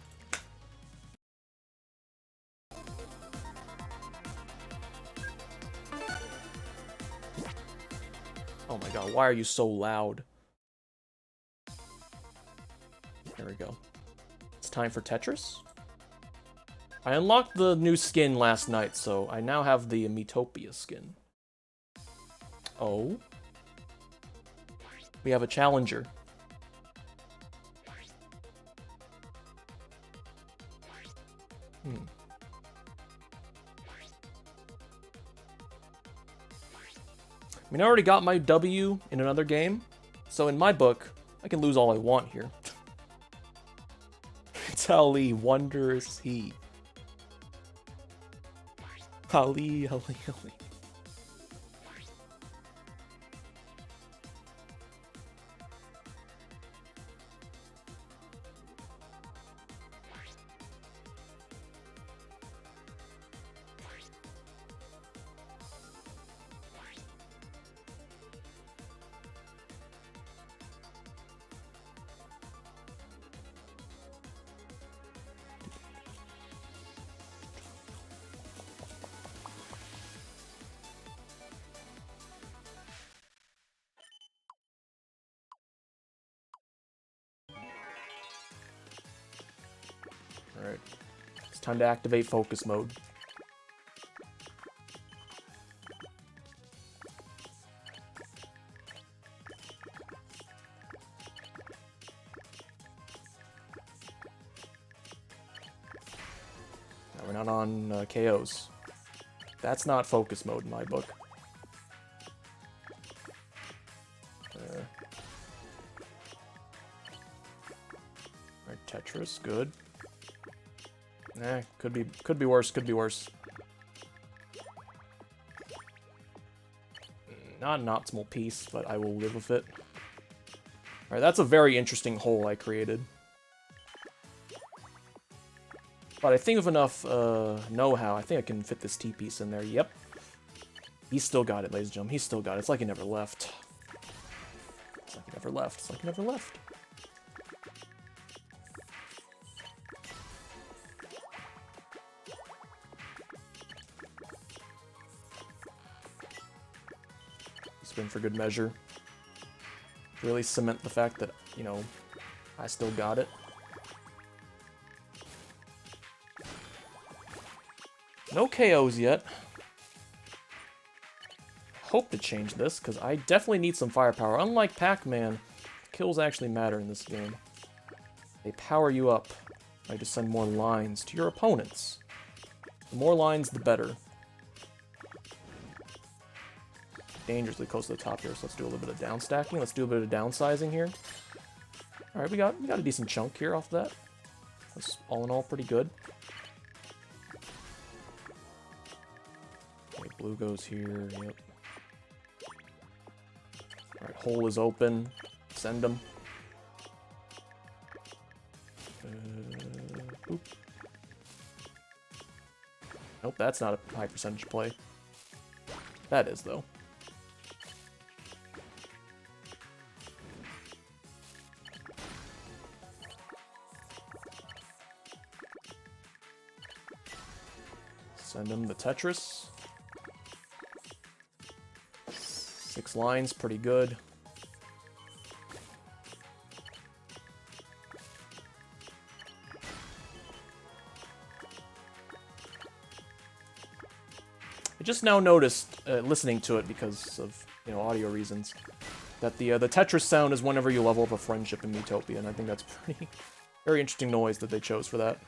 Oh my god, why are you so loud? There we go. It's time for Tetris. I unlocked the new skin last night, so I now have the Metopia skin. Oh. We have a challenger. I mean, I already got my W in another game, so in my book, I can lose all I want here. It's Ali, wondrous he. Ali, Ali, Ali. Alright. It's time to activate focus mode. Now we're not on KOs. That's not focus mode in my book. Alright, Tetris, good. Could be worse, could be worse. Not an optimal piece, but I will live with it. Alright, that's a very interesting hole I created. But I think of enough know-how, I think I can fit this T-piece in there. Yep. He's still got it, ladies and gentlemen. He's still got it. It's like he never left. It's like he never left. It's like he never left. Spin for good measure. Really cement the fact that, you know, I still got it. No KOs yet. Hope to change this, because I definitely need some firepower. Unlike Pac-Man, kills actually matter in this game. They power you up. I just send more lines to your opponents. The more lines, the better. Dangerously close to the top here, so let's do a little bit of down stacking. Let's do a bit of downsizing here. Alright, we got a decent chunk here off that. That's all in all pretty good. Okay, blue goes here, yep. Alright, hole is open. Send them. Boop. Nope, that's not a high percentage play. That is, though. Send him the Tetris. 6 lines, pretty good. I just now noticed, listening to it because of, you know, audio reasons, that the Tetris sound is whenever you level up a friendship in Miitopia, and I think that's pretty very interesting noise that they chose for that.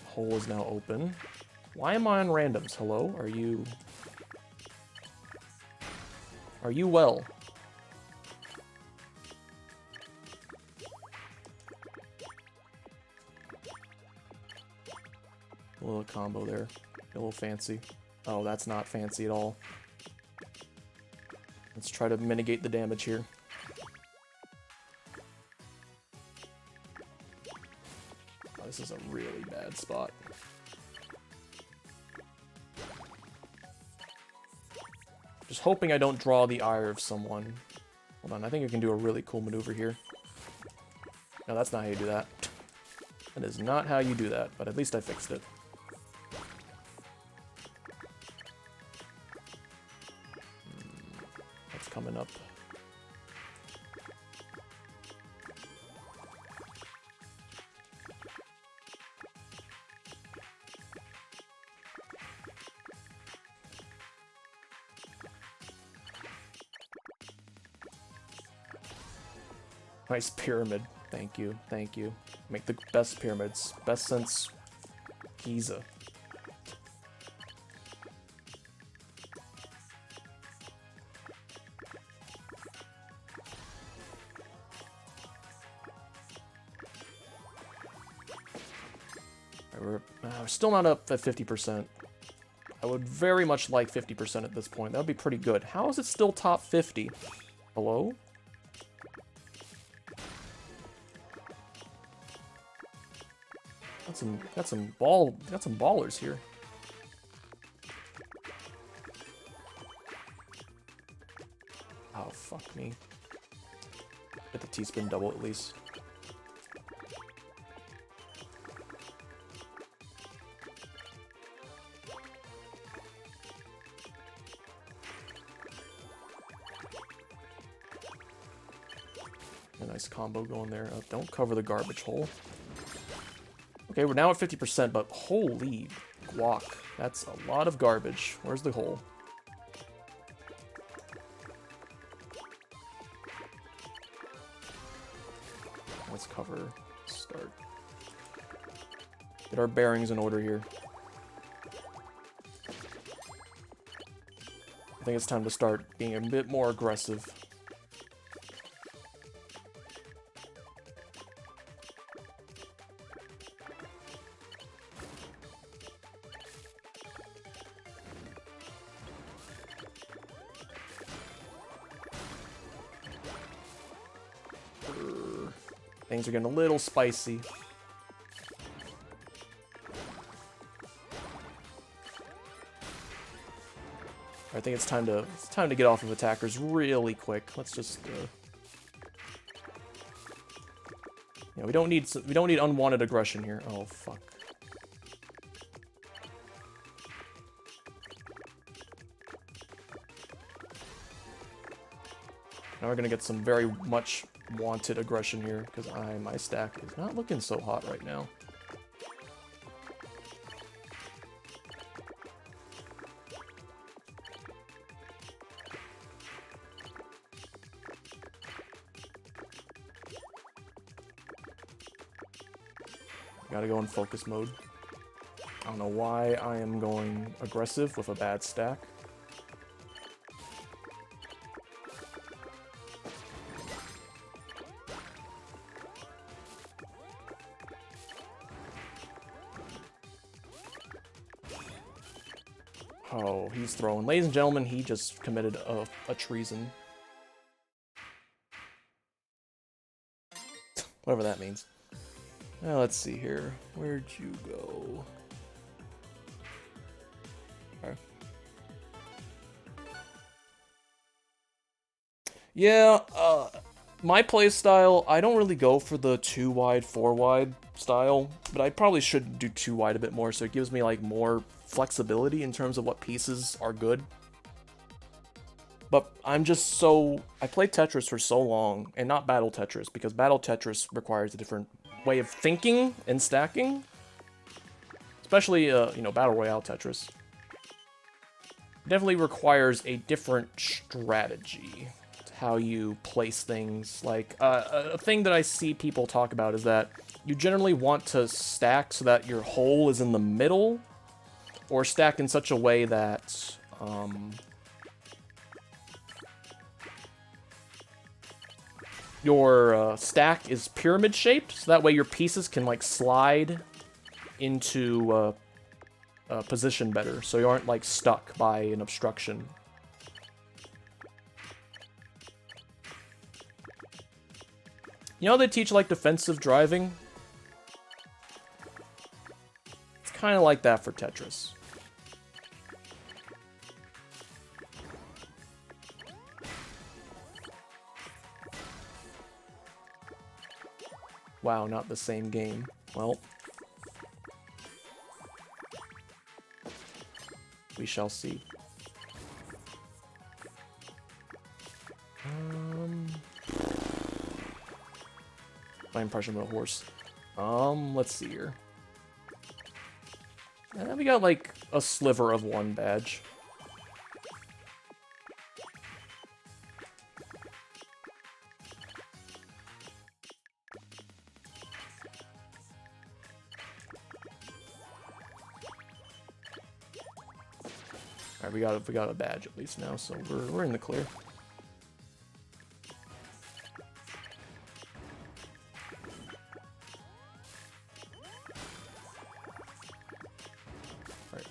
Hole is now open. Why am I on randoms? Hello? Are you well? A little combo there. A little fancy. Oh, that's not fancy at all. Let's try to mitigate the damage here. Oh, this is a really bad spot. Just hoping I don't draw the ire of someone. Hold on, I think I can do a really cool maneuver here. No, that's not how you do that. That is not how you do that, but at least I fixed it. That's coming up. Nice pyramid. Thank you. Thank you. Make the best pyramids. Best since Giza. We're still not up at 50%. I would very much like 50% at this point. That would be pretty good. How is it still top 50? Hello? Got some ballers here. Oh, fuck me. Get the T-spin double at least. A nice combo going there. Oh, don't cover the garbage hole. Okay, we're now at 50%, but holy guac. That's a lot of garbage. Where's the hole? Let's cover. Start. Get our bearings in order here. I think it's time to start being a bit more aggressive. Things are getting a little spicy. I think it's time to get off of attackers really quick. Let's just yeah, we don't need unwanted aggression here. Oh fuck. Now we're gonna get some very much wanted aggression here because my stack is not looking so hot right now. Gotta go in focus mode. I don't know why I am going aggressive with a bad stack. Oh, he's throwing. Ladies and gentlemen, he just committed a treason. Whatever that means. Now, let's see here. Where'd you go? Okay. Yeah, my playstyle, I don't really go for the 2 wide, 4 wide style, but I probably should do 2 wide a bit more, so it gives me like more flexibility in terms of what pieces are good. But I'm just so... I played Tetris for so long, and not Battle Tetris, because Battle Tetris requires a different way of thinking and stacking. Especially, you know, Battle Royale Tetris. Definitely requires a different strategy to how you place things. Like, a thing that I see people talk about is that you generally want to stack so that your hole is in the middle, or stack in such a way that, your stack is pyramid shaped, so that way your pieces can like slide into position better, so you aren't like stuck by an obstruction. You know, they teach like defensive driving. It's kind of like that for Tetris. Wow, not the same game. Well, we shall see. My impression of a horse. Let's see here. We got like a sliver of 1 badge. Alright, we got a badge at least now, so we're in the clear. Alright.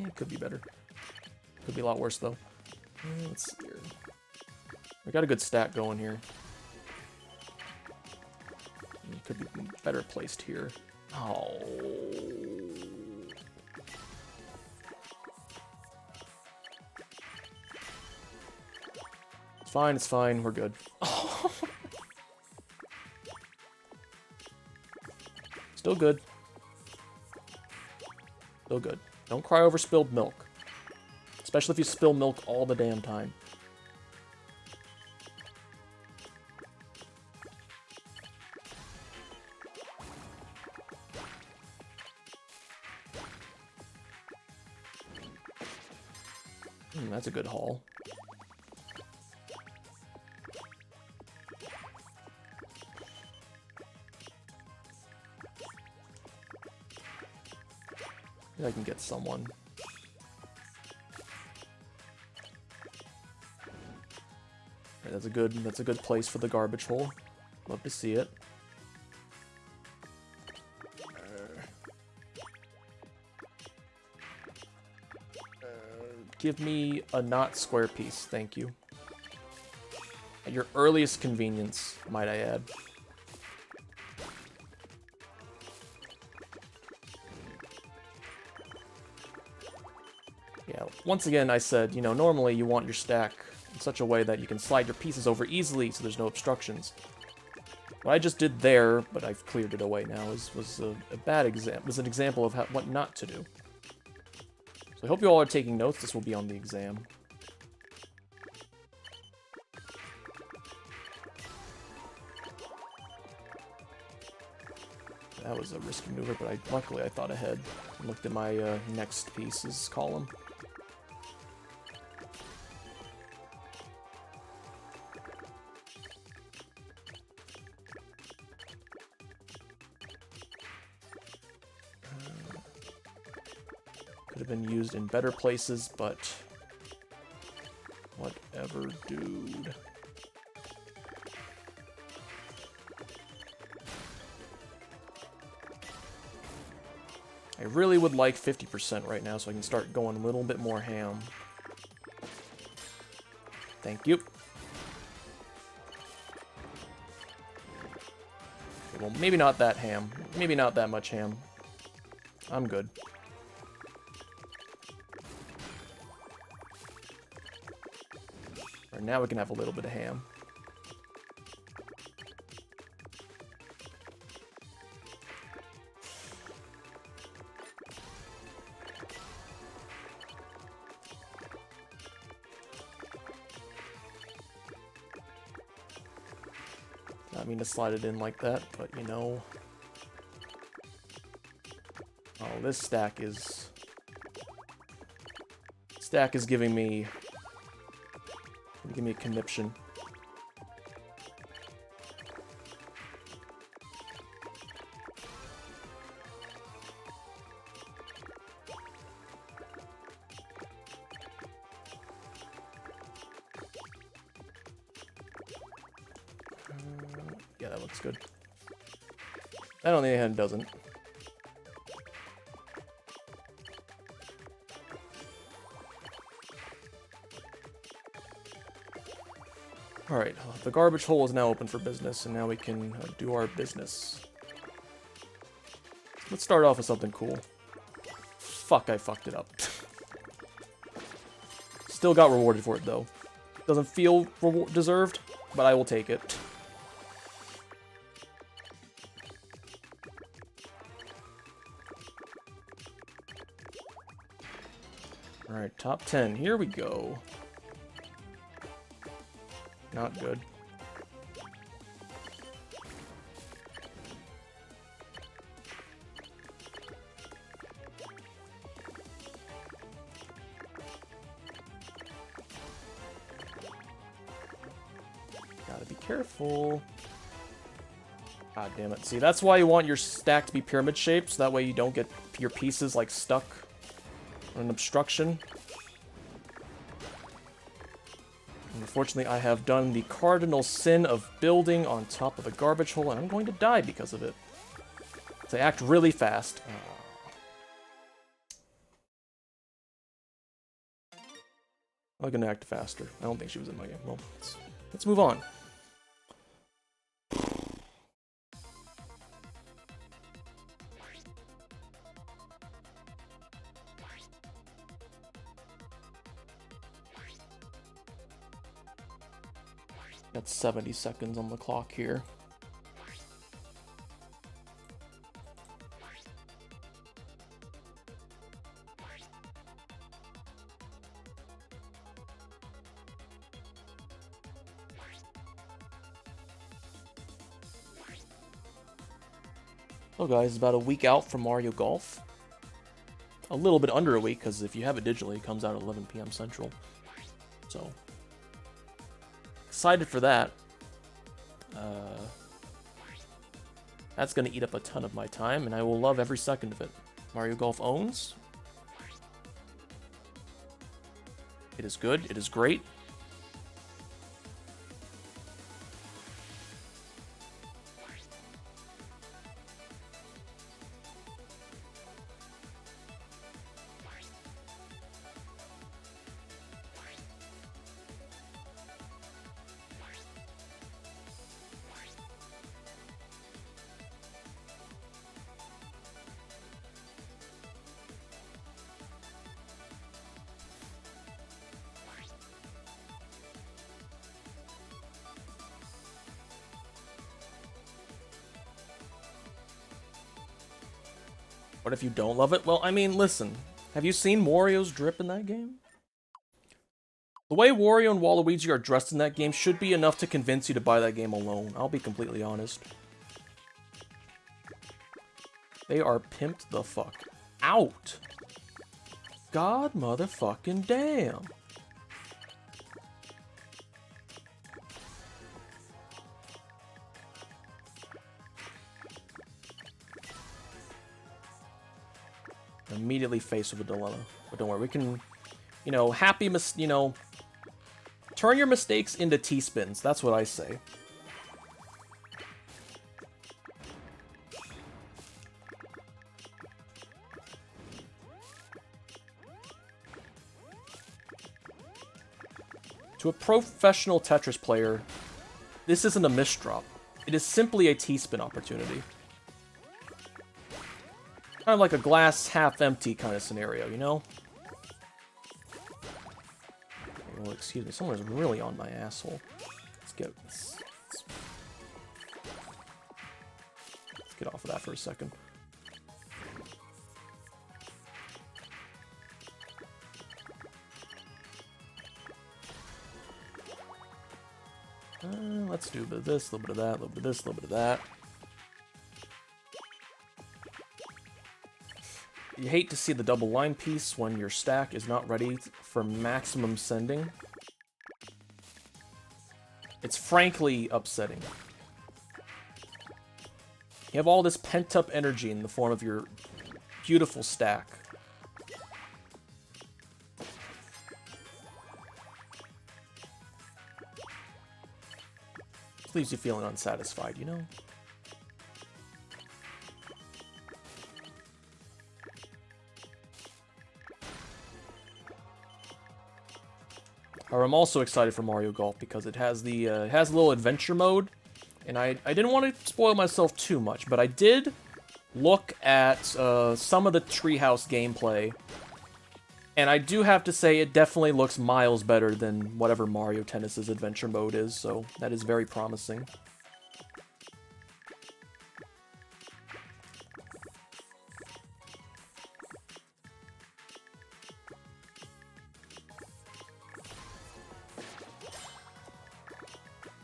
It could be better. Could be a lot worse though. Let's see here. We got a good stack going here. It could be better placed here. Oh. It's fine, we're good. Still good. Still good. Don't cry over spilled milk. Especially if you spill milk all the damn time. That's a good haul. Maybe I can get someone. Right, that's a good place for the garbage hole. Love to see it. Give me a not square piece, thank you. At your earliest convenience, might I add. Yeah, once again, I said, you know, normally you want your stack in such a way that you can slide your pieces over easily so there's no obstructions. What I just did there, but I've cleared it away now, was a bad example. Was an example of what not to do. So I hope you all are taking notes. This will be on the exam. That was a risky maneuver, but luckily I thought ahead and looked at my next pieces column. Could have been used in better places, but whatever, dude. I really would like 50% right now so I can start going a little bit more ham. Thank you. Okay, well, maybe not that ham. Maybe not that much ham. I'm good. Alright, now we can have a little bit of ham. Not mean to slide it in like that, but you know. Oh, this stack is giving me a conniption. Yeah, that looks good. That on the other hand doesn't. Alright, the garbage hole is now open for business, and now we can do our business. Let's start off with something cool. Fuck, I fucked it up. Still got rewarded for it, though. Doesn't feel deserved, but I will take it. Alright, top 10. Here we go. Not good. Gotta be careful. God damn it. See, that's why you want your stack to be pyramid shaped, so that way you don't get your pieces, like, stuck on an obstruction. Unfortunately, I have done the cardinal sin of building on top of the garbage hole, and I'm going to die because of it. So I act really fast. I'm gonna act faster. I don't think she was in my game. Well, let's move on. Got 70 seconds on the clock here. So guys, it's about a week out from Mario Golf. A little bit under a week, because if you have it digitally, it comes out at 11 p.m. Central. So, excited for that. That's going to eat up a ton of my time, and I will love every second of it. Mario Golf owns. It is good. It is great. What if you don't love it? Well, I mean, listen. Have you seen Wario's drip in that game? The way Wario and Waluigi are dressed in that game should be enough to convince you to buy that game alone. I'll be completely honest. They are pimped the fuck out. God motherfucking damn. Immediately faced with a dilemma. But don't worry, we can, you know, turn your mistakes into T-spins. That's what I say. To a professional Tetris player, this isn't a misdrop. It is simply a T-spin opportunity. Kind of like a glass half empty kind of scenario, you know? Well, excuse me, someone's really on my asshole. Let's get off of that for a second. Let's do a bit of this, a little bit of that, a little bit of this, a little bit of that. You hate to see the double line piece when your stack is not ready for maximum sending. It's frankly upsetting. You have all this pent-up energy in the form of your beautiful stack. It leaves you feeling unsatisfied, you know? However, I'm also excited for Mario Golf because it has the it has a little adventure mode, and I didn't want to spoil myself too much, but I did look at some of the Treehouse gameplay, and I do have to say it definitely looks miles better than whatever Mario Tennis's adventure mode is, so that is very promising.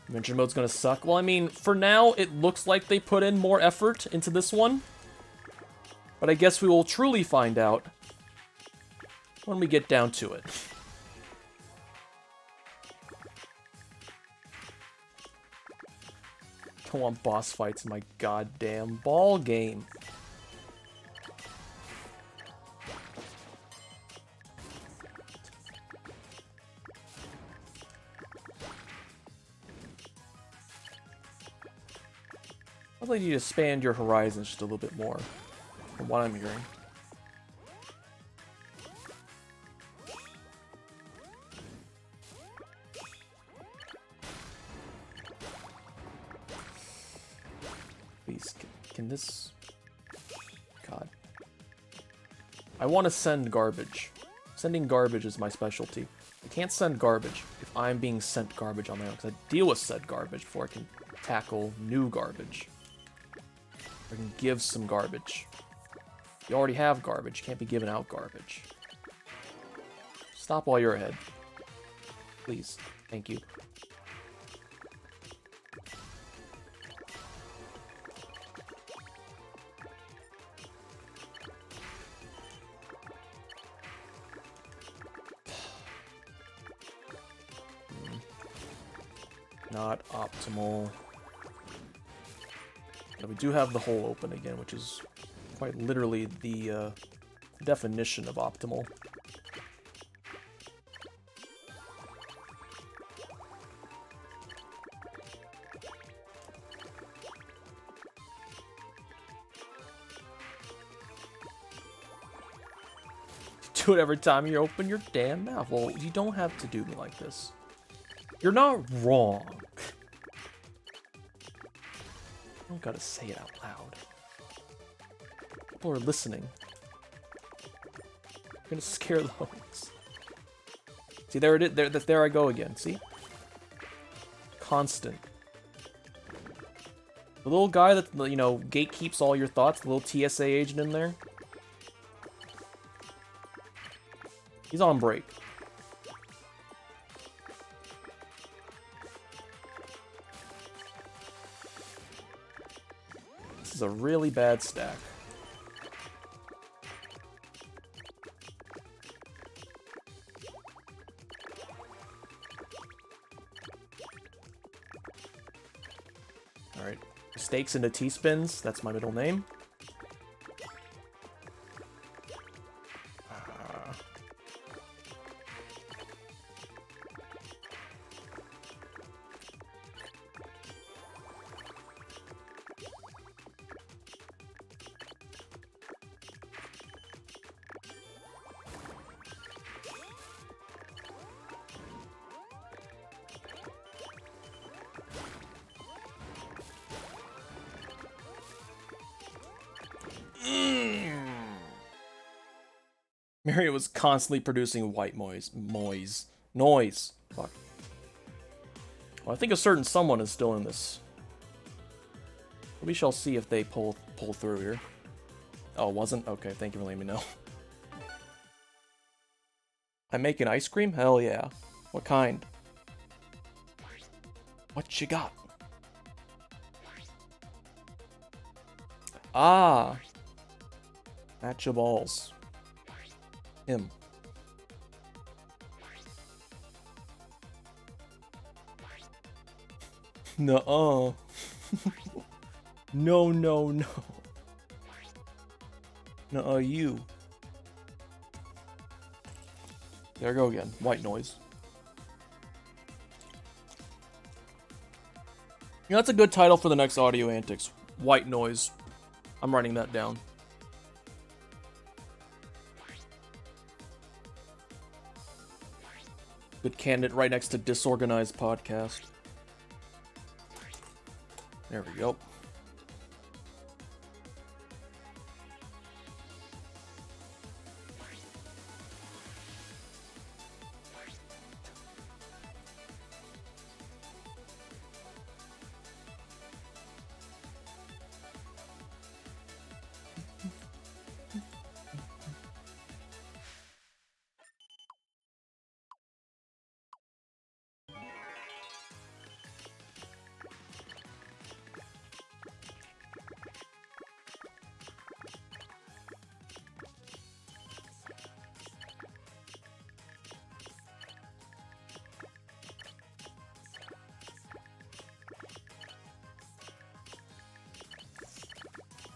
Adventure mode's gonna suck. Well, I mean, for now, it looks like they put in more effort into this one. But I guess we will truly find out when we get down to it. Don't want boss fights in my goddamn ball game. Probably need to expand your horizons just a little bit more, from what I'm hearing. Please, can this... God. I want to send garbage. Sending garbage is my specialty. I can't send garbage if I'm being sent garbage on my own, because I deal with said garbage before I can tackle new garbage. I can give some garbage. You already have garbage. You can't be giving out garbage. Stop while you're ahead. Please. Thank you. Not optimal. Yeah, we do have the hole open again, which is quite literally the definition of optimal. do it every time you open your damn mouth. Well, you don't have to do me like this. You're not wrong. I don't gotta say it out loud. People are listening. I'm gonna scare the hoes. See, there it is. There I go again. See? Constant. The little guy that, you know, gatekeeps all your thoughts, the little TSA agent in there. He's on break. This is a really bad stack. Alright. Mistakes into T-spins. That's my middle name. Mario was constantly producing white noise. Fuck. Well, I think a certain someone is still in this. We shall see if they pull through here. Oh, it wasn't? Okay, thank you for letting me know. I'm making ice cream? Hell yeah. What kind? What you got? Ah! Match your balls. Him. Nuh-uh. No, no, no. Nuh-uh, you. There I go again. White noise. You know, that's a good title for the next audio antics. White noise. I'm writing that down. Good candidate right next to Disorganized Podcast. There we go.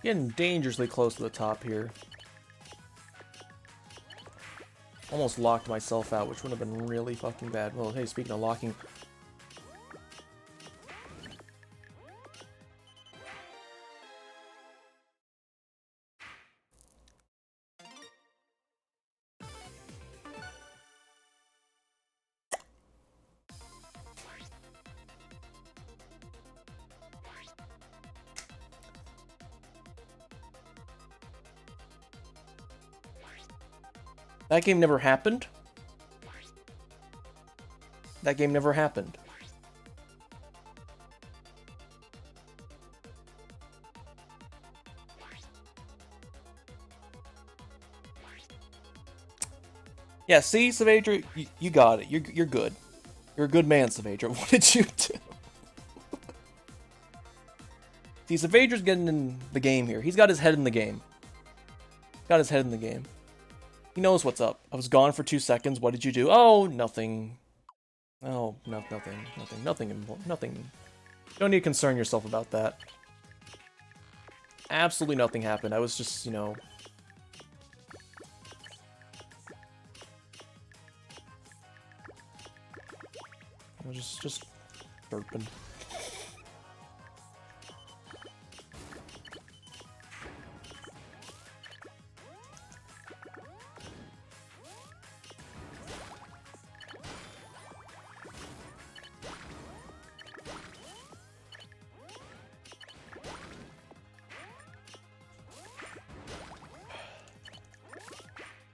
Getting dangerously close to the top here. Almost locked myself out, which would have been really fucking bad. Well, hey, speaking of locking... That game never happened? That game never happened. Yeah, see, Savadra, you got it. You're good. You're a good man, Savadra. What did you do? See, Savadra's getting in the game here. He's got his head in the game. Got his head in the game. He knows what's up. I was gone for 2 seconds. What did you do? Oh, nothing. Oh, nothing important. Nothing. You don't need to concern yourself about that. Absolutely nothing happened. I was just, you know... I was just burping.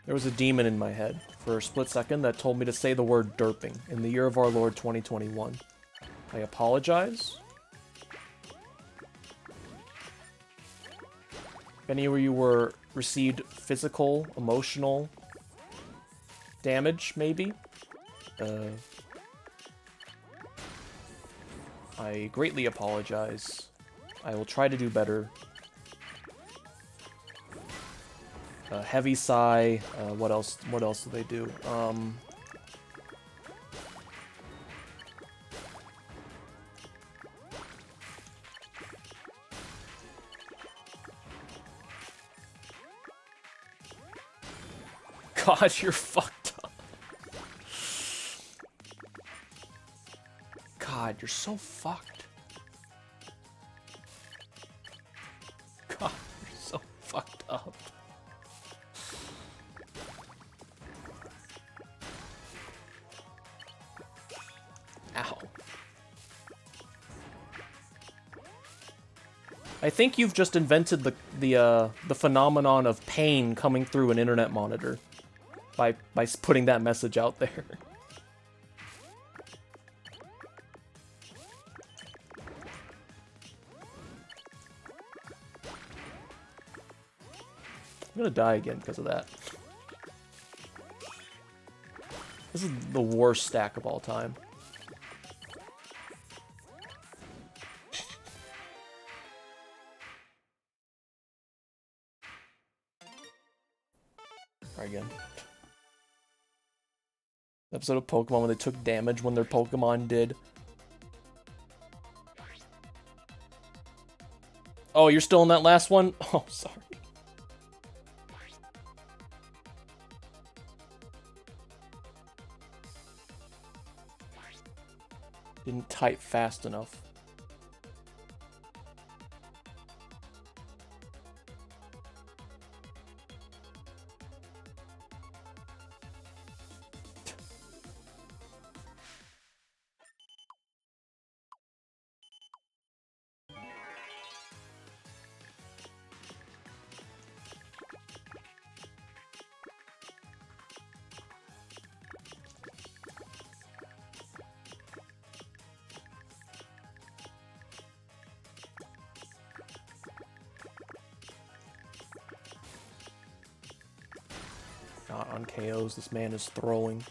There was a demon in my head for a split second that told me to say the word derping in the year of our Lord 2021. I apologize. If any of you received physical, emotional damage, maybe, I greatly apologize. I will try to do better. Heavy sigh. What else? What else do they do? God, you're fucked up. God, you're so fucked. God, you're so fucked up. Ow. I think you've just invented the phenomenon of pain coming through an internet monitor by putting that message out there. I'm gonna die again because of that. This is the worst stack of all time. Try again. Episode of Pokemon when they took damage when their Pokemon did. Oh, you're still in that last one? Oh, sorry. Didn't type fast enough. Not on KOs, this man is throwing.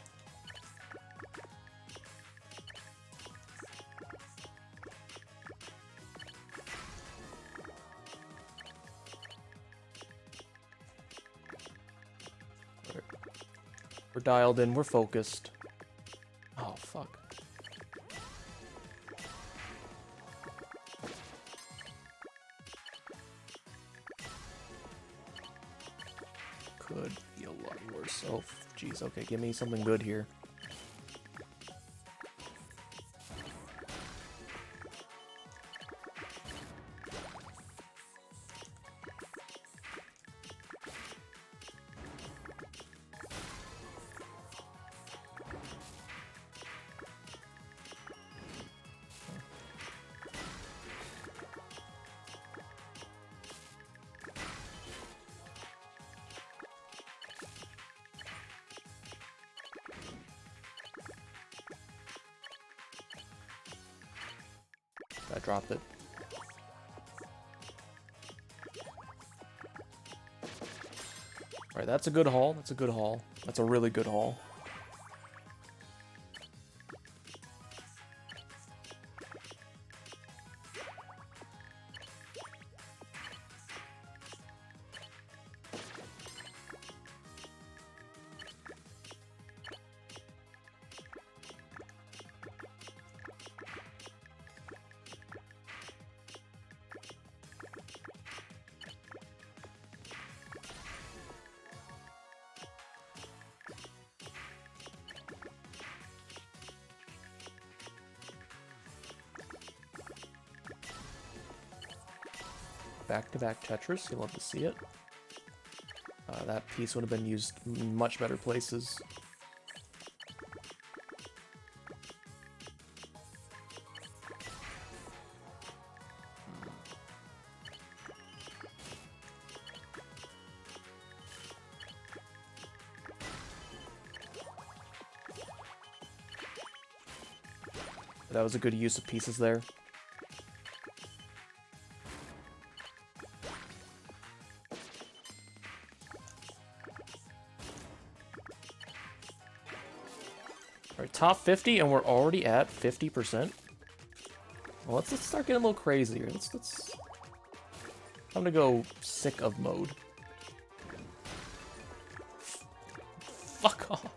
We're dialed in, we're focused. Oh, fuck. Could be a lot worse. Oh, jeez, okay, give me something good here. I dropped it. Alright, that's a good haul. That's a good haul. That's a really good haul. Back-to-back Tetris, you'll love to see it. That piece would have been used in much better places. That was a good use of pieces there. Alright, top 50, and we're already at 50%. Well, let's start getting a little crazier. Let's... I'm gonna go sick of mode. Fuck off.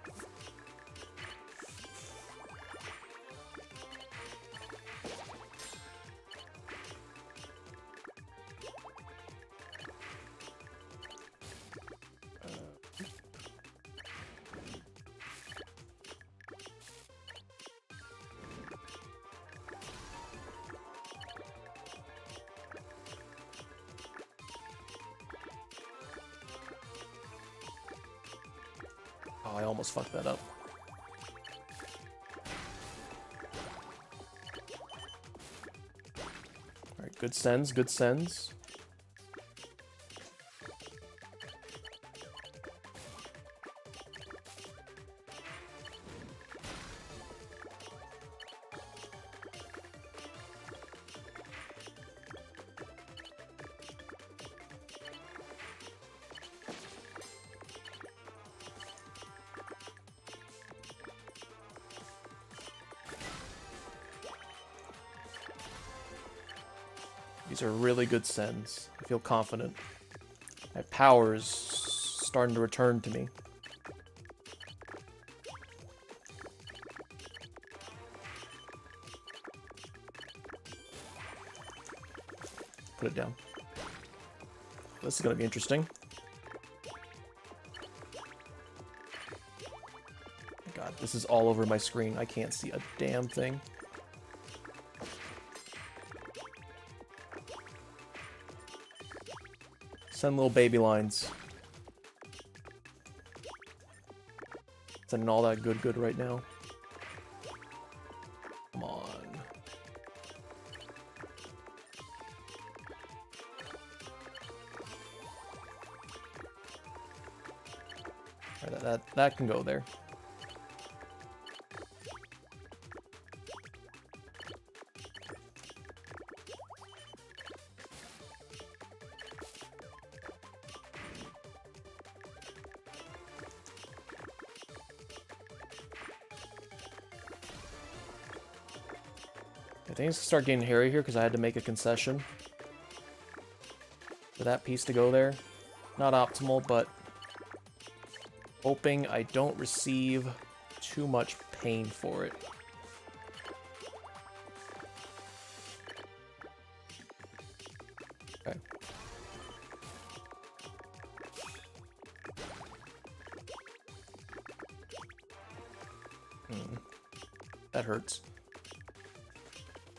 Oh, I almost fucked that up. Alright, good sends, good sends. These are really good sends. I feel confident. My power is starting to return to me. Put it down. This is going to be interesting. God, this is all over my screen. I can't see a damn thing. Send little baby lines. Sending all that good right now. Come on. Alright, that can go there. I think it's gonna start getting hairy here because I had to make a concession for that piece to go there. Not optimal, but hoping I don't receive too much pain for it. Okay. That hurts.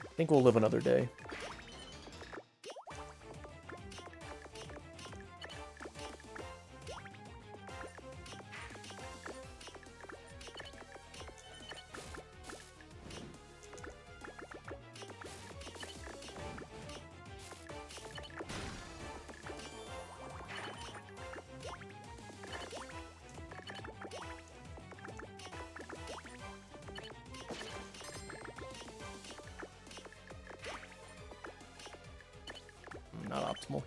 I think we'll live another day. Not optimal.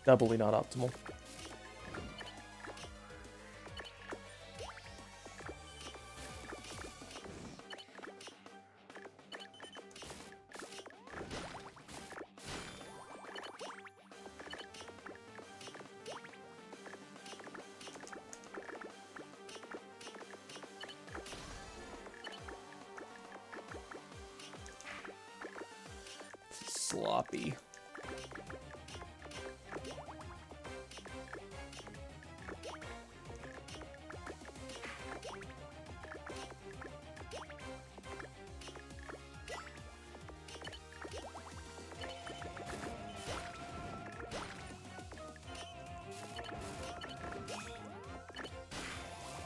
Doubly not optimal. Sloppy.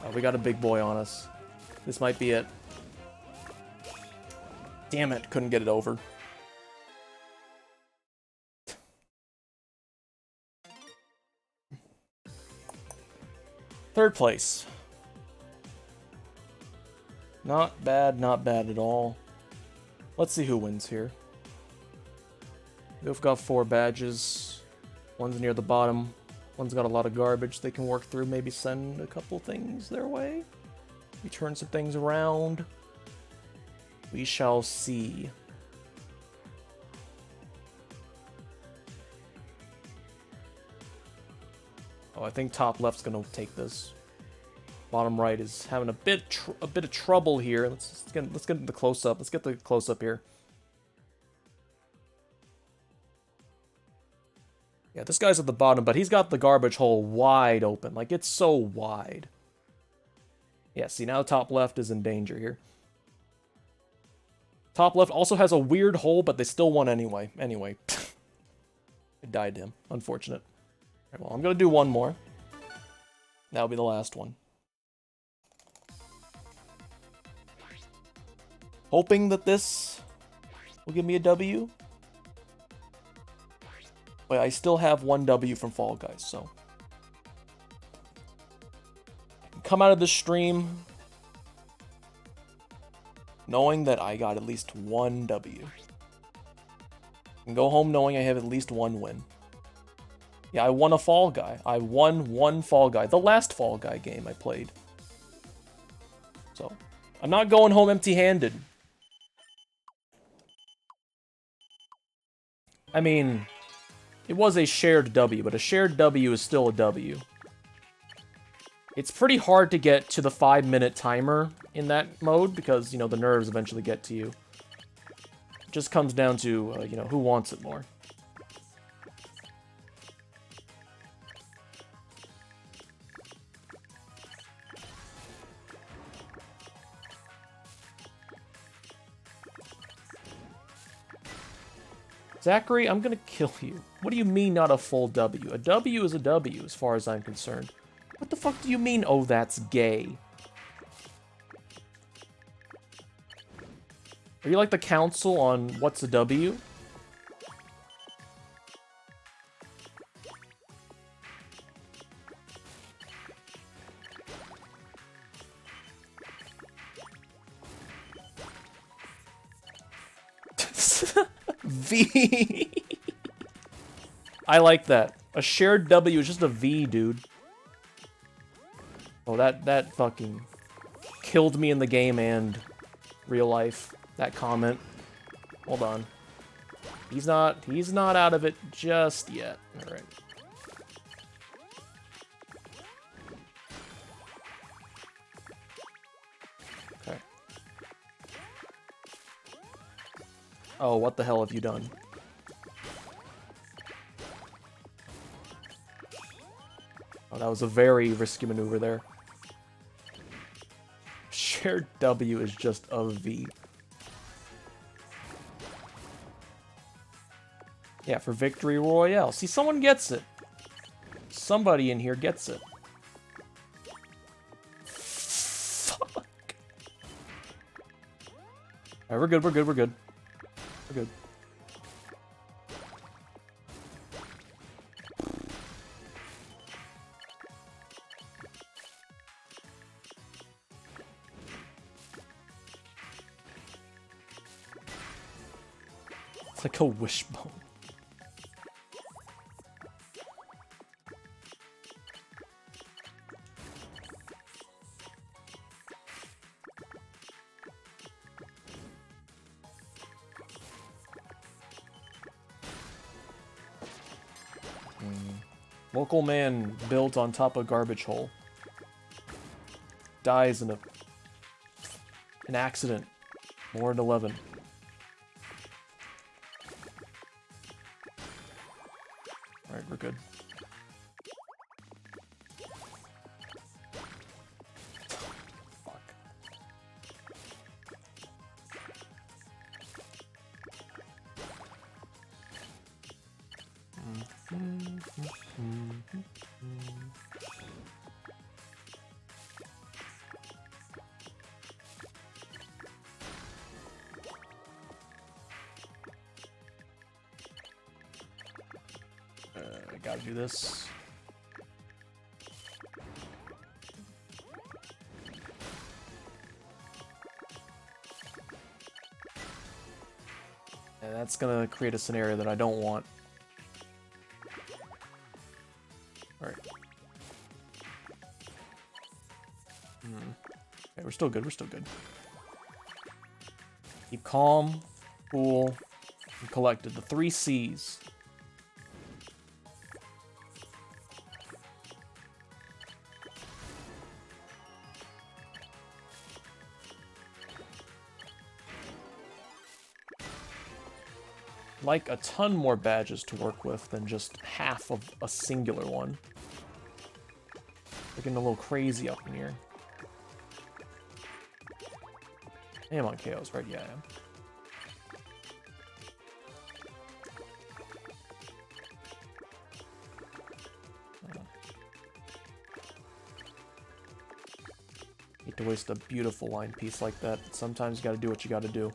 Oh, we got a big boy on us. This might be it. Damn it, couldn't get it over. Third place. Not bad at all. Let's see who wins here. We've got 4 badges. One's near the bottom. One's got a lot of garbage they can work through. Maybe send a couple things their way. We turn some things around. We shall see. Oh, I think top left's gonna take this. Bottom right is having a bit of trouble here. Let's get the close up. Let's get the close up here. Yeah, this guy's at the bottom, but he's got the garbage hole wide open. Like, it's so wide. Yeah, see, now top left is in danger here. Top left also has a weird hole, but they still won anyway. Anyway. It died to him. Unfortunate. Right, well, I'm going to do one more. That'll be the last one. Hoping that this will give me a W. But I still have 1 W from Fall Guys, so. I can come out of this stream knowing that I got at least 1 W. I can go home knowing I have at least 1 win. Yeah, I won a Fall Guy. I won 1 Fall Guy. The last Fall Guy game I played. So, I'm not going home empty-handed. I mean, it was a shared W, but a shared W is still a W. It's pretty hard to get to the 5-minute timer in that mode because, you know, the nerves eventually get to you. It just comes down to, you know, who wants it more. Zachary, I'm gonna kill you. What do you mean not a full W? A W is a W as far as I'm concerned. What the fuck do you mean, oh, that's gay? Are you like the council on what's a W? V. I like that. A shared W is just a V, dude. Oh, that fucking killed me in the game and real life. That comment. Hold on. He's not out of it just yet. All right. Okay. Oh, what the hell have you done? Oh, that was a very risky maneuver there. Shared W is just a V. Yeah, for Victory Royale. See, someone gets it. Somebody in here gets it. Fuck. Alright, we're good, we're good, we're good. We're good. It's like a wishbone. Local man built on top of garbage hole. Dies in an accident. More than 11. Alright, we're good. Fuck. I gotta do this. And that's gonna create a scenario that I don't want. Alright. Okay, we're still good, we're still good. Keep calm, cool, and collected. The 3 C's. Like a ton more badges to work with than just half of a singular one. We're getting a little crazy up in here. I am on KOs, right? Yeah, I am. Hate to waste a beautiful line piece like that, but sometimes you gotta do what you gotta do.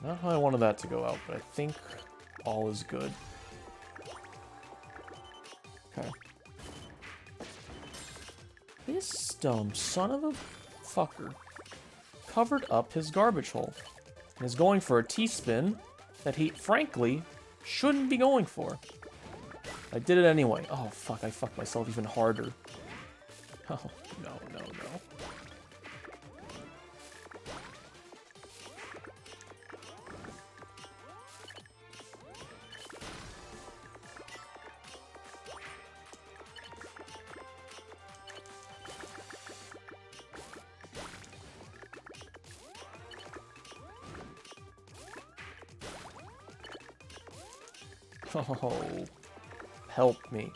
Not how I wanted that to go out, but I think all is good. Okay. This dumb son of a fucker covered up his garbage hole and is going for a T-spin that he, frankly, shouldn't be going for. I did it anyway. Oh, fuck, I fucked myself even harder. Oh, no, no, no. Oh, help me.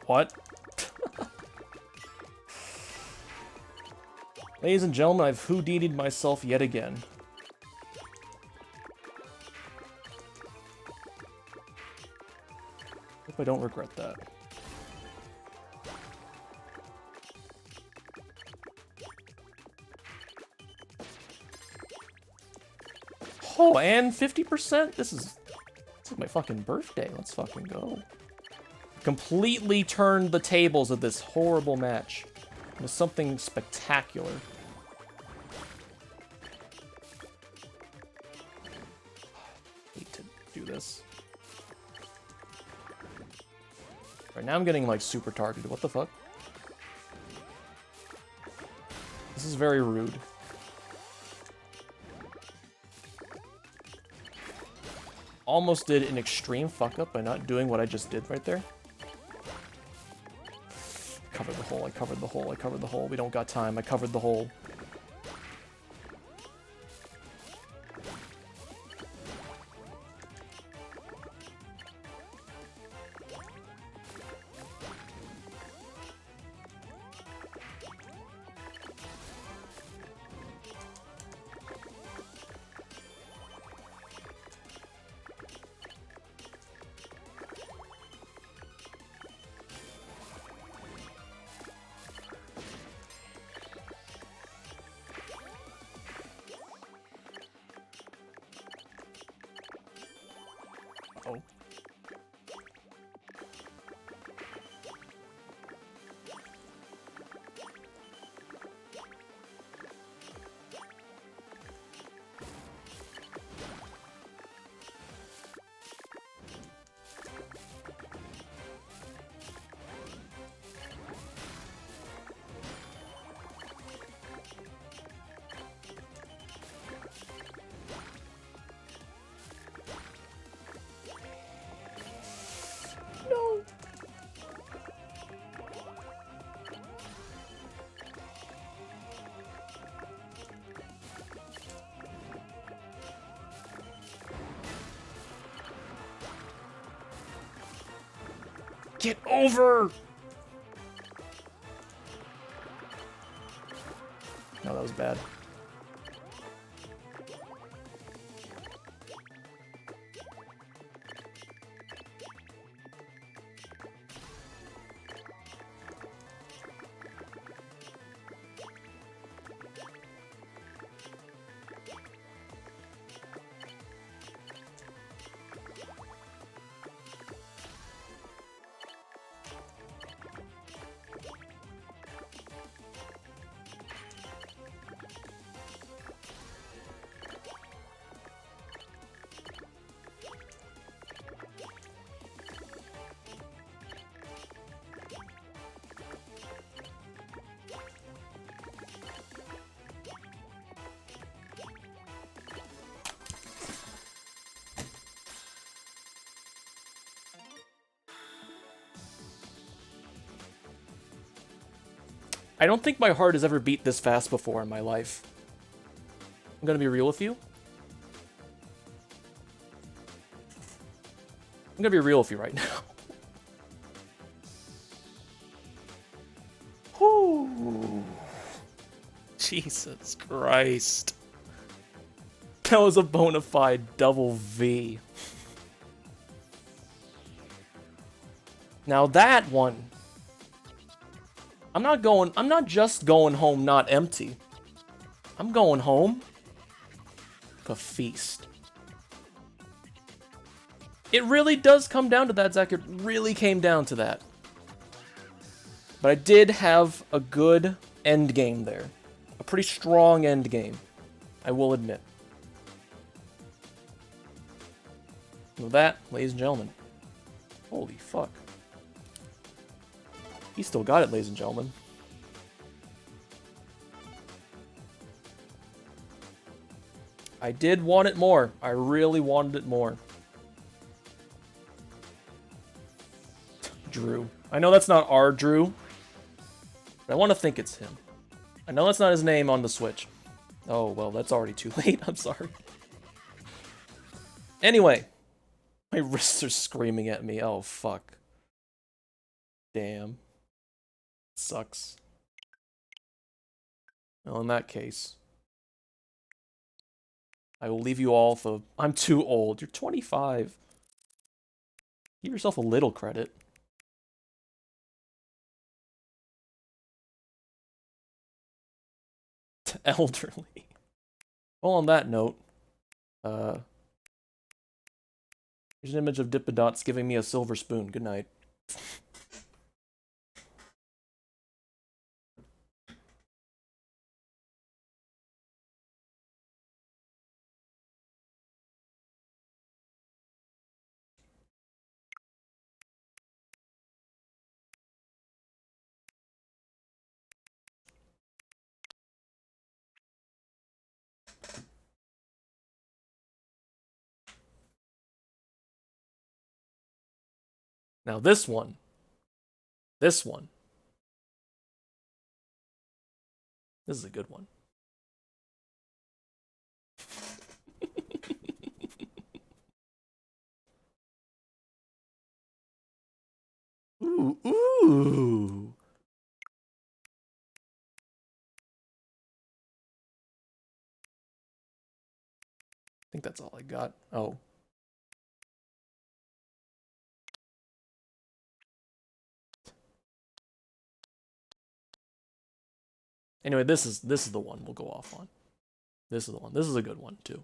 What? Ladies and gentlemen, I've Houdini'd myself yet again. Hope I don't regret that. Oh, and 50%? This is my fucking birthday. Let's fucking go. Completely turned the tables of this horrible match into something spectacular. Hate to do this. Right now I'm getting like super targeted. What the fuck? This is very rude. Almost did an extreme fuck up by not doing what I just did right there. Covered the hole, I covered the hole, I covered the hole. We don't got time, I covered the hole. Oh. No. Get over! No, that was bad. I don't think my heart has ever beat this fast before in my life. I'm gonna be real with you. I'm gonna be real with you right now. Whew. Jesus Christ. That was a bona fide double V. Now that one... I'm not just going home not empty. I'm going home to feast. It really does come down to that, Zach. It really came down to that. But I did have a good end game there. A pretty strong end game, I will admit. With that, ladies and gentlemen. Holy fuck. He still got it, ladies and gentlemen. I did want it more. I really wanted it more. Drew. I know that's not our Drew, but I want to think it's him. I know that's not his name on the Switch. Oh, well, that's already too late. I'm sorry. Anyway. My wrists are screaming at me. Oh, fuck. Damn. Sucks. Well, in that case, I will leave you all for... I'm too old. You're 25. Give yourself a little credit. Elderly. Well, on that note, here's an image of Dippodots giving me a silver spoon. Good night. Now this one. This is a good one. Ooh, ooh. I think that's all I got. Oh. Anyway, this is the one we'll go off on. This is the one. This is a good one too.